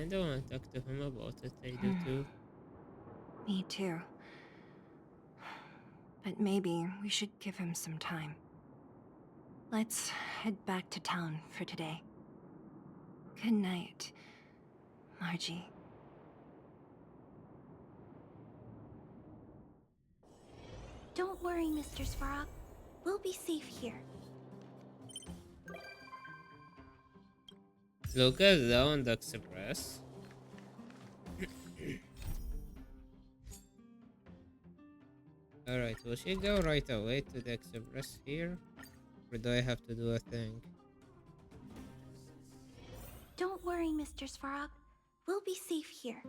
S1: don't want to talk to him about it. I do too.
S11: Me too. But maybe we should give him some time. Let's head back to town for today. Good night, Margie.
S6: Don't worry, Mr. Svarog. We'll be safe here.
S1: Luka down the express. Alright, will she go right away to the express here? Or do I have to do a thing?
S6: Don't worry, Mr. Svarog. We'll be safe here.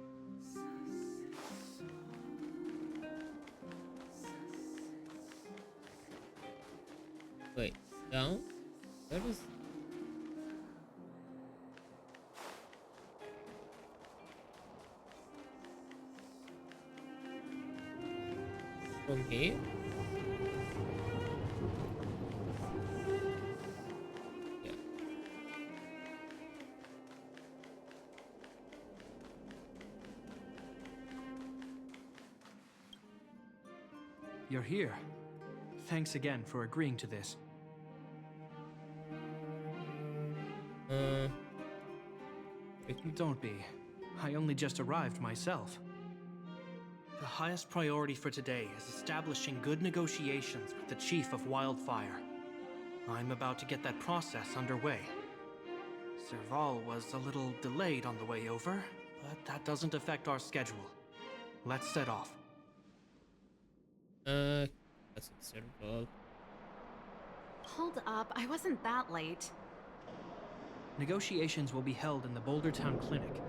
S1: Wait, down? Where is... From here? Yeah.
S5: You're here. Thanks again for agreeing to this. Don't be. I only just arrived myself. The highest priority for today is establishing good negotiations with the Chief of Wildfire. I'm about to get that process underway. Serval was a little delayed on the way over, but that doesn't affect our schedule. Let's set off.
S1: That's Serval.
S3: Hold up, I wasn't that late.
S5: Negotiations will be held in the Boulder Town Clinic.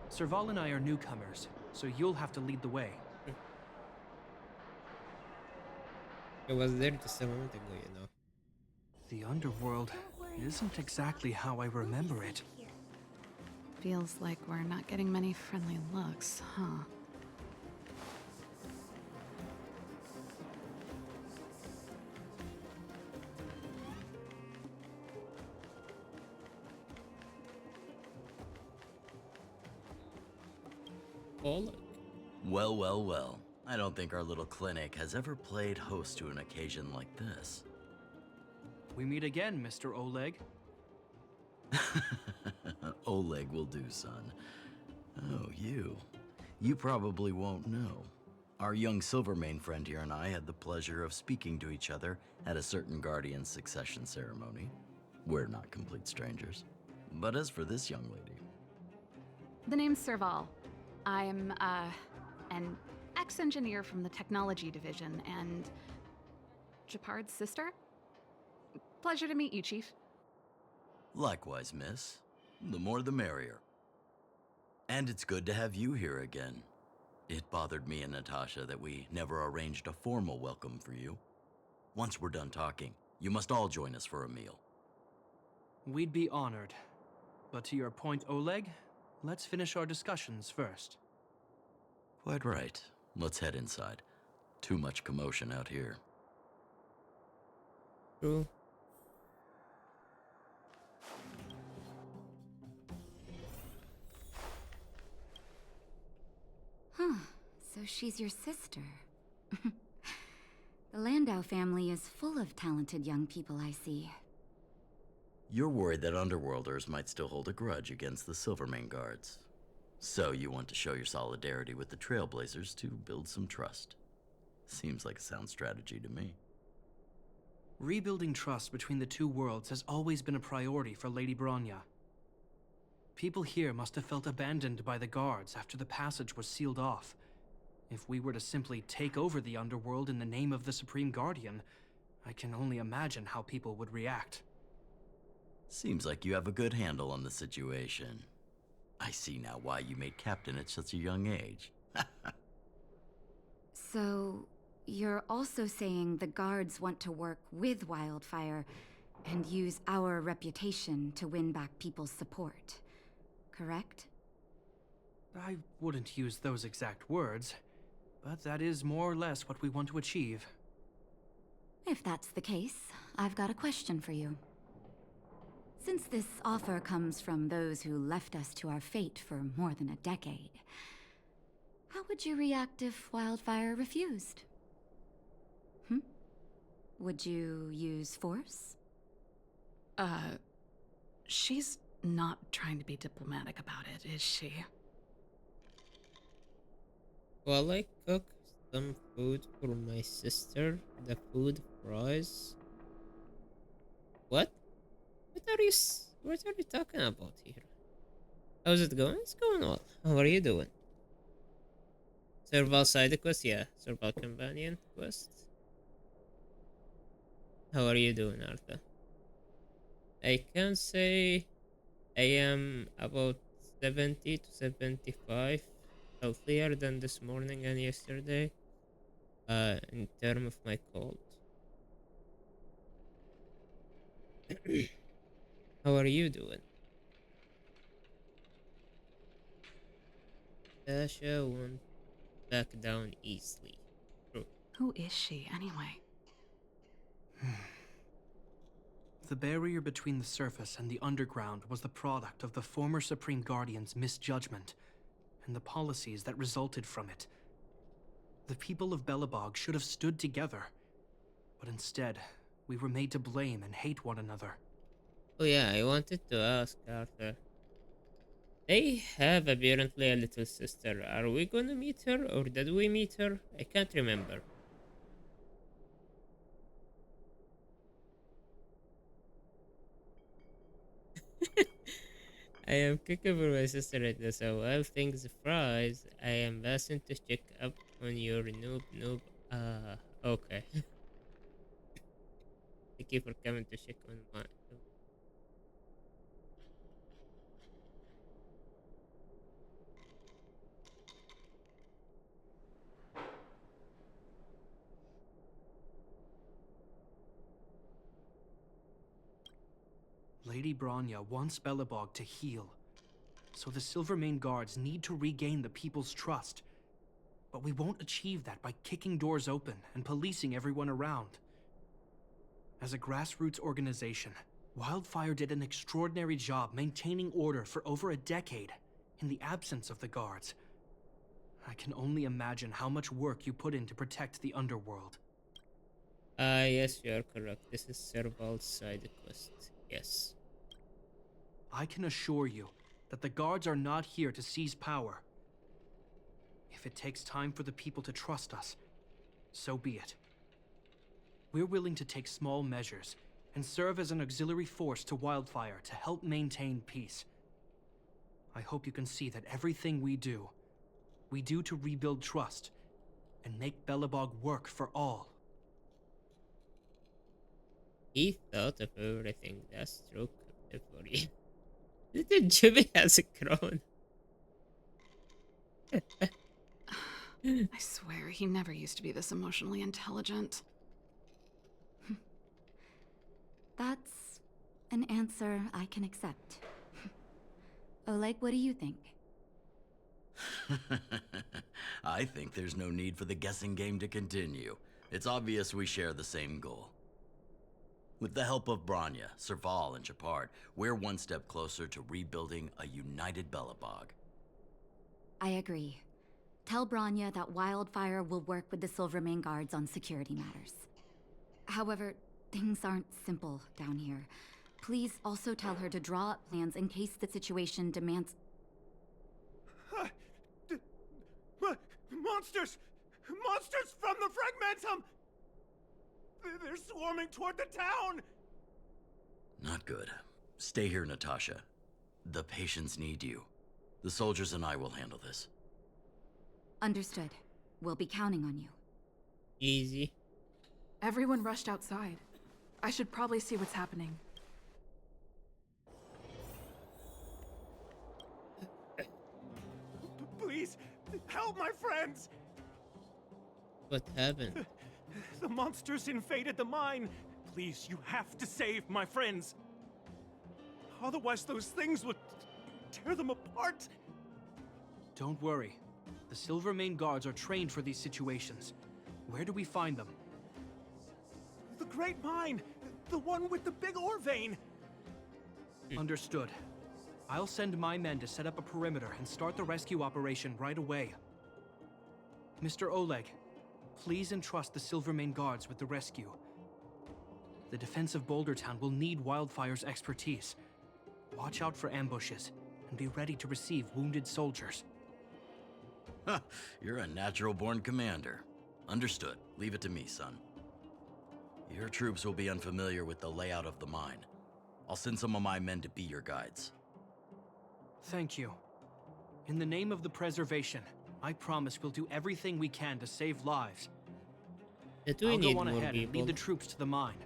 S5: Serval and I are newcomers, so you'll have to lead the way.
S1: I was there just a moment ago, you know.
S5: The underworld isn't exactly how I remember it.
S3: Feels like we're not getting many friendly looks, huh?
S19: Well, well, well. I don't think our little clinic has ever played host to an occasion like this.
S5: We meet again, Mr. Oleg.
S19: Oleg will do, son. Oh, you. You probably won't know. Our young Silvermane friend here and I had the pleasure of speaking to each other at a certain Guardian succession ceremony. We're not complete strangers. But as for this young lady...
S3: The name's Serval. I'm, an ex-engineer from the technology division and... Japard's sister? Pleasure to meet you, Chief.
S19: Likewise, miss. The more the merrier. And it's good to have you here again. It bothered me and Natasha that we never arranged a formal welcome for you. Once we're done talking, you must all join us for a meal.
S5: We'd be honored. But to your point, Oleg, let's finish our discussions first.
S19: Quite right. Let's head inside. Too much commotion out here.
S1: True.
S16: Huh. So she's your sister. The Landau family is full of talented young people, I see.
S19: You're worried that Underworlders might still hold a grudge against the Silvermane guards. So you want to show your solidarity with the Trailblazers to build some trust. Seems like a sound strategy to me.
S5: Rebuilding trust between the two worlds has always been a priority for Lady Bronya. People here must have felt abandoned by the guards after the passage was sealed off. If we were to simply take over the Underworld in the name of the Supreme Guardian, I can only imagine how people would react.
S19: Seems like you have a good handle on the situation. I see now why you made captain at such a young age.
S16: So, you're also saying the guards want to work with Wildfire and use our reputation to win back people's support, correct?
S5: I wouldn't use those exact words, but that is more or less what we want to achieve.
S16: If that's the case, I've got a question for you. Since this offer comes from those who left us to our fate for more than a decade, how would you react if Wildfire refused? Would you use force?
S3: She's not trying to be diplomatic about it, is she?
S1: While I cook some food for my sister, the food fries. What? What are you talking about here? How's it going? It's going well. How are you doing? Serval side quest? Yeah. Serval companion quest. How are you doing, Arthur? I can say I am about 70 to 75 healthier than this morning and yesterday. In terms of my cold. How are you doing? Dasha won't back down easily. True.
S3: Who is she, anyway?
S5: The barrier between the surface and the underground was the product of the former Supreme Guardian's misjudgment, and the policies that resulted from it. The people of Belobog should have stood together, but instead, we were made to blame and hate one another.
S1: Oh yeah, I wanted to ask Arthur. They have apparently a little sister. Are we gonna meet her or did we meet her? I can't remember. I am cooking for my sister right now, so while things fries, I am passing to check up on your noob. Okay. Thank you for coming to check on my.
S5: Lady Bronya wants Belobog to heal, so the Silvermane guards need to regain the people's trust. But we won't achieve that by kicking doors open and policing everyone around. As a grassroots organization, Wildfire did an extraordinary job maintaining order for over a decade in the absence of the guards. I can only imagine how much work you put in to protect the underworld.
S1: Yes, you are correct. This is Serval's side quest. Yes.
S5: I can assure you that the guards are not here to seize power. If it takes time for the people to trust us, so be it. We're willing to take small measures and serve as an auxiliary force to Wildfire to help maintain peace. I hope you can see that everything we do to rebuild trust and make Belobog work for all.
S1: He thought of everything. That's true, for you. Little Jimmy has a crown.
S3: I swear, he never used to be this emotionally intelligent.
S16: That's an answer I can accept. Oleg, what do you think?
S19: I think there's no need for the guessing game to continue. It's obvious we share the same goal. With the help of Branya, Serval, and Shepard, we're one step closer to rebuilding a united Belobog.
S16: I agree. Tell Branya that Wildfire will work with the Silvermane Guards on security matters. However, things aren't simple down here. Please also tell her to draw up plans in case the situation demands...
S15: Monsters! Monsters from the Fragmentum! They're swarming toward the town!
S19: Not good. Stay here, Natasha. The patients need you. The soldiers and I will handle this.
S16: Understood. We'll be counting on you.
S1: Easy.
S9: Everyone rushed outside. I should probably see what's happening.
S15: Please, help my friends!
S1: What happened?
S15: The monsters invaded the mine. Please, you have to save my friends. Otherwise, those things would tear them apart.
S5: Don't worry. The Silvermane Guards are trained for these situations. Where do we find them?
S15: The Great Mine! The one with the big ore vein!
S5: Understood. I'll send my men to set up a perimeter and start the rescue operation right away. Mr. Oleg, please entrust the Silvermane Guards with the rescue. The defense of Boulder Town will need Wildfire's expertise. Watch out for ambushes, and be ready to receive wounded soldiers.
S19: You're a natural-born commander. Understood. Leave it to me, son. Your troops will be unfamiliar with the layout of the mine. I'll send some of my men to be your guides.
S5: Thank you. In the name of the preservation, I promise we'll do everything we can to save lives. I'll go on ahead and lead the troops to the mine.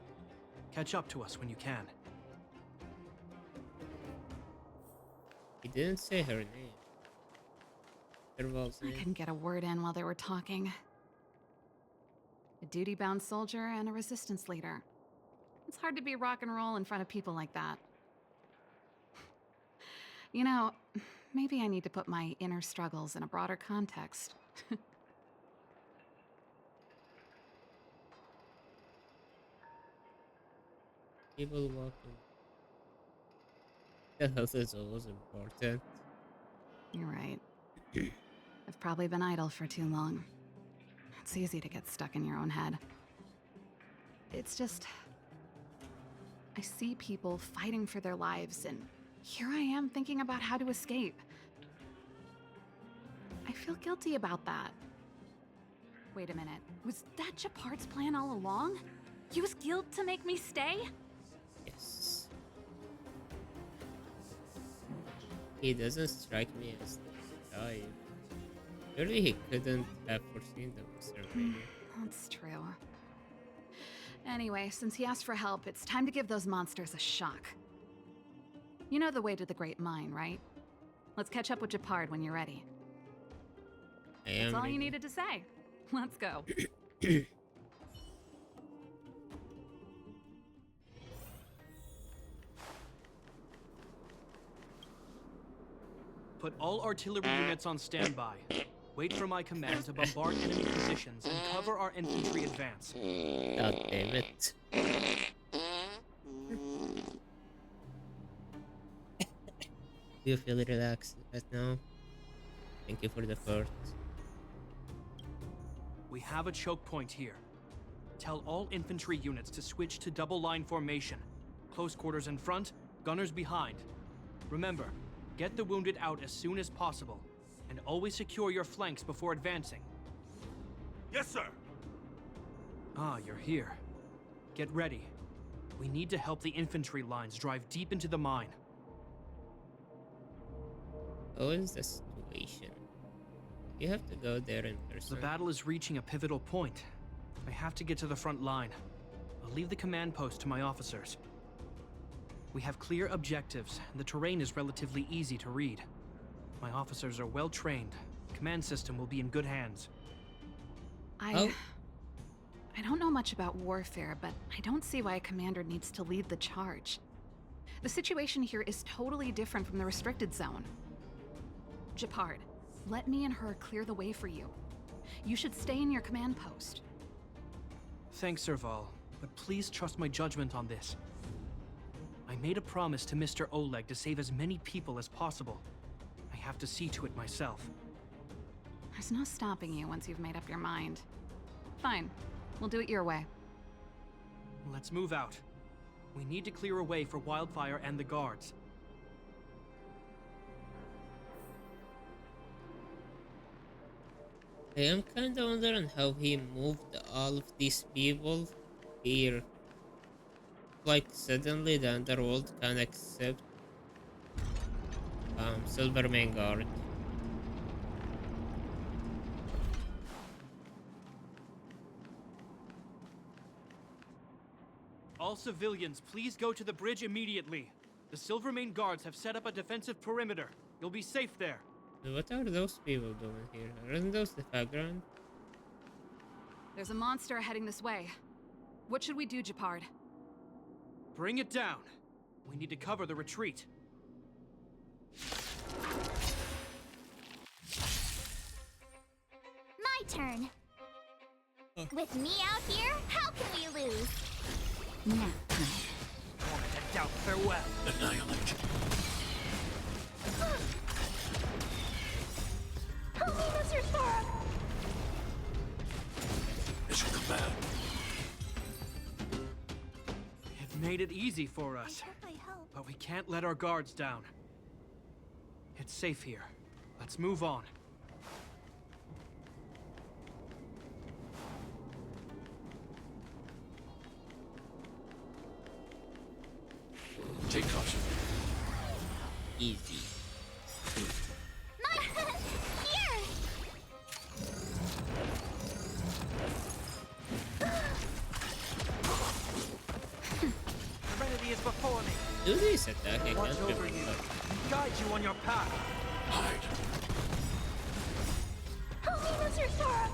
S5: Catch up to us when you can.
S1: He didn't say her name.
S3: I couldn't get a word in while they were talking. A duty-bound soldier and a resistance leader. It's hard to be rock and roll in front of people like that. You know, maybe I need to put my inner struggles in a broader context.
S1: People walking. The health is always important.
S3: You're right. I've probably been idle for too long. It's easy to get stuck in your own head. It's just... I see people fighting for their lives, and here I am thinking about how to escape. I feel guilty about that. Wait a minute. Was that Shepard's plan all along? Use guilt to make me stay?
S1: Yes. He doesn't strike me as the type. Surely he couldn't have foreseen the monster.
S3: That's true. Anyway, since he asked for help, it's time to give those monsters a shock. You know the way to the Great Mine, right? Let's catch up with Shepard when you're ready. That's all you needed to say. Let's go.
S5: Put all artillery units on standby. Wait for my command to bombard enemy positions and cover our infantry advance.
S1: God damn it. Do you feel relaxed right now? Thank you for the fort.
S5: We have a choke point here. Tell all infantry units to switch to double line formation. Close quarters in front, gunners behind. Remember, get the wounded out as soon as possible. And always secure your flanks before advancing.
S4: Yes, sir.
S5: Ah, you're here. Get ready. We need to help the infantry lines drive deep into the mine.
S1: What is the situation? You have to go there in person.
S5: The battle is reaching a pivotal point. I have to get to the front line. I'll leave the command post to my officers. We have clear objectives, and the terrain is relatively easy to read. My officers are well trained. Command system will be in good hands.
S3: I don't know much about warfare, but I don't see why a commander needs to lead the charge. The situation here is totally different from the restricted zone. Japard, let me and her clear the way for you. You should stay in your command post.
S5: Thanks, Serval, but please trust my judgment on this. I made a promise to Mr. Oleg to save as many people as possible. I have to see to it myself.
S3: There's no stopping you once you've made up your mind. Fine, we'll do it your way.
S5: Let's move out. We need to clear a way for Wildfire and the guards.
S1: I am kinda wondering how he moved all of these people here. Like suddenly the underworld can accept Silverman Guard.
S5: All civilians, please go to the bridge immediately. The Silvermane guards have set up a defensive perimeter. You'll be safe there.
S1: What are those people doing here? Aren't those the background?
S3: There's a monster heading this way. What should we do, Japard?
S5: Bring it down. We need to cover the retreat.
S6: My turn. With me out here, how can we lose?
S16: Now.
S5: Moment of doubt, farewell.
S18: Annihilate.
S6: Help me, Mr. Sparrow!
S18: Mission command.
S5: It made it easy for us.
S6: I help.
S5: But we can't let our guards down. It's safe here. Let's move on.
S18: Take caution.
S1: Easy.
S6: Here!
S5: Serenity is before me.
S1: Do this attack, I
S5: Watch
S1: can't
S5: over
S1: remember.
S5: you and guide you on your path.
S18: Hide.
S6: Help me, Mr. Sparrow!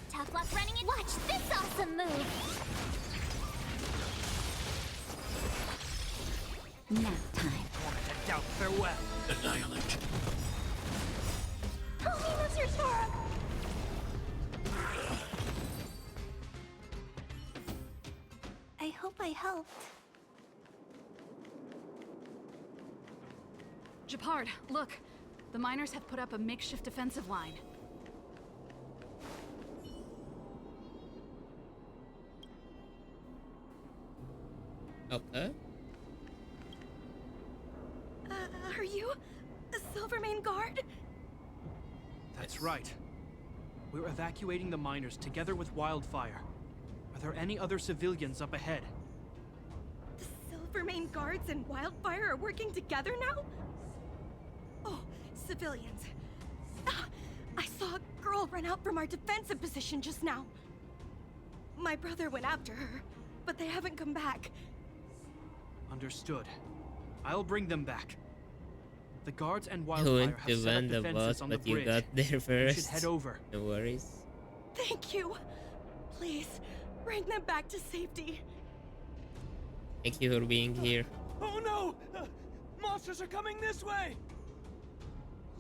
S6: Tough luck running it. Watch this awesome move!
S16: Now time.
S5: Moment of doubt, farewell.
S18: Annihilate.
S6: Help me, Mr. Sparrow! I hope I helped.
S3: Japard, look. The miners have put up a makeshift defensive line.
S1: Okay.
S11: Are you a Silvermane guard?
S5: That's right. We're evacuating the miners together with Wildfire. Are there any other civilians up ahead?
S11: The Silvermane guards and Wildfire are working together now? Oh, civilians. Ah, I saw a girl run out from our defensive position just now. My brother went after her, but they haven't come back.
S5: Understood. I'll bring them back. The guards and
S1: You
S5: Wildfire
S1: went
S5: have
S1: to
S5: set up
S1: win the
S5: defenses
S1: boss,
S5: on the
S1: but you
S5: bridge.
S1: got there
S5: You should
S1: first.
S5: head over.
S1: No worries.
S11: Thank you. Please, bring them back to safety.
S1: Thank you for being here.
S5: Oh no! Monsters are coming this way!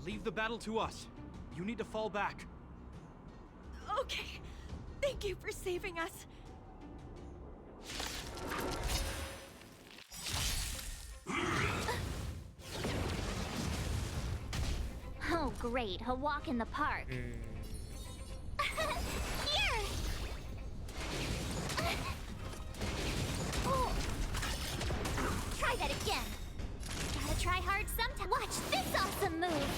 S5: Leave the battle to us. You need to fall back.
S11: Okay. Thank you for saving us.
S6: great, a walk in the park. Here! Oh. Try that again. Gotta try hard sometime. Watch this awesome move!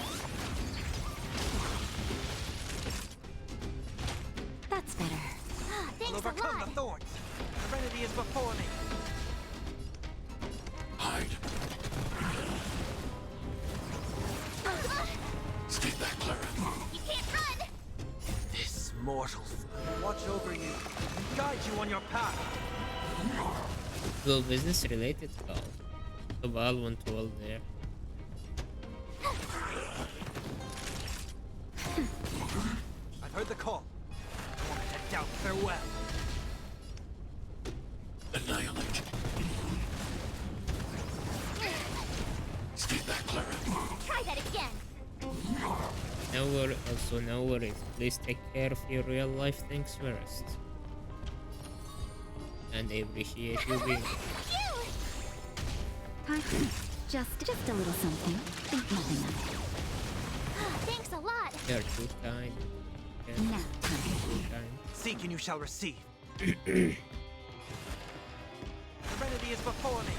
S16: That's better.
S6: Thanks
S5: I'll
S6: a
S5: overcome
S6: lot.
S5: the thorns. Serenity is before me.
S18: Hide. Stay back, Clara.
S6: You can't run!
S5: This mortal watch over you, guide you on your path.
S1: Well, business related call. Cabal 112 there.
S5: I've heard the call. I doubt farewell.
S18: Annihilate. Stay back, Clara.
S6: Try that again.
S1: No worries. Please take care of your real life things first. And I appreciate you being
S16: Just a little something. Think nothing of it.
S6: Thanks a lot.
S1: You're too kind.
S16: Now,
S1: Too kind.
S5: Seek and you shall receive. Serenity is before me.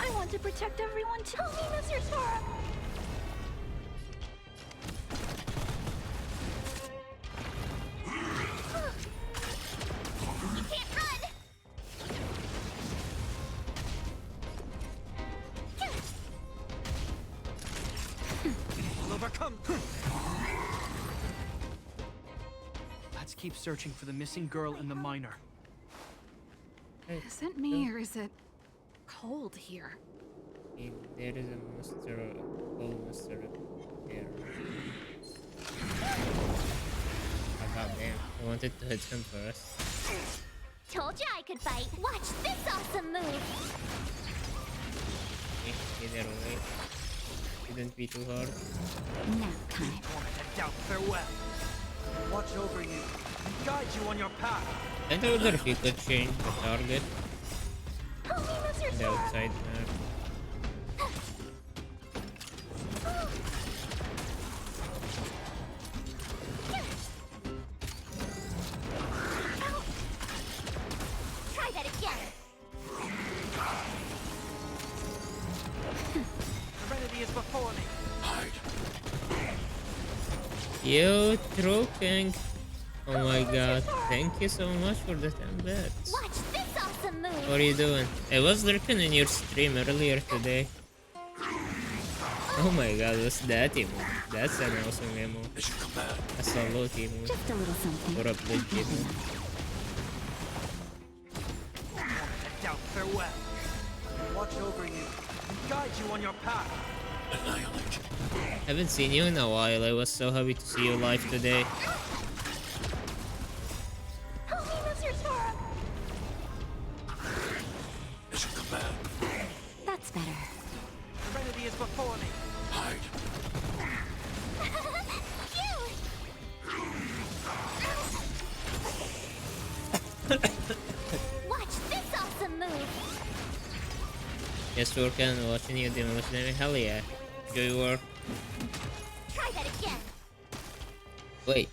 S2: I want to protect everyone too. Help me, Mr. Sora!
S6: You can't run!
S5: I'll overcome. Let's keep searching for the missing girl and the miner.
S3: Is it me or is it cold here?
S1: There is a monster, old monster here. Oh, god damn, I wanted to hit him first.
S6: Told ya I could fight. Watch this awesome move.
S1: Okay, either way. Shouldn't be too hard.
S16: Nap time.
S5: I doubt farewell. Watch over you, guide you on your path.
S1: I wonder if you could change the target.
S2: Help me, Mr.
S1: The
S2: Sora!
S1: outside map.
S6: Try that again.
S5: Serenity is before me.
S18: Hide.
S1: Yo, True King. Oh my god, thank you so much for the 10 bits.
S6: Watch this awesome move.
S1: What are you doing? I was lurking in your stream earlier today. Oh my god, what's that emote? That's an awesome emote. A solo emote.
S16: Just a little something.
S1: Or a blitz emote.
S5: I doubt farewell. Watch over you, guide you on your path.
S18: Annihilate.
S1: Haven't seen you in a while. I was so happy to see you live today.
S2: Help me, Mr. Sora!
S18: Mission command.
S16: That's better.
S5: Serenity is before me.
S18: Hide.
S6: Watch this awesome move.
S1: Just working and watching you demolish them. Hell yeah. Enjoy work.
S6: Try that again.
S1: Wait.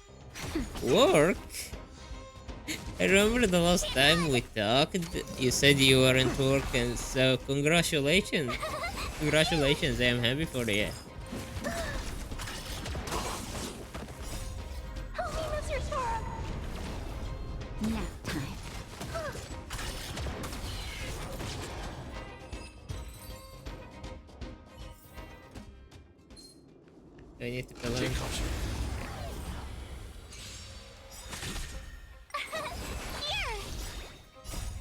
S1: Work? I remember the last time we talked, you said you weren't working, so congratulations. Congratulations, I am happy for you.
S2: Help me, Mr. Sora!
S16: Nap time.
S1: Do I need to kill him?
S6: Here!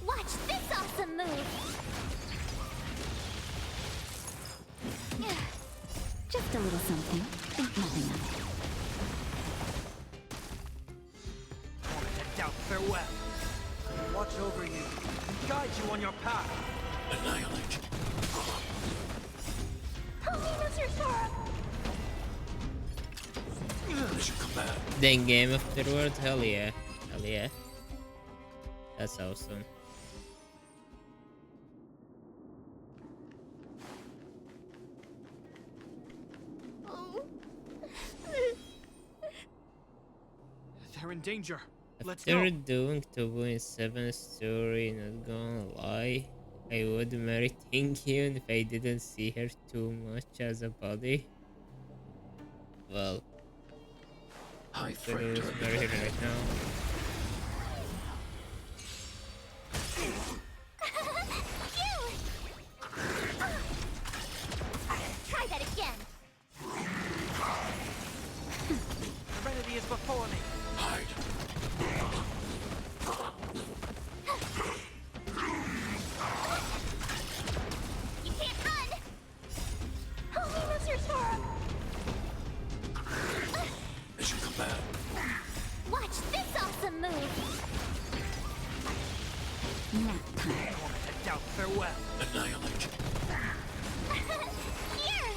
S6: Watch this awesome move.
S16: Just a little something. Think nothing of it.
S5: I doubt farewell. Watch over you, guide you on your path.
S18: Annihilate.
S2: Help me, Mr. Sora!
S18: Mission command.
S1: Then game afterward? Hell yeah. Hell yeah. That's awesome.
S2: Oh,
S5: danger. Let's
S1: After
S5: go.
S1: doing 2.7 story, not gonna lie, I would marry Tinkyun if I didn't see her too much as a body. Well,
S7: High
S1: I could
S7: threat
S1: always
S7: target
S1: marry her
S7: ahead.
S1: right now.
S6: Try that again.
S12: Serenity is before me.
S18: Hide.
S6: You can't run. Help me, Mr. Sora.
S18: Mission command.
S6: Watch this awesome move.
S16: Nap time.
S12: To doubt farewell.
S18: Annihilate.
S6: Here.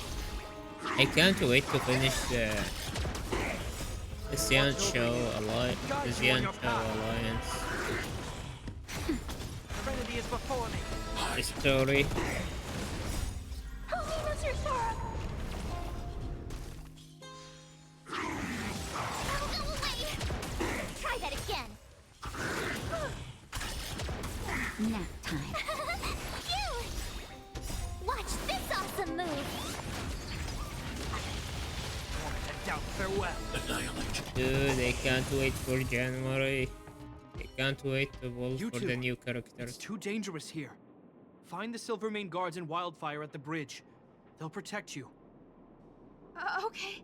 S1: I can't wait to finish the Xian Show Alliance
S12: Serenity is before me.
S1: story.
S6: Help me, Mr. Sora. I'll go away. Try that again.
S16: Nap time.
S6: You. Watch this awesome move.
S12: To doubt farewell.
S18: Annihilate.
S1: Dude, I can't wait for January. I can't wait to vote
S5: You
S1: for
S5: two.
S1: the new
S5: It's
S1: characters.
S5: too dangerous here. Find the Silvermane guards and Wildfire at the bridge. They'll protect you.
S11: Okay.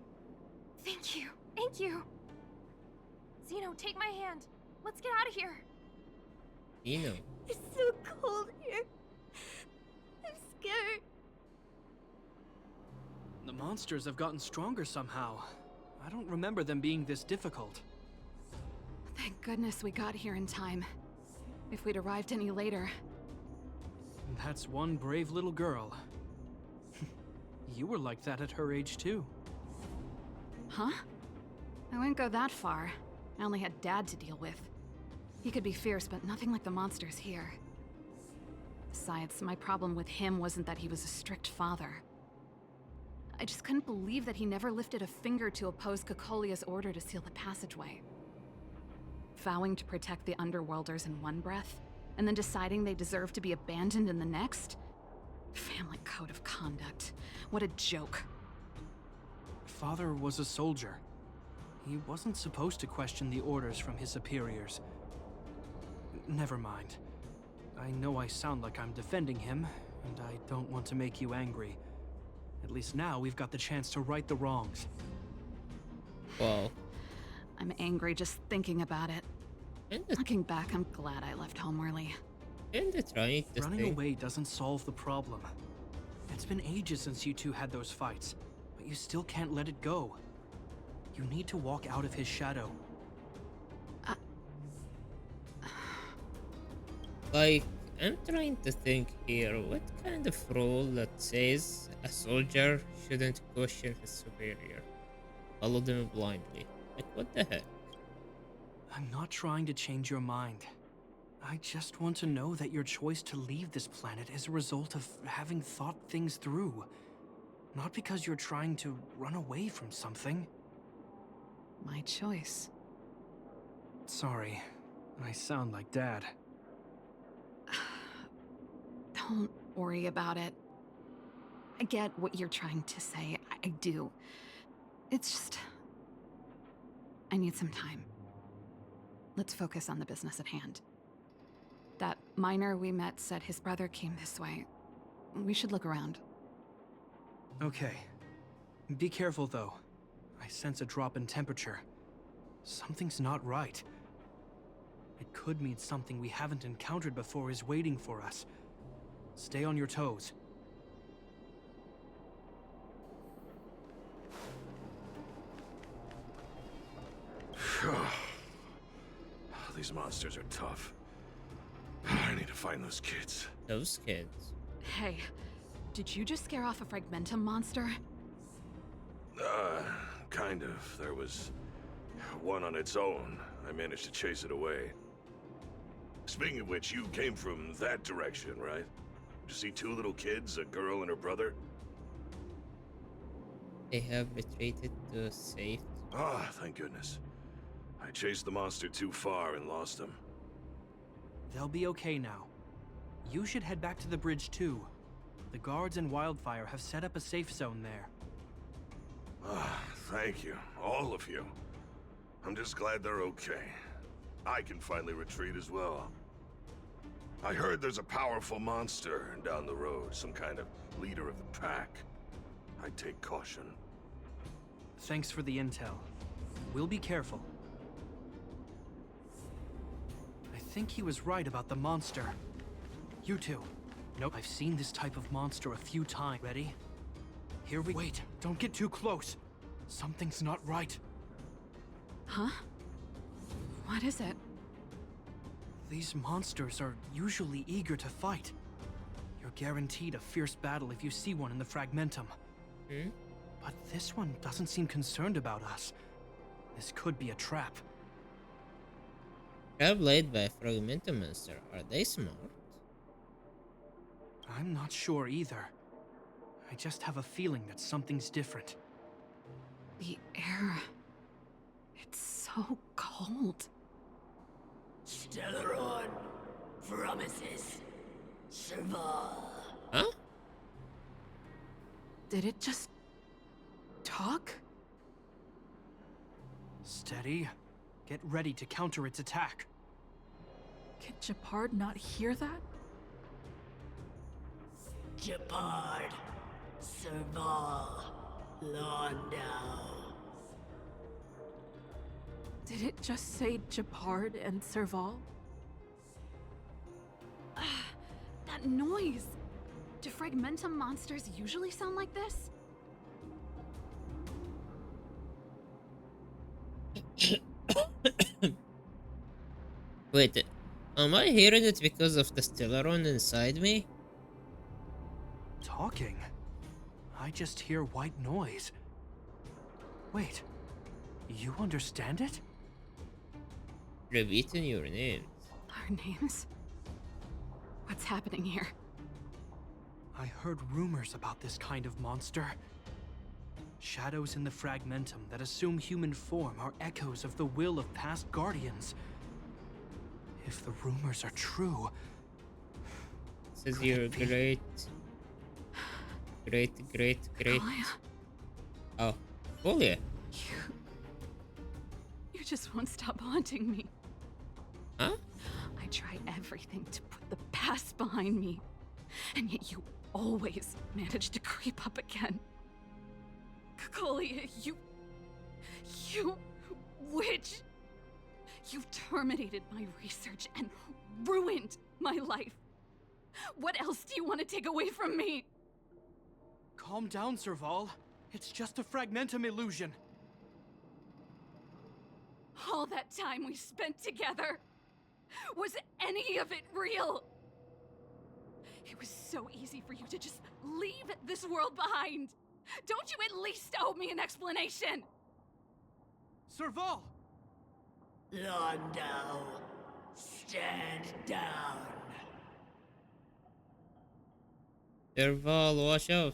S11: Thank you. Thank you. Zeno, take my hand. Let's get out of here.
S1: You know.
S6: It's so cold here. I'm scared.
S5: The monsters have gotten stronger somehow. I don't remember them being this difficult.
S9: Thank goodness we got here in time. If we'd arrived any later.
S5: That's one brave little girl. You were like that at her age, too.
S9: Huh? I wouldn't go that far. I only had Dad to deal with. He could be fierce, but nothing like the monsters here. Besides, my problem with him wasn't that he was a strict father. I just couldn't believe that he never lifted a finger to oppose Cocolia's order to seal the passageway. Vowing to protect the Underworlders in one breath, and then deciding they deserve to be abandoned in the next? Family code of conduct. What a joke.
S5: Father was a soldier. He wasn't supposed to question the orders from his superiors. Never mind. I know I sound like I'm defending him, and I don't want to make you angry. At least now we've got the chance to right the wrongs.
S1: Wow.
S9: I'm angry just thinking about it. Looking back, I'm glad I left home early.
S1: And trying to
S5: Running
S1: think.
S5: away doesn't solve the problem. It's been ages since you two had those fights, but you still can't let it go. You need to walk out of his shadow.
S1: Like, I'm trying to think here, what kind of rule that says a soldier shouldn't question his superior? Follow them blindly. Like, what the heck?
S5: I'm not trying to change your mind. I just want to know that your choice to leave this planet is a result of having thought things through. Not because you're trying to run away from something.
S9: My choice.
S5: Sorry, I sound like Dad.
S9: Don't worry about it. I get what you're trying to say. I do. It's just... I need some time. Let's focus on the business at hand. That miner we met said his brother came this way. We should look around.
S5: Okay. Be careful, though. I sense a drop in temperature. Something's not right. It could mean something we haven't encountered before is waiting for us. Stay on your toes.
S4: These monsters are tough. I need to find those kids.
S1: Those kids.
S9: Hey, did you just scare off a Fragmentum monster?
S4: Kind of. There was one on its own. I managed to chase it away. Speaking of which, you came from that direction, right? Did you see two little kids, a girl and her brother?
S1: They have retreated to safety.
S4: Ah, thank goodness.
S17: I chased the monster too far and lost him.
S5: They'll be okay now. You should head back to the bridge too. The guards and Wildfire have set up a safe zone there.
S17: Ah, thank you, all of you. I'm just glad they're okay. I can finally retreat as well. I heard there's a powerful monster down the road, some kind of leader of the pack. I'd take caution.
S5: Thanks for the intel. We'll be careful. I think he was right about the monster. You two. Nope, I've seen this type of monster a few times. Ready? Here we— Wait, don't get too close. Something's not right.
S9: Huh? What is it?
S5: These monsters are usually eager to fight. You're guaranteed a fierce battle if you see one in the Fragmentum.
S1: Hmm?
S5: But this one doesn't seem concerned about us. This could be a trap.
S1: Crab laid by a Fragmentum monster. Are they smart?
S5: I'm not sure either. I just have a feeling that something's different.
S9: The air... it's so cold.
S19: Stellaron promises Serval.
S1: Huh?
S9: Did it just... talk?
S5: Steady. Get ready to counter its attack.
S13: Can Japard not hear that?
S19: Japard, Serval, Londau.
S13: Did it just say Japard and Serval?
S9: That noise! Do Fragmentum monsters usually sound like this?
S1: Wait, am I hearing it because of the Stellaron inside me?
S5: Talking? I just hear white noise. Wait, you understand it?
S1: Repeating your names.
S9: Our names? What's happening here?
S5: I heard rumors about this kind of monster. Shadows in the Fragmentum that assume human form are echoes of the will of past guardians. If the rumors are true...
S1: Says you're great. Great.
S9: Kalia.
S1: Oh, Julia.
S9: You just won't stop haunting me.
S1: Huh?
S9: I try everything to put the past behind me, and yet you always manage to creep up again. Kalia, you witch! You've terminated my research and ruined my life. What else do you want to take away from me?
S5: Calm down, Serval. It's just a Fragmentum illusion.
S9: All that time we spent together, was any of it real? It was so easy for you to just leave this world behind. Don't you at least owe me an explanation?
S5: Serval!
S19: Londau, stand down.
S1: Serval, watch out.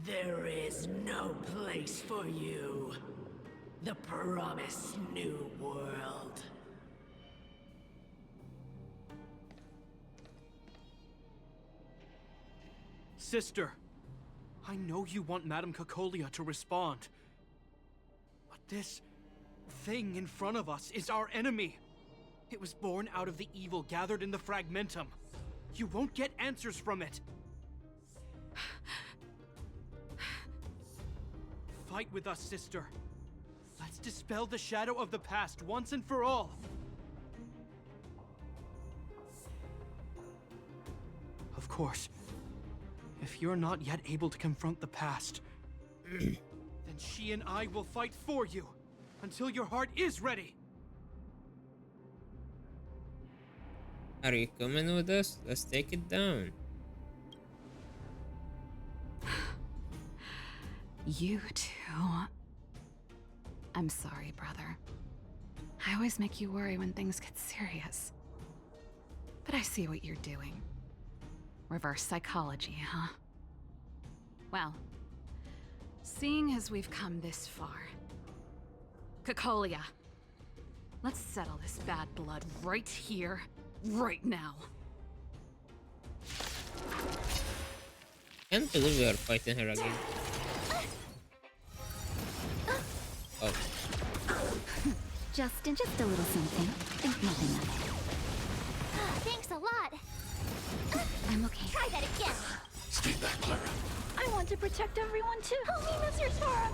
S19: There is no place for you. The promised new world.
S5: Sister, I know you want Madame Cacolia to respond. But this thing in front of us is our enemy. It was born out of the evil gathered in the Fragmentum. You won't get answers from it. Fight with us, sister. Let's dispel the shadow of the past once and for all. Of course, if you're not yet able to confront the past, then she and I will fight for you until your heart is ready.
S1: Are you coming with us? Let's take it down.
S9: You too. I'm sorry, brother. I always make you worry when things get serious. But I see what you're doing. Reverse psychology, huh? Well, seeing as we've come this far, Cocolia. Let's settle this bad blood right here, right now.
S1: Can't believe we are fighting her again. Oh.
S16: Just a little something. Think nothing of it.
S6: Thanks a lot.
S16: I'm okay.
S6: Try that again.
S19: Stay back, Clara.
S6: I want to protect everyone too. Help me, Mr. Sora.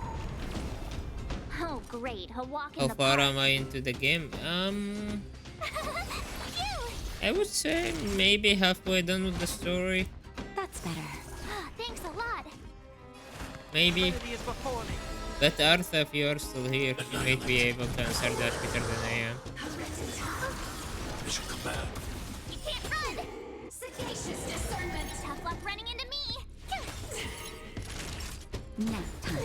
S6: Oh, great. A walk in
S1: How
S6: the
S1: far
S6: park.
S1: am I into the game? I would say maybe halfway done with the story.
S16: That's better.
S6: Thanks a lot.
S1: Maybe. But Arthur, if you are still here, you might be able to answer that better than I am.
S19: Mission command.
S6: You can't run. Sagacious discernment. Tough luck running into me.
S16: Nap time.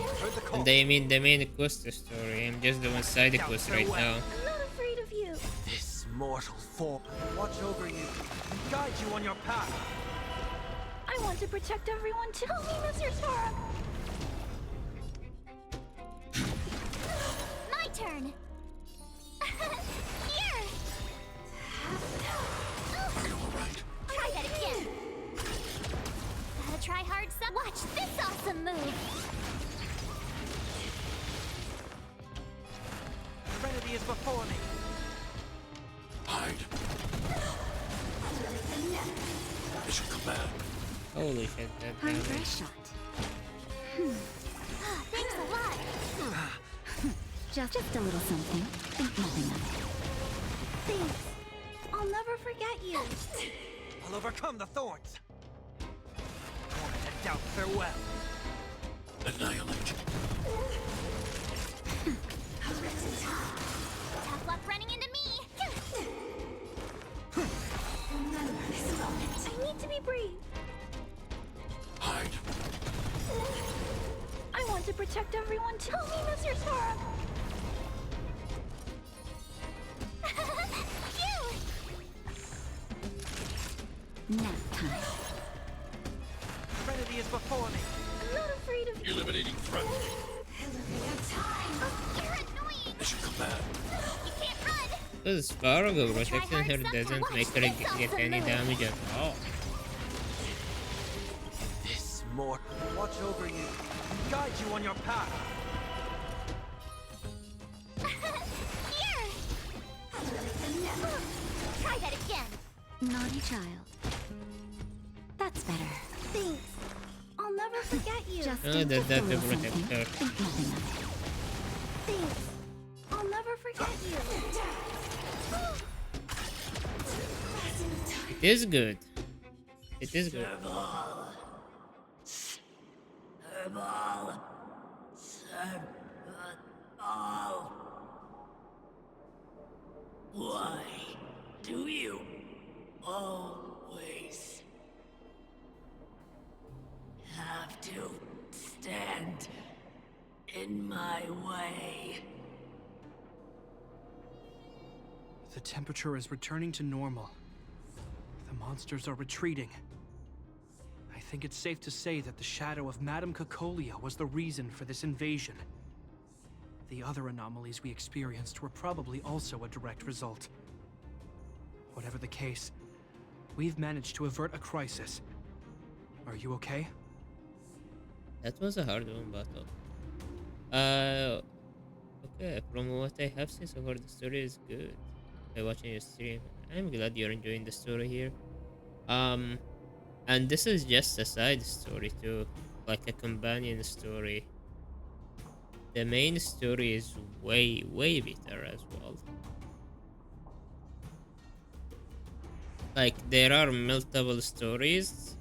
S1: And I mean the main quest story. I'm just doing side quests right now.
S6: I'm not afraid of you.
S5: This mortal form watch over you and guide you on your path.
S6: I want to protect everyone too. Help me, Mr. Sora. My turn. Here.
S19: Are you alright?
S6: Try that again. Gotta try hard some. Watch this awesome move.
S5: Serenity is before me.
S19: Hide. Mission command.
S1: Holy shit, that
S16: Hard
S1: damage.
S16: for a shot.
S6: Thanks a lot.
S16: Just a little something. Think nothing of it.
S6: Thanks. I'll never forget you.
S5: I'll overcome the thorns. Torment and doubt farewell.
S19: Annihilate.
S6: Tough luck running into me. I need to be brave.
S19: Hide.
S6: I want to protect everyone too. Help me, Mr. Sora.
S16: Nap time.
S5: Serenity is before me.
S6: I'm not afraid of you.
S19: Eliminating threat.
S6: You're annoying.
S19: Mission command.
S6: You can't run.
S1: This Fargo protecting her doesn't make her get any damage at all.
S5: This mortal watch over you and guide you on your path.
S6: Here. Try that again.
S16: Naughty child. That's better.
S6: Thanks. I'll never forget you.
S16: Just
S1: Oh,
S16: a
S1: that to
S16: little
S1: protect
S16: something.
S1: her.
S16: Think nothing of it.
S6: Thanks. I'll never forget you.
S1: It is good. It is good.
S19: Why do you always have to stand in my way?
S5: The temperature is returning to normal. The monsters are retreating. I think it's safe to say that the shadow of Madame Cocolia was the reason for this invasion. The other anomalies we experienced were probably also a direct result. Whatever the case, we've managed to avert a crisis. Are you okay?
S1: That was a hard one battle. Okay, from what I have seen so far, the story is good. By watching your stream, I'm glad you're enjoying the story here. And this is just a side story too, like a companion story. The main story is way better as well. Like there are multiple stories,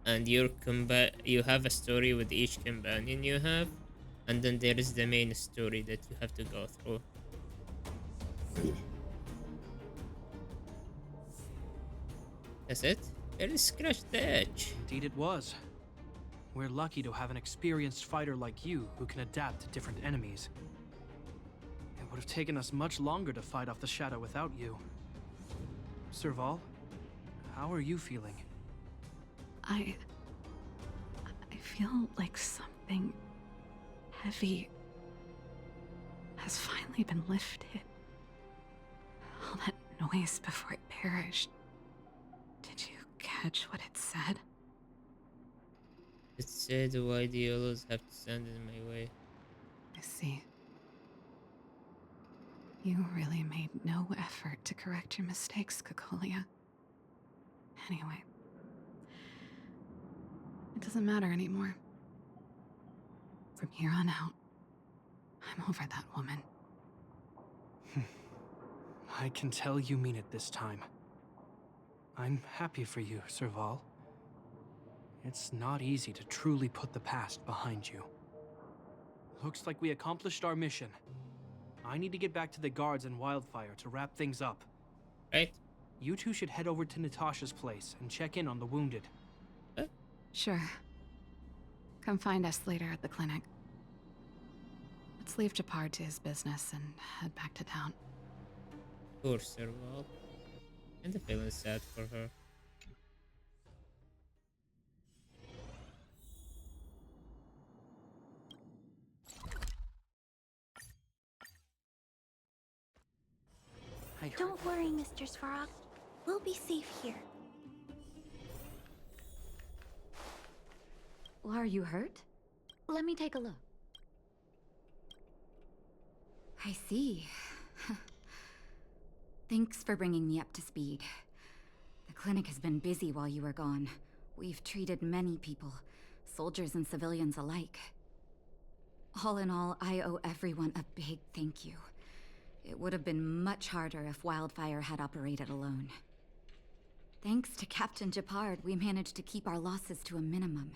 S1: and you have a story with each companion you have, and then there is the main story that you have to go through. That's it? It scratched the edge.
S5: Indeed it was. We're lucky to have an experienced fighter like you who can adapt to different enemies. It would have taken us much longer to fight off the shadow without you. Serval, how are you feeling?
S9: I feel like something heavy has finally been lifted. All that noise before it perished. Did you catch what it said?
S1: It said, why do you always have to stand in my way?
S9: I see. You really made no effort to correct your mistakes, Cocolia. Anyway, it doesn't matter anymore. From here on out, I'm over that woman.
S5: I can tell you mean it this time. I'm happy for you, Serval. It's not easy to truly put the past behind you. Looks like we accomplished our mission. I need to get back to the guards and Wildfire to wrap things up.
S1: Right.
S5: You two should head over to Natasha's place and check in on the wounded.
S9: Sure. Come find us later at the clinic. Let's leave Japar to his business and head back to town.
S1: Poor Serval. And the feeling sad for her.
S6: Don't worry, Mr. Svarog. We'll be safe here.
S16: Well, are you hurt? Let me take a look. I see. Thanks for bringing me up to speed. The clinic has been busy while you were gone. We've treated many people, soldiers and civilians alike. All in all, I owe everyone a big thank you. It would have been much harder if Wildfire had operated alone. Thanks to Captain Japard, we managed to keep our losses to a minimum.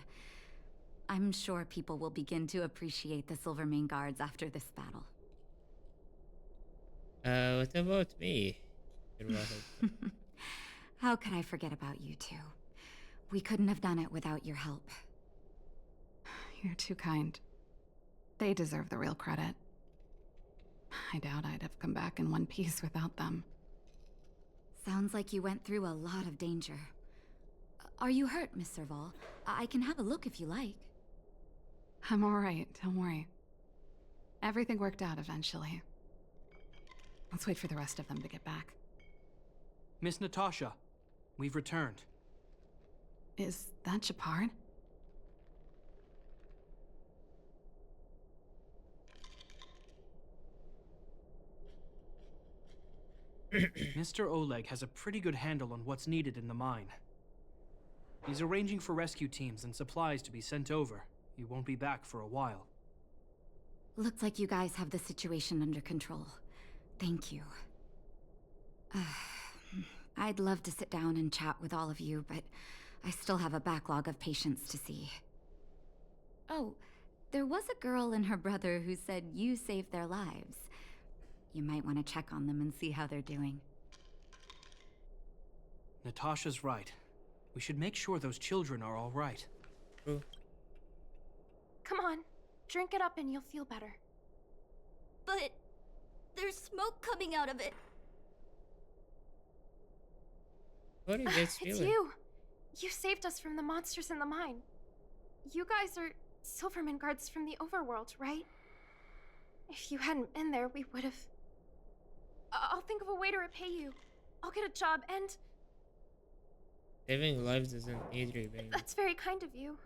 S16: I'm sure people will begin to appreciate the Silvermane Guards after this battle.
S1: What about me?
S16: How could I forget about you two? We couldn't have done it without your help.
S9: You're too kind. They deserve the real credit. I doubt I'd have come back in one piece without them.
S16: Sounds like you went through a lot of danger. Are you hurt, Miss Serval? I can have a look if you like.
S9: I'm alright, don't worry. Everything worked out eventually. Let's wait for the rest of them to get back.
S5: Miss Natasha, we've returned.
S9: Is that Japard?
S5: Mr. Oleg has a pretty good handle on what's needed in the mine. He's arranging for rescue teams and supplies to be sent over. He won't be back for a while.
S16: Looks like you guys have the situation under control. Thank you. I'd love to sit down and chat with all of you, but I still have a backlog of patients to see. Oh, there was a girl and her brother who said you saved their lives. You might want to check on them and see how they're doing.
S5: Natasha's right. We should make sure those children are all right.
S6: Come on, drink it up and you'll feel better. But there's smoke coming out of it.
S1: What are you guys feeling?
S6: It's you. You saved us from the monsters in the mine. You guys are Silverman guards from the overworld, right? If you hadn't been there, we would have... I'll think of a way to repay you. I'll get a job and...
S1: Saving lives doesn't need revenge.
S6: That's very kind of you.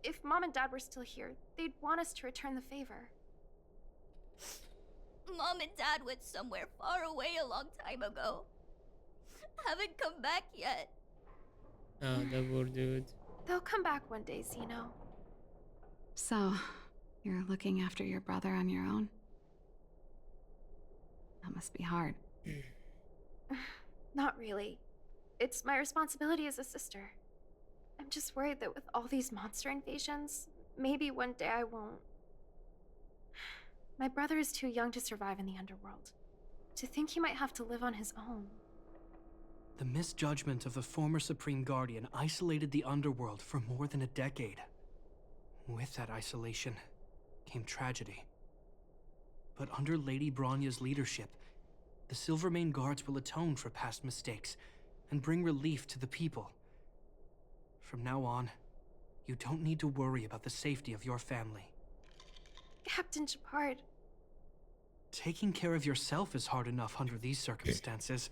S6: If Mom and Dad were still here, they'd want us to return the favor.
S2: Mom and Dad went somewhere far away a long time ago. Haven't come back yet.
S1: Oh, the poor dude.
S6: They'll come back one day, Zeno.
S9: So, you're looking after your brother on your own? That must be hard.
S6: Not really. It's my responsibility as a sister. I'm just worried that with all these monster invasions, maybe one day I won't. My brother is too young to survive in the underworld. To think he might have to live on his own.
S5: The misjudgment of the former Supreme Guardian isolated the underworld for more than a decade. With that isolation came tragedy. But under Lady Bronya's leadership, the Silvermane Guards will atone for past mistakes and bring relief to the people. From now on, you don't need to worry about the safety of your family.
S6: Captain Japard,
S5: Taking care of yourself is hard enough under these circumstances,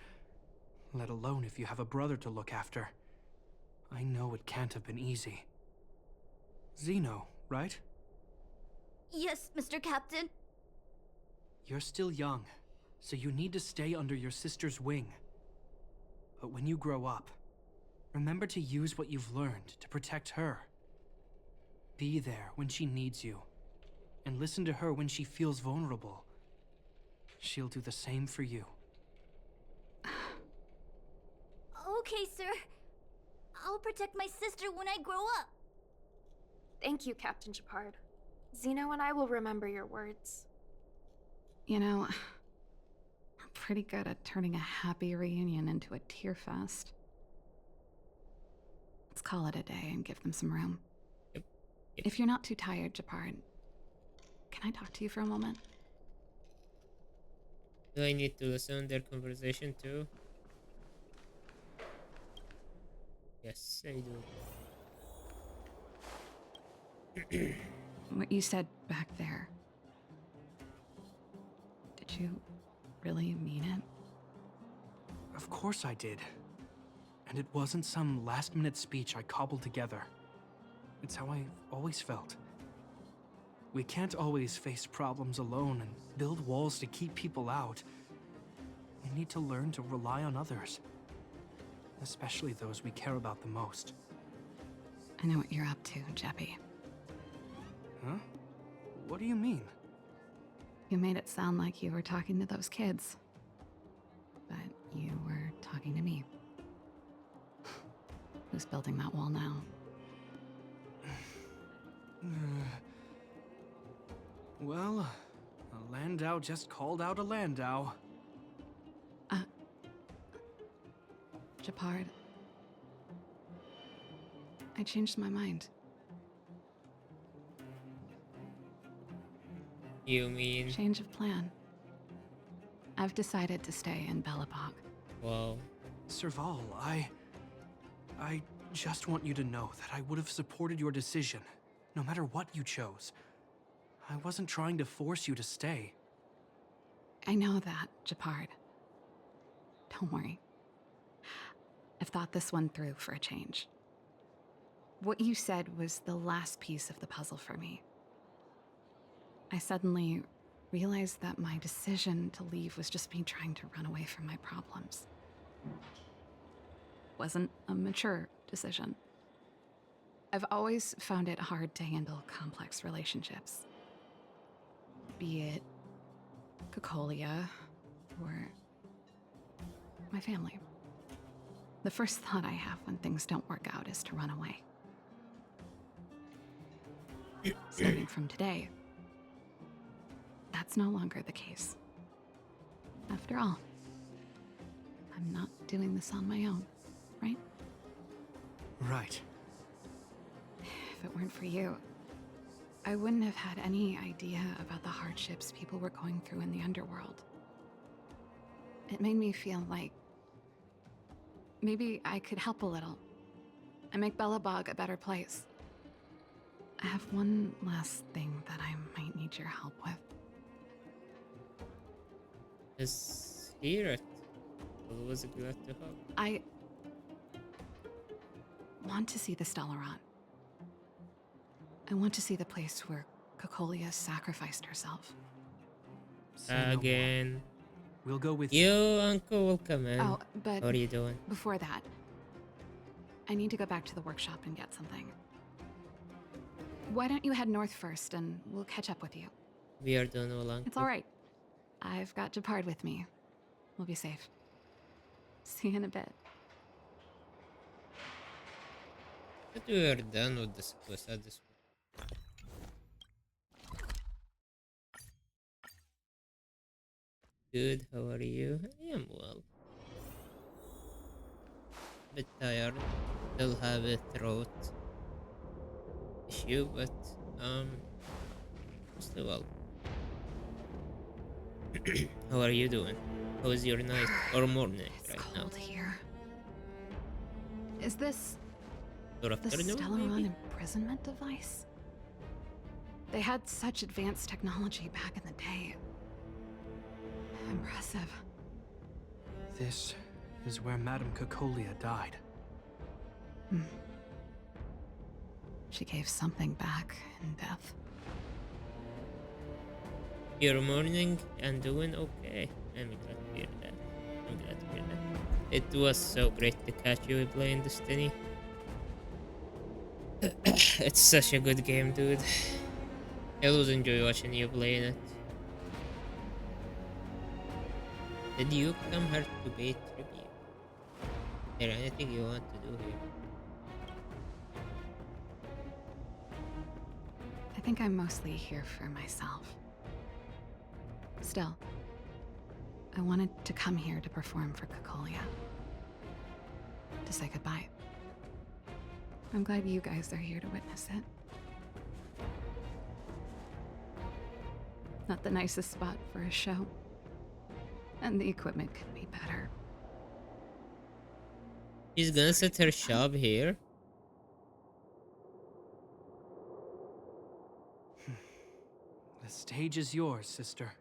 S5: let alone if you have a brother to look after. I know it can't have been easy. Zeno, right?
S6: Yes, Mr. Captain.
S5: You're still young, so you need to stay under your sister's wing. But when you grow up, remember to use what you've learned to protect her. Be there when she needs you, and listen to her when she feels vulnerable. She'll do the same for you.
S6: Okay, sir. I'll protect my sister when I grow up.
S19: Thank you, Captain Shepard. Zeno and I will remember your words.
S9: You know, we're pretty good at turning a happy reunion into a tear fest. Let's call it a day and give them some room. If you're not too tired, Shepard, can I talk to you for a moment?
S1: Do I need to listen to their conversation too? Yes, I do.
S9: What you said back there, did you really mean it?
S5: Of course I did. And it wasn't some last-minute speech I cobbled together. It's how I've always felt. We can't always face problems alone and build walls to keep people out. We need to learn to rely on others, especially those we care about the most.
S9: I know what you're up to, Jeppy.
S5: Huh? What do you mean?
S9: You made it sound like you were talking to those kids. But you were talking to me. Who's building that wall now?
S5: Well, a Landau just called out a Landau.
S9: Shepard. I changed my mind.
S1: You mean?
S9: Change of plan. I've decided to stay in Belobog.
S1: Wow.
S5: Serval, I just want you to know that I would have supported your decision, no matter what you chose. I wasn't trying to force you to stay.
S9: I know that, Shepard. Don't worry. I've thought this one through for a change. What you said was the last piece of the puzzle for me. I suddenly realized that my decision to leave was just me trying to run away from my problems. Wasn't a mature decision. I've always found it hard to handle complex relationships. Be it Cocolia or my family. The first thought I have when things don't work out is to run away. Starting from today, that's no longer the case. After all, I'm not doing this on my own, right?
S5: Right.
S9: If it weren't for you, I wouldn't have had any idea about the hardships people were going through in the underworld. It made me feel like maybe I could help a little and make Belobog a better place. I have one last thing that I might need your help with.
S1: Let's hear it. Always glad to help.
S9: I want to see the Stellaron. I want to see the place where Cocolia sacrificed herself.
S1: Again.
S5: We'll go with
S1: you, Uncle. Welcome, man.
S9: Oh, but
S1: what are you doing?
S9: Before that, I need to go back to the workshop and get something. Why don't you head north first, and we'll catch up with you.
S1: We are done all along.
S9: It's all right. I've got Shepard with me. We'll be safe. See you in a bit.
S1: But we are done with this quest at this point. Good, how are you? I am well. Bit tired. Still have a throat issue, but still well. How are you doing? How is your night or morning right now?
S9: Cold here. Is this
S1: Or
S9: the
S1: afternoon,
S9: Stellaron
S1: maybe?
S9: imprisonment device? They had such advanced technology back in the day. Impressive.
S5: This is where Madame Cacolia died.
S9: Hmm. She gave something back in death.
S1: You're mourning and doing okay. I'm glad to hear that. I'm glad to hear that. It was so great to catch you playing Destiny. It's such a good game, dude. I always enjoy watching you playing it. Did you come here to pay tribute? Is there anything you want to do here?
S9: I think I'm mostly here for myself. Still, I wanted to come here to perform for Cacolia. To say goodbye. I'm glad you guys are here to witness it. Not the nicest spot for a show. And the equipment could be better.
S1: She's gonna set her shop here.
S5: The stage is yours, sister.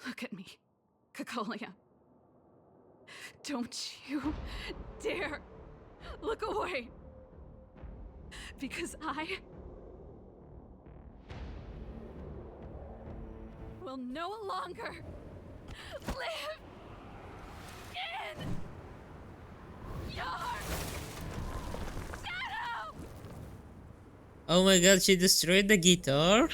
S9: Look at me, Cacolia. Don't you dare look away. Because I will no longer live in your shadow!
S1: Oh my god, she destroyed the guitar?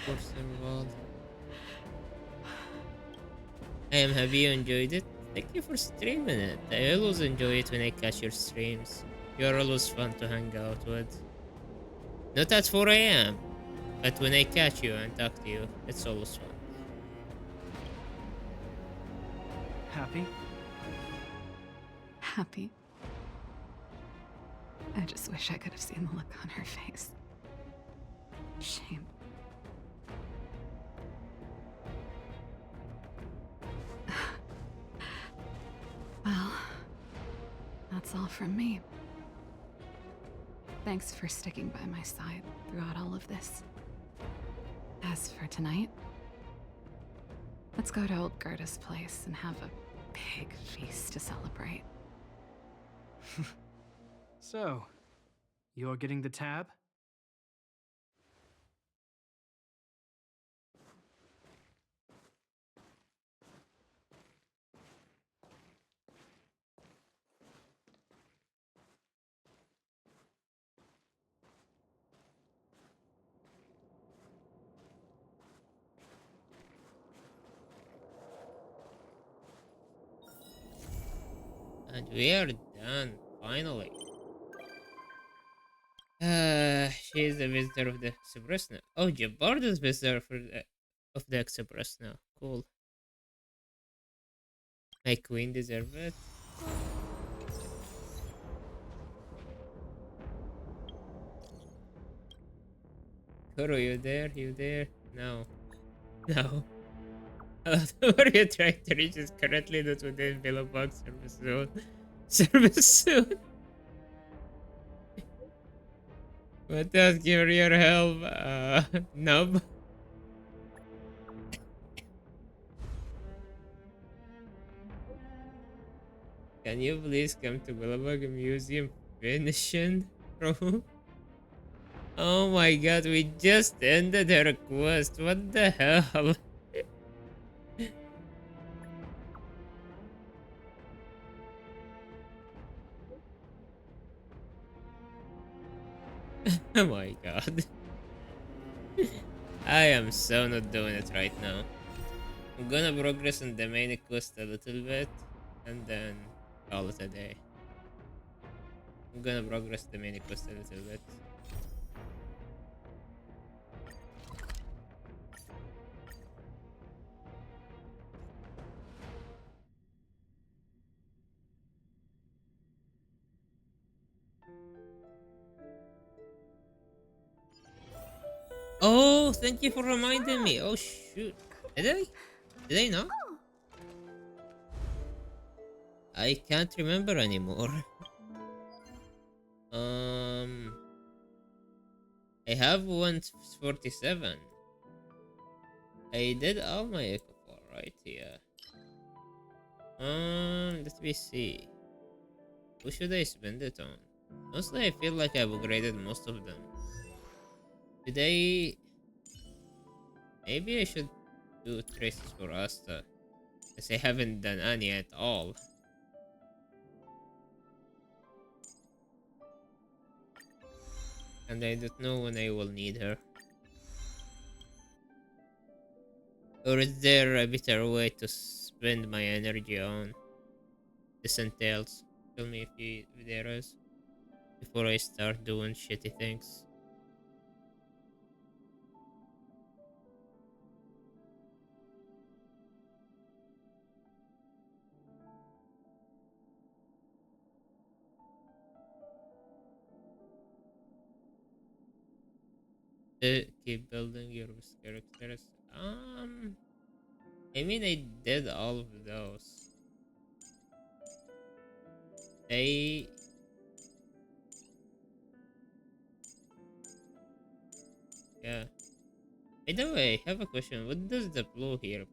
S1: Poor Serval. I am happy you enjoyed it. Thank you for streaming it. I always enjoy it when I catch your streams. You're always fun to hang out with. Not at 4 AM, but when I catch you and talk to you, it's always fun.
S5: Happy?
S9: Happy. I just wish I could have seen the look on her face. Shame. Well, that's all from me. Thanks for sticking by my side throughout all of this. As for tonight, let's go to old Gerda's place and have a big feast to celebrate.
S5: So, you're getting the tab?
S1: And we are done, finally. She is the visitor of the Express now. Oh, Jabard is visitor of the Express now. Cool. My queen deserve it. Kuro, you there? You there? No. No. Where you trying to reach is currently not within Billabong service zone. Service zone. But ask for your help, Nub. Can you please come to Billabong Museum finishing, bro? Oh my god, we just ended her quest. What the hell? Oh my god. I am so not doing it right now. I'm gonna progress on the main quest a little bit and then call it a day. I'm gonna progress the main quest a little bit. thank you for reminding me. Oh shoot. Did I? Did I not? I can't remember anymore. I have 147. I did all my eco right? Yeah. Let me see. Who should I spend it on? Honestly, I feel like I've upgraded most of them. Today, maybe I should do traces for Asta, as I haven't done any at all. And I don't know when I will need her. Or is there a better way to spend my energy on? This entails. Tell me if there is. Before I start doing shitty things. Keep building your characters. I mean, I did all of those. They. Yeah. By the way, I have a question. What does the blue here mean?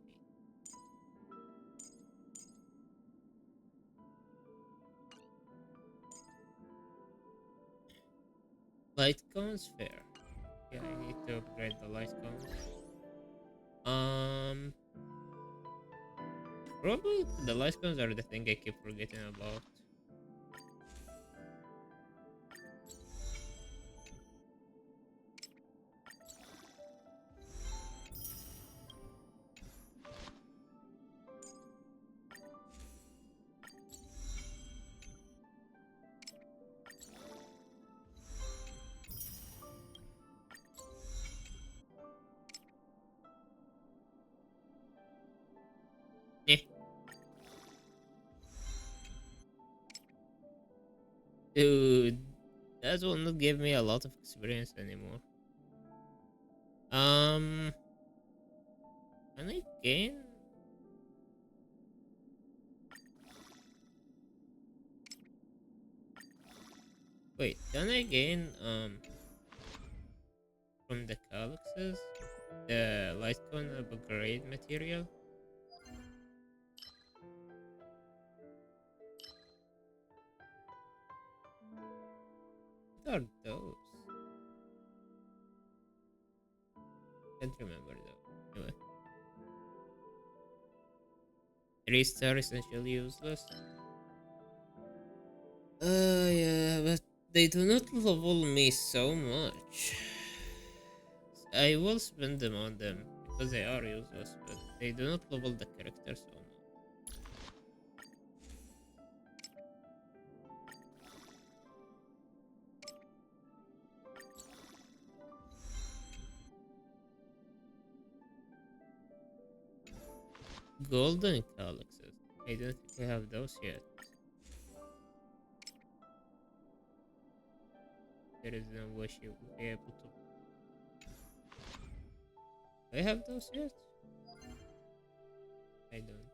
S1: Light cones fair. Yeah, I need to upgrade the light cones. Probably the light cones are the thing I keep forgetting about. Eh. Dude, that will not give me a lot of experience anymore. Can I gain? Wait, can I gain from the calyxes the light cone upgrade material? What are those? Can't remember though. Anyway. 3-star essentially useless. Yeah, but they do not level me so much. I will spend them on them because they are useless, but they do not level the character so much. Golden calyxes. I don't think I have those yet. There is no way she will be able to. Do I have those yet? I don't.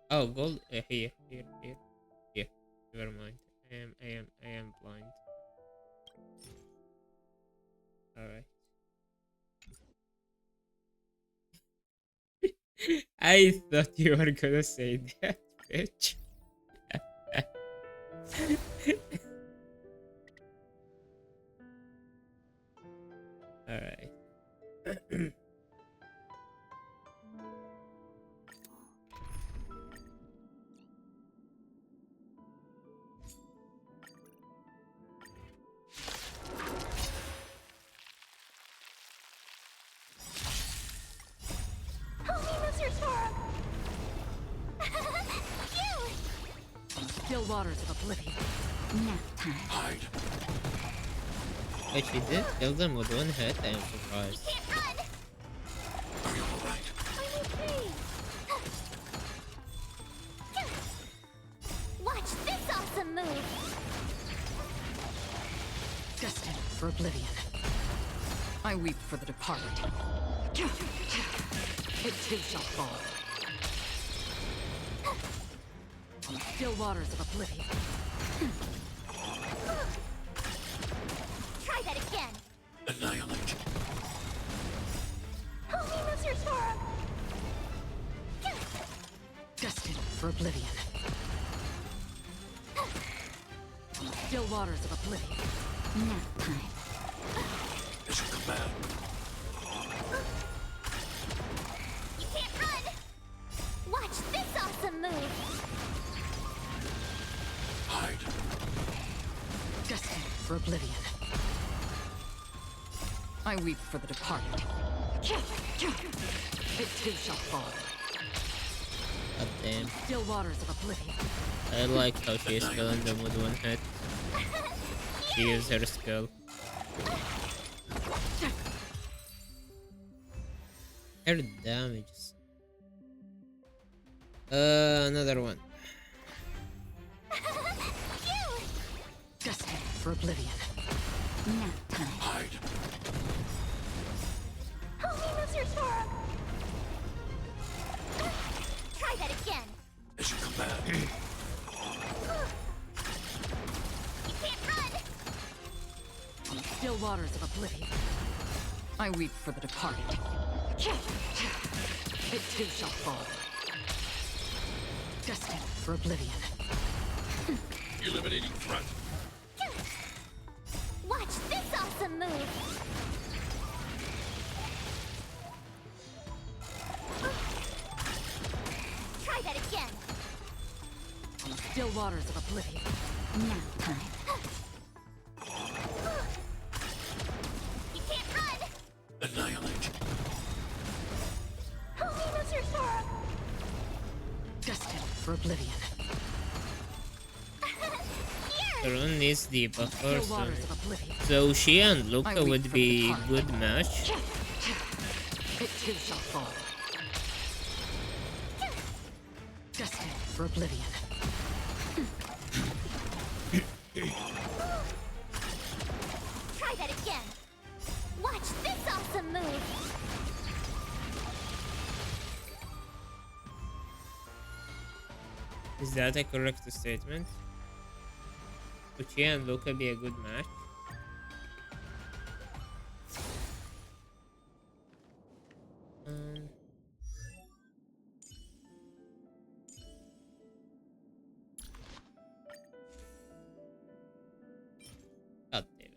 S1: Oh, gold. Here. Never mind. I am blind. All right. I thought you were gonna say that, bitch. Alright.
S6: Help me, Mr. Sora!
S9: Still waters of oblivion.
S16: Nap time.
S19: Hide.
S1: Wait, she did kill them with one hit? I am surprised.
S19: Are you alright?
S6: I'm okay. Watch this awesome move!
S9: Destined for oblivion. I weep for the departed. It too shall fall. On the still waters of oblivion.
S6: Try that again.
S19: Annihilate.
S6: Help me, Mr. Sora.
S9: Destined for oblivion. On the still waters of oblivion.
S16: Nap time.
S19: As you command.
S6: You can't run. Watch this awesome move.
S19: Hide.
S9: Destined for oblivion. I weep for the departed. It too shall fall.
S1: God damn.
S9: Still waters of oblivion.
S1: I like how she's killing them with one hit. She uses her skill. Her damages. Another one.
S9: Destined for oblivion.
S16: Nap time.
S19: Hide.
S6: Help me, Mr. Sora. Try that again.
S19: As you command.
S6: You can't run.
S9: On the still waters of oblivion. I weep for the departed. It too shall fall. Destined for oblivion.
S19: Eliminating threat.
S6: Watch this awesome move. Try that again.
S9: On the still waters of oblivion.
S16: Nap time.
S6: You can't run.
S19: Annihilate.
S6: Help me, Mr. Sora.
S9: Destined for oblivion.
S1: Rune needs the buffer,
S9: Still waters of oblivion.
S1: so she and
S9: I
S1: Luka
S9: weep
S1: would
S9: for the
S1: be
S9: departed.
S1: good match.
S9: It too shall fall. Destined for oblivion.
S6: Try that again. Watch this awesome move.
S1: Is that a correct statement? Would she and Luka be a good match? Um, God damn it.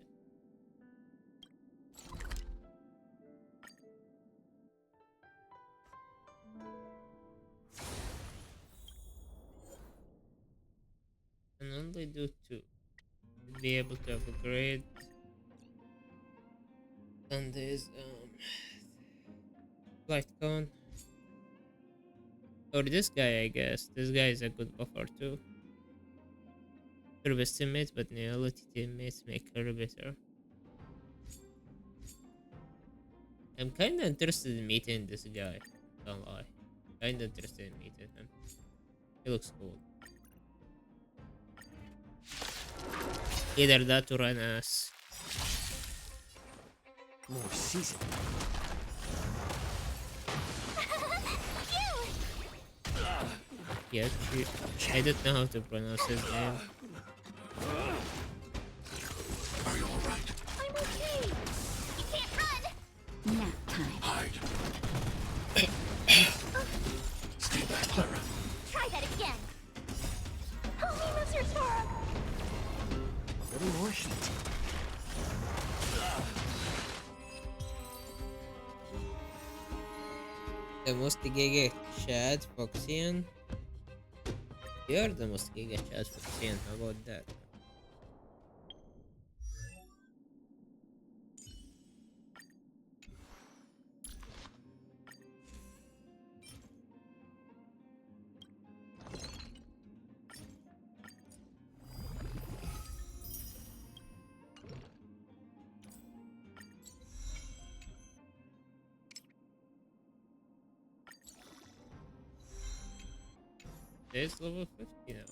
S1: Can only do two. Should be able to upgrade. And there's light cone. Or this guy, I guess. This guy is a good buffer too. Her best teammates, but reality teammates make her better. I'm kinda interested in meeting this guy. Don't lie. Kinda interested in meeting him. He looks cool. Either that or an ass.
S5: More season.
S1: Yeah, I don't know how to pronounce his name.
S19: Are you alright?
S6: I'm okay. You can't run.
S16: Nap time.
S19: Hide. Stay back, Clara.
S6: Try that again. Help me, Mr. Sora.
S5: A little more heat.
S1: The most giga Chad Foxian. You're the most giga Chad Foxian, how about that? There's level 50 now.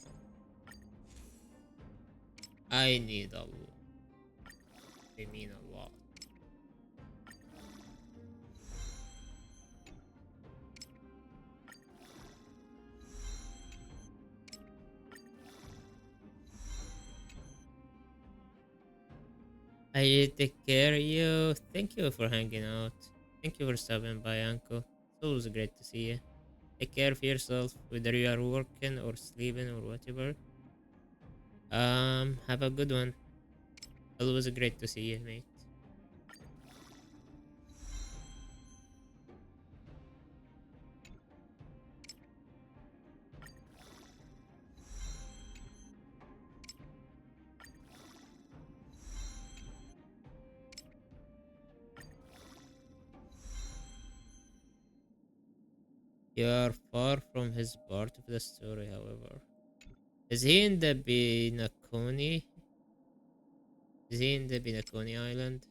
S1: I need a lot. I mean a lot. I take care of you. Thank you for hanging out. Thank you for stopping by, Uncle. It's always great to see you. Take care of yourself, whether you are working or sleeping or whatever. Have a good one. Always great to see you, mate. You are far from his part of the story, however. Is he in the Binaconi? Is he in the Binaconi Island?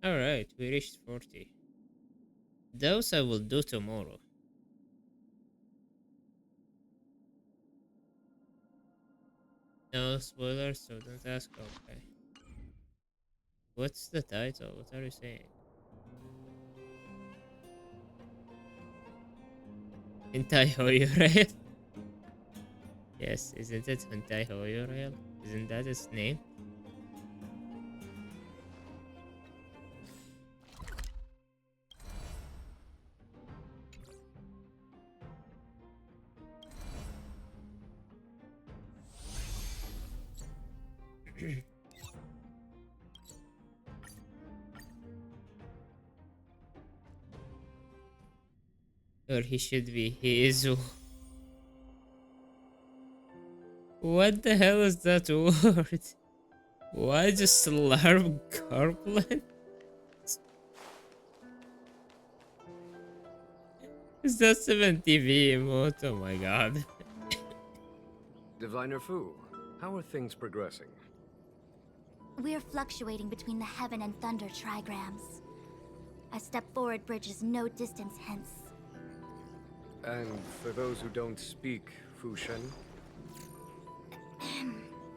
S1: Alright, we reached 40. Those I will do tomorrow. No spoilers, so don't ask. Okay. What's the title? What are you saying? Hentai Hoyo Rail? Yes, isn't it Hentai Hoyo Rail? Isn't that its name? Or he should be. He is. What the hell is that word? Why just larp goblin? Is that 7TV emote? Oh my god.
S19: Diviner Fu, how are things progressing?
S6: We're fluctuating between the heaven and thunder trigrams. A step forward bridge is no distance hence.
S19: And for those who don't speak Fushen?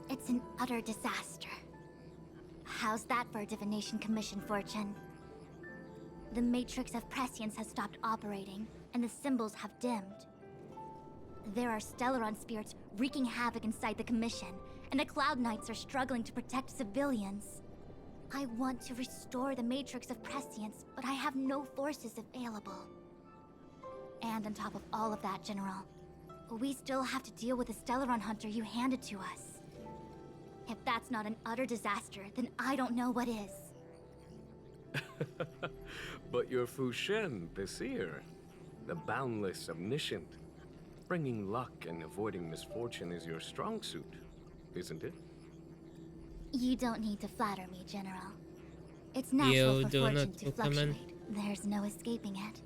S6: It's an utter disaster. How's that for a divination commission, Fortune? The matrix of prescience has stopped operating, and the symbols have dimmed. There are Stellaron spirits wreaking havoc inside the commission, and the Cloud Knights are struggling to protect civilians. I want to restore the matrix of prescience, but I have no forces available. And on top of all of that, General, we still have to deal with the Stellaron hunter you handed to us. If that's not an utter disaster, then I don't know what is.
S19: But you're Fushen, the seer. The boundless, omniscient. Bringing luck and avoiding misfortune is your strong suit, isn't it?
S6: You don't need to flatter me, General. It's natural
S1: You
S6: for
S1: do
S6: fortune
S1: not
S6: to
S1: Pokemon.
S6: fluctuate. There's no escaping it.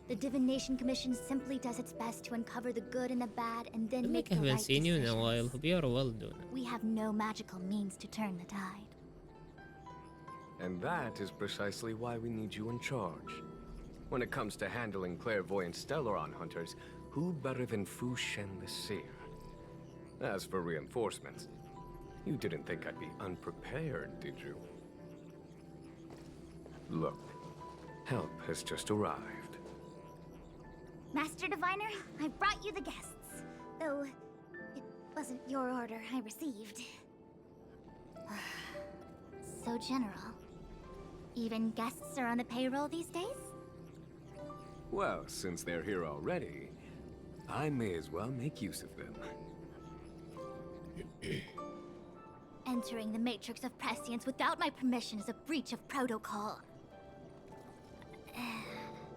S6: The Divination Commission simply does its best to uncover the good and the bad and then make
S1: I
S6: the
S1: haven't
S6: right
S1: seen you in a
S6: decisions.
S1: while. Hope you are well doing.
S6: We have no magical means to turn the tide.
S19: And that is precisely why we need you in charge. When it comes to handling clairvoyant Stellaron hunters, who better than Fushen the Seer? As for reinforcements, you didn't think I'd be unprepared, did you? Look, help has just arrived.
S6: Master Diviner, I brought you the guests. Though, it wasn't your order I received. So, General, even guests are on the payroll these days?
S19: Well, since they're here already, I may as well make use of them.
S6: Entering the Matrix of Prescience without my permission is a breach of protocol.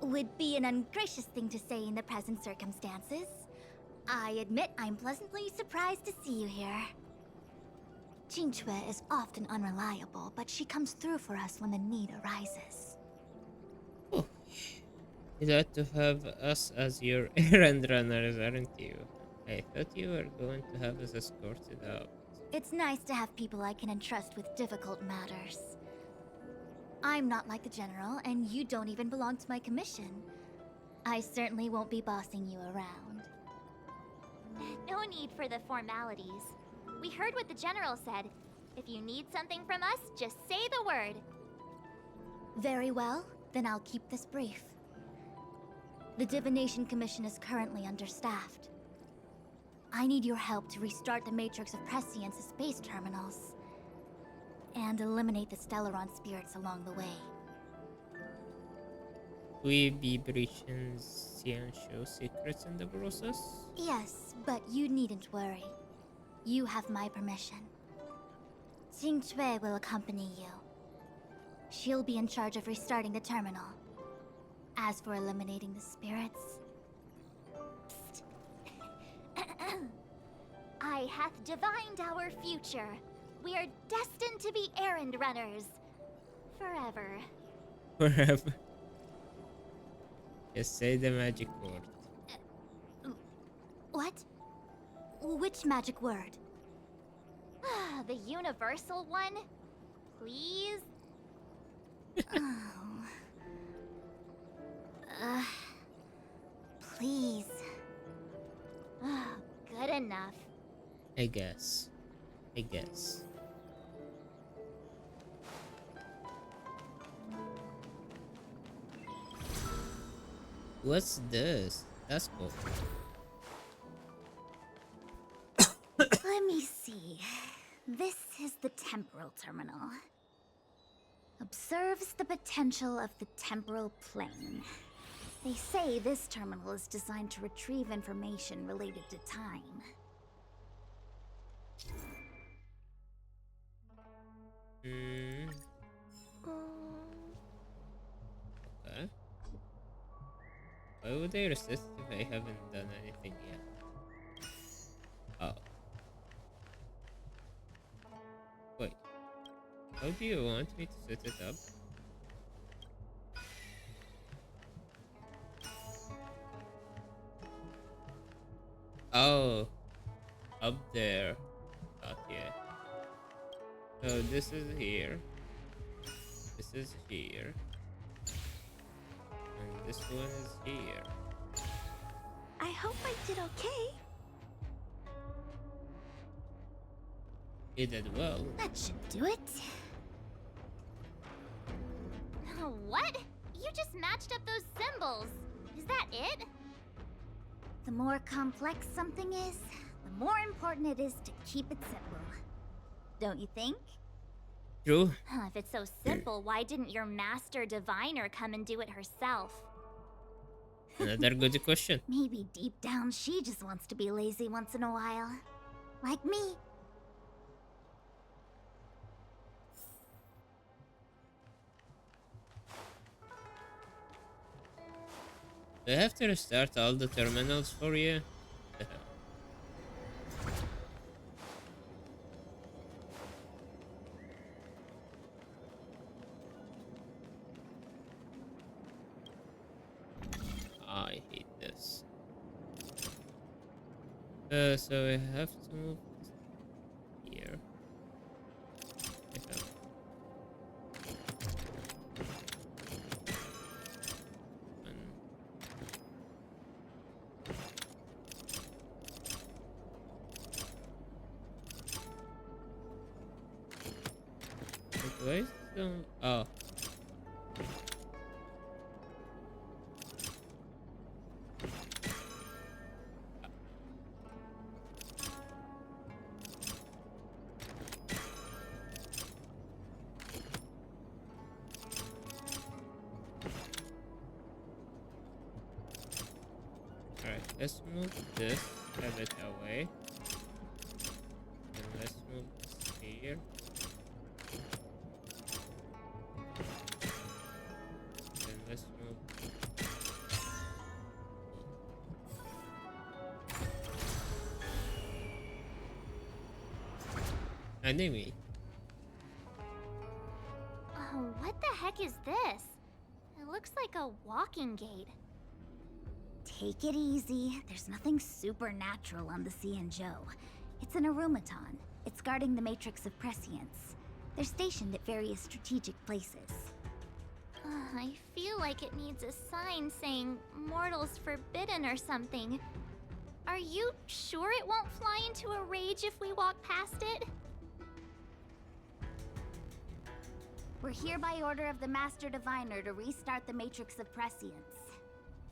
S6: Would be an ungracious thing to say in the present circumstances. I admit I'm pleasantly surprised to see you here. Jinchue is often unreliable, but she comes through for us when the need arises.
S1: Glad to have us as your errand runners, aren't you? I thought you were going to have us escorted out.
S6: It's nice to have people I can entrust with difficult matters. I'm not like the General, and you don't even belong to my commission. I certainly won't be bossing you around.
S20: No need for the formalities. We heard what the General said.
S6: If you need something from us, just say the word. Very well, then I'll keep this brief. The Divination Commission is currently understaffed. I need your help to restart the Matrix of Prescience space terminals and eliminate the Stellaron spirits along the way.
S1: We be breaching Xianzhou secrets in the process?
S6: Yes, but you needn't worry. You have my permission. Xing Cui will accompany you. She'll be in charge of restarting the terminal. As for eliminating the spirits... Psst. I hath divined our future. We are destined to be errand runners. Forever.
S1: Forever. Just say the magic word.
S6: What? Which magic word? The universal one? Please? Please. Good enough.
S1: I guess. What's this? That's cool.
S6: Let me see. This is the temporal terminal. Observes the potential of the temporal plane. They say this terminal is designed to retrieve information related to time.
S1: Okay. Why would they resist if I haven't done anything yet? Oh. Wait. How do you want me to set it up? Oh. Up there. Not yet. So this is here. This is here. And this one is here.
S6: I hope I did okay.
S1: You did well.
S6: That should do it. What? You just matched up those symbols. Is that it? The more complex something is, the more important it is to keep it simple. Don't you think?
S1: True.
S6: If it's so simple, why didn't your master diviner come and do it herself?
S1: Another good question.
S6: Maybe deep down she just wants to be lazy once in a while. Like me.
S1: Do I have to restart all the terminals for you? I hate this. So I have to move this here. I have. Why is it oh. Alright, let's move this a bit away. And let's move this here. And let's move. Enemy.
S6: Oh, what the heck is this? It looks like a walking gate. Take it easy. There's nothing supernatural on the Xianzhou. It's an Arumaton. It's guarding the Matrix of Prescience. They're stationed at various strategic places. I feel like it needs a sign saying mortals forbidden or something. Are you sure it won't fly into a rage if we walk past it? We're here by order of the Master Diviner to restart the Matrix of Prescience.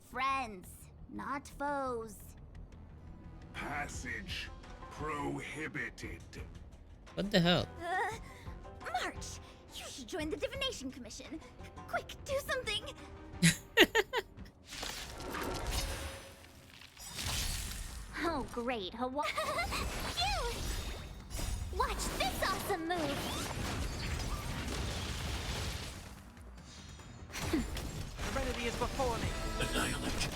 S6: Friends, not foes.
S4: Passage prohibited.
S1: What the hell?
S6: March, you should join the Divination Commission. Quick, do something! Oh, great. Phew! Watch this awesome move!
S12: Serenity is before me.
S19: Annihilate.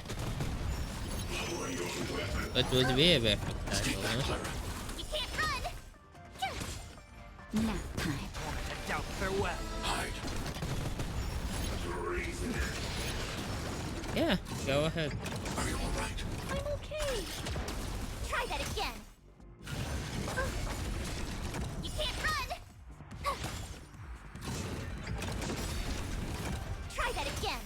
S1: It would be a perfect title, huh?
S6: You can't run!
S16: Nap time.
S12: Tormented doubt, farewell.
S19: Hide.
S1: Yeah, go ahead.
S19: Are you alright?
S6: I'm okay! Try that again! You can't run! Try that again!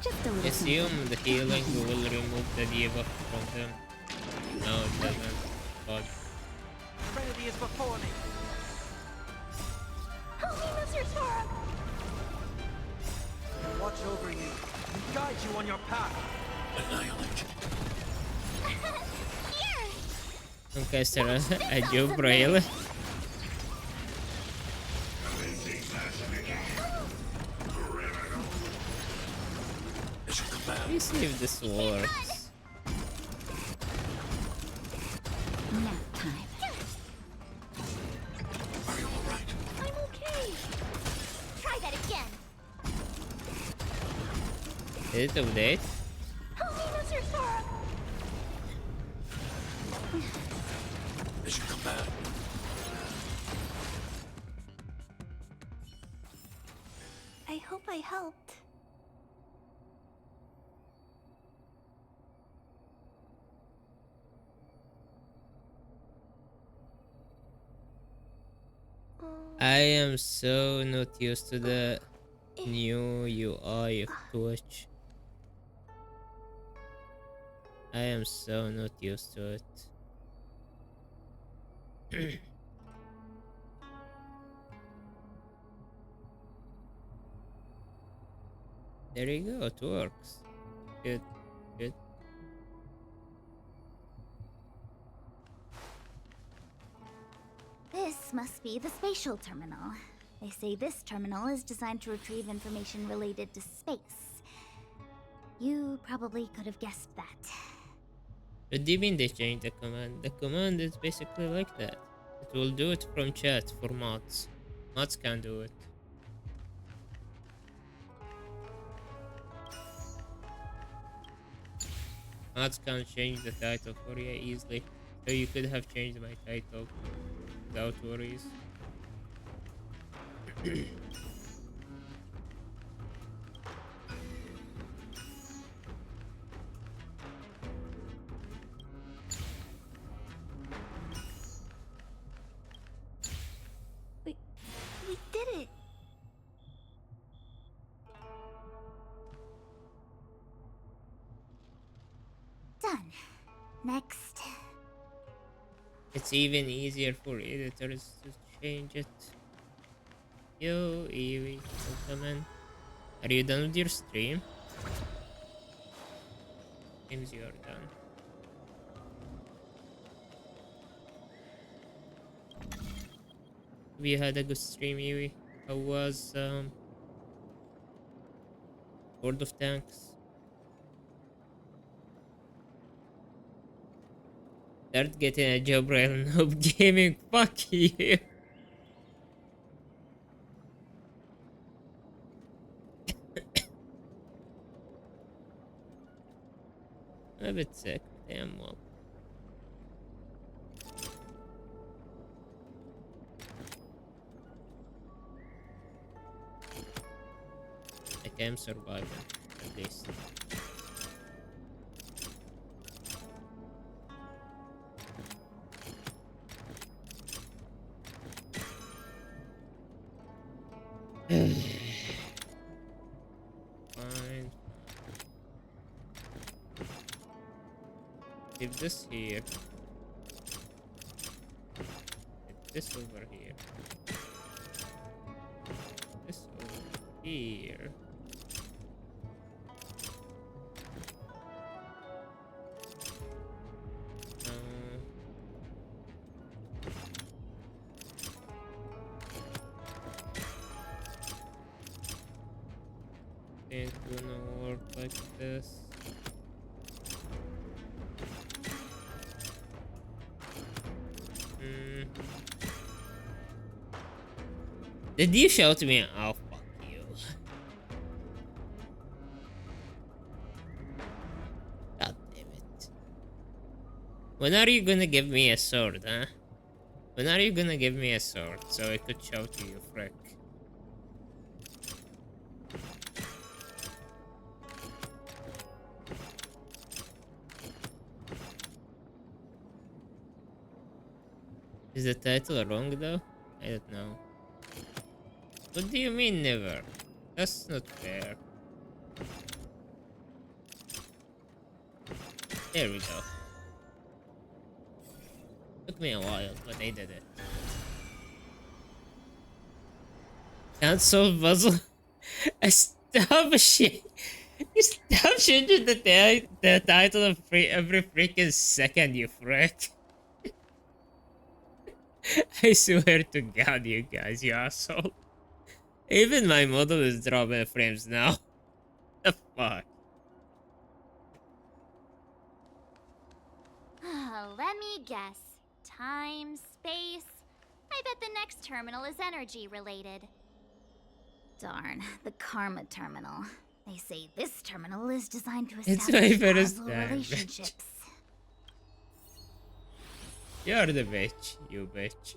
S16: Just a little.
S1: Assume the healing will remove the debuff from them. No, it doesn't. God.
S12: Serenity is before me.
S6: Help me, Mr. Sora!
S12: Watch over you and guide you on your path.
S19: Annihilate.
S6: Here!
S1: Okay, Sarah, I do braille. Please see if this works.
S16: Nap time.
S19: Are you alright?
S6: I'm okay! Try that again!
S1: Is it update?
S6: Help me, Mr. Sora!
S19: Mission command.
S2: I hope I helped.
S1: I am so not used to the new UI of Twitch. I am so not used to it. There you go, it works. Good, good.
S6: This must be the spatial terminal. They say this terminal is designed to retrieve information related to space. You probably could have guessed that.
S1: But do you mean they changed the command? The command is basically like that. It will do it from chat for mods. Mods can do it. Mods can change the title for you easily. So you could have changed my title without worries.
S2: We did it!
S6: Done. Next.
S1: It's even easier for editors to change it. Yo, Evie, welcome in. Are you done with your stream? Seems you are done. We had a good stream, Evie. How was World of Tanks? Start getting a job, real noob gaming. Fuck you. I'm a bit sick. Damn well. I am surviving, at least. Fine. Leave this here. this over here. This over here. Ain't gonna work like this. Did you shout me? Oh, fuck you. God damn it. When are you gonna give me a sword, huh? When are you gonna give me a sword so I could shout to you, frick? Is the title wrong though? I don't know. What do you mean never? That's not fair. There we go. Took me a while, but I did it. Can't solve puzzle. Stop shit. Stop changing the title of every freaking second, you frick. I swear to God, you guys, you asshole. Even my model is dropping frames now. The fuck?
S6: Let me guess. Time, space. I bet the next terminal is energy related. Darn, the karma terminal. They say this terminal is designed to
S1: It's
S6: establish
S1: my first
S6: causal
S1: time,
S6: relationships.
S1: You're the bitch, you bitch.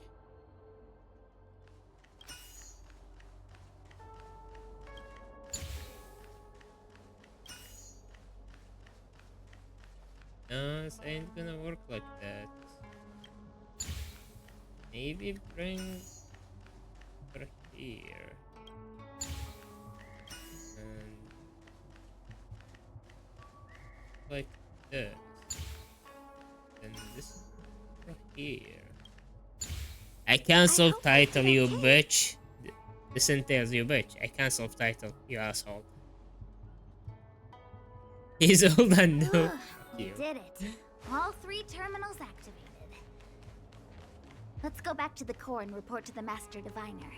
S1: No, this ain't gonna work like that. Maybe bring her here. And like this. And this over here. I cancel title, you bitch. This entails you bitch. I cancel title, you asshole. He's old and new.
S6: You did it. All 3 terminals activated. Let's go back to the core and report to the Master Diviner.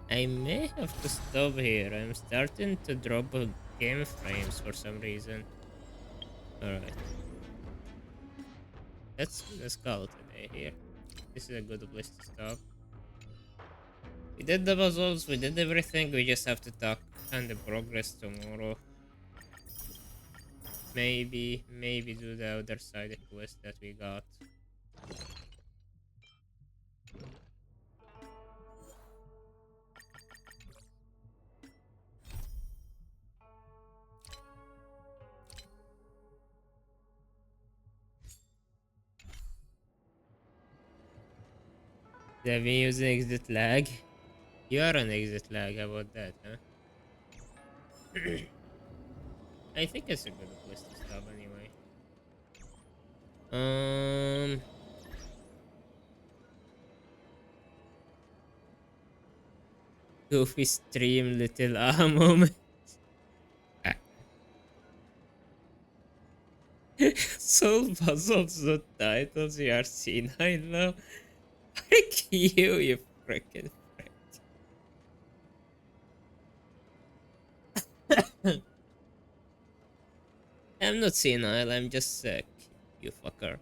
S1: I may have to stop here. I'm starting to drop game frames for some reason. Alright. Let's call it a day here. This is a good place to stop. We did the puzzles, we did everything, we just have to talk and the progress tomorrow. Maybe do the other side quest that we got. Have been using exit lag? You are on exit lag, how about that, huh? I think it's a good place to stop anyway. Goofy stream little moment. Solve puzzles, not titles, you are senile now. Frick you frickin' frick. I'm not senile, I'm just sick, you fucker.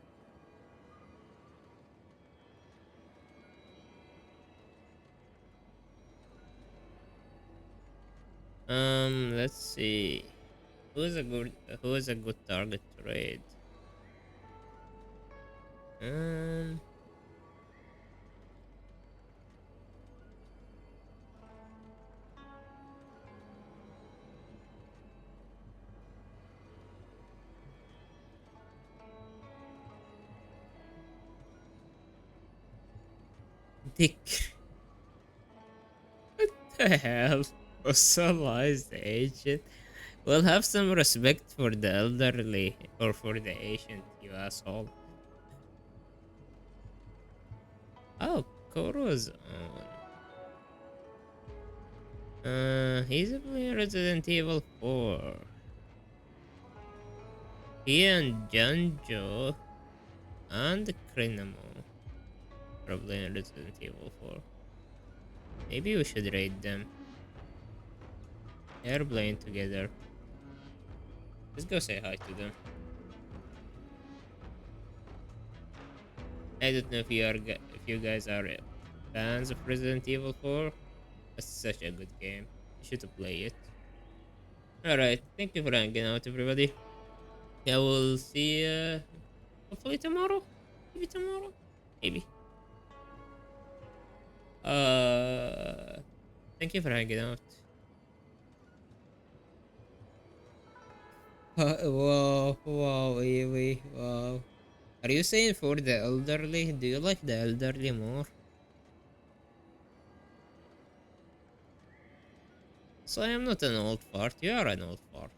S1: Let's see. Who's a good target to raid? Dick. What the hell? Fossilized agent? Well, have some respect for the elderly or for the ancient, you asshole. Oh, Koro's on. He's playing Resident Evil 4. He and Janjo and Krinamo are playing Resident Evil 4. Maybe we should raid them. They're playing together. Let's go say hi to them. I don't know if you guys are fans of Resident Evil 4. It's such a good game. You should play it. Alright, thank you for hanging out, everybody. I will see you hopefully tomorrow. Maybe tomorrow. Maybe. Thank you for hanging out. Wow, wow, Evie, wow. Are you saying for the elderly? Do you like the elderly more? So I am not an old fart. You are an old fart.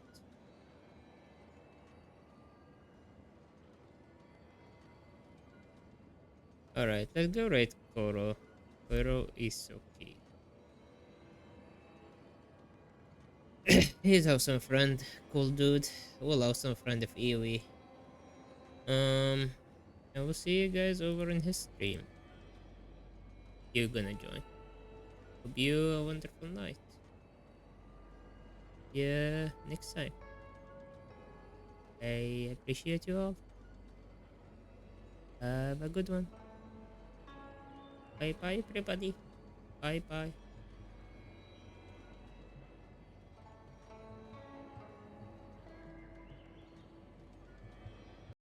S1: Alright, let's go rate Koro. Koro is okay. He's awesome friend. Cool dude. Well, awesome friend of Iwi. I will see you guys over in his stream. You're gonna join. Hope you a wonderful night. Yeah, next time. I appreciate you all. Have a good one. Bye bye, everybody. Bye bye.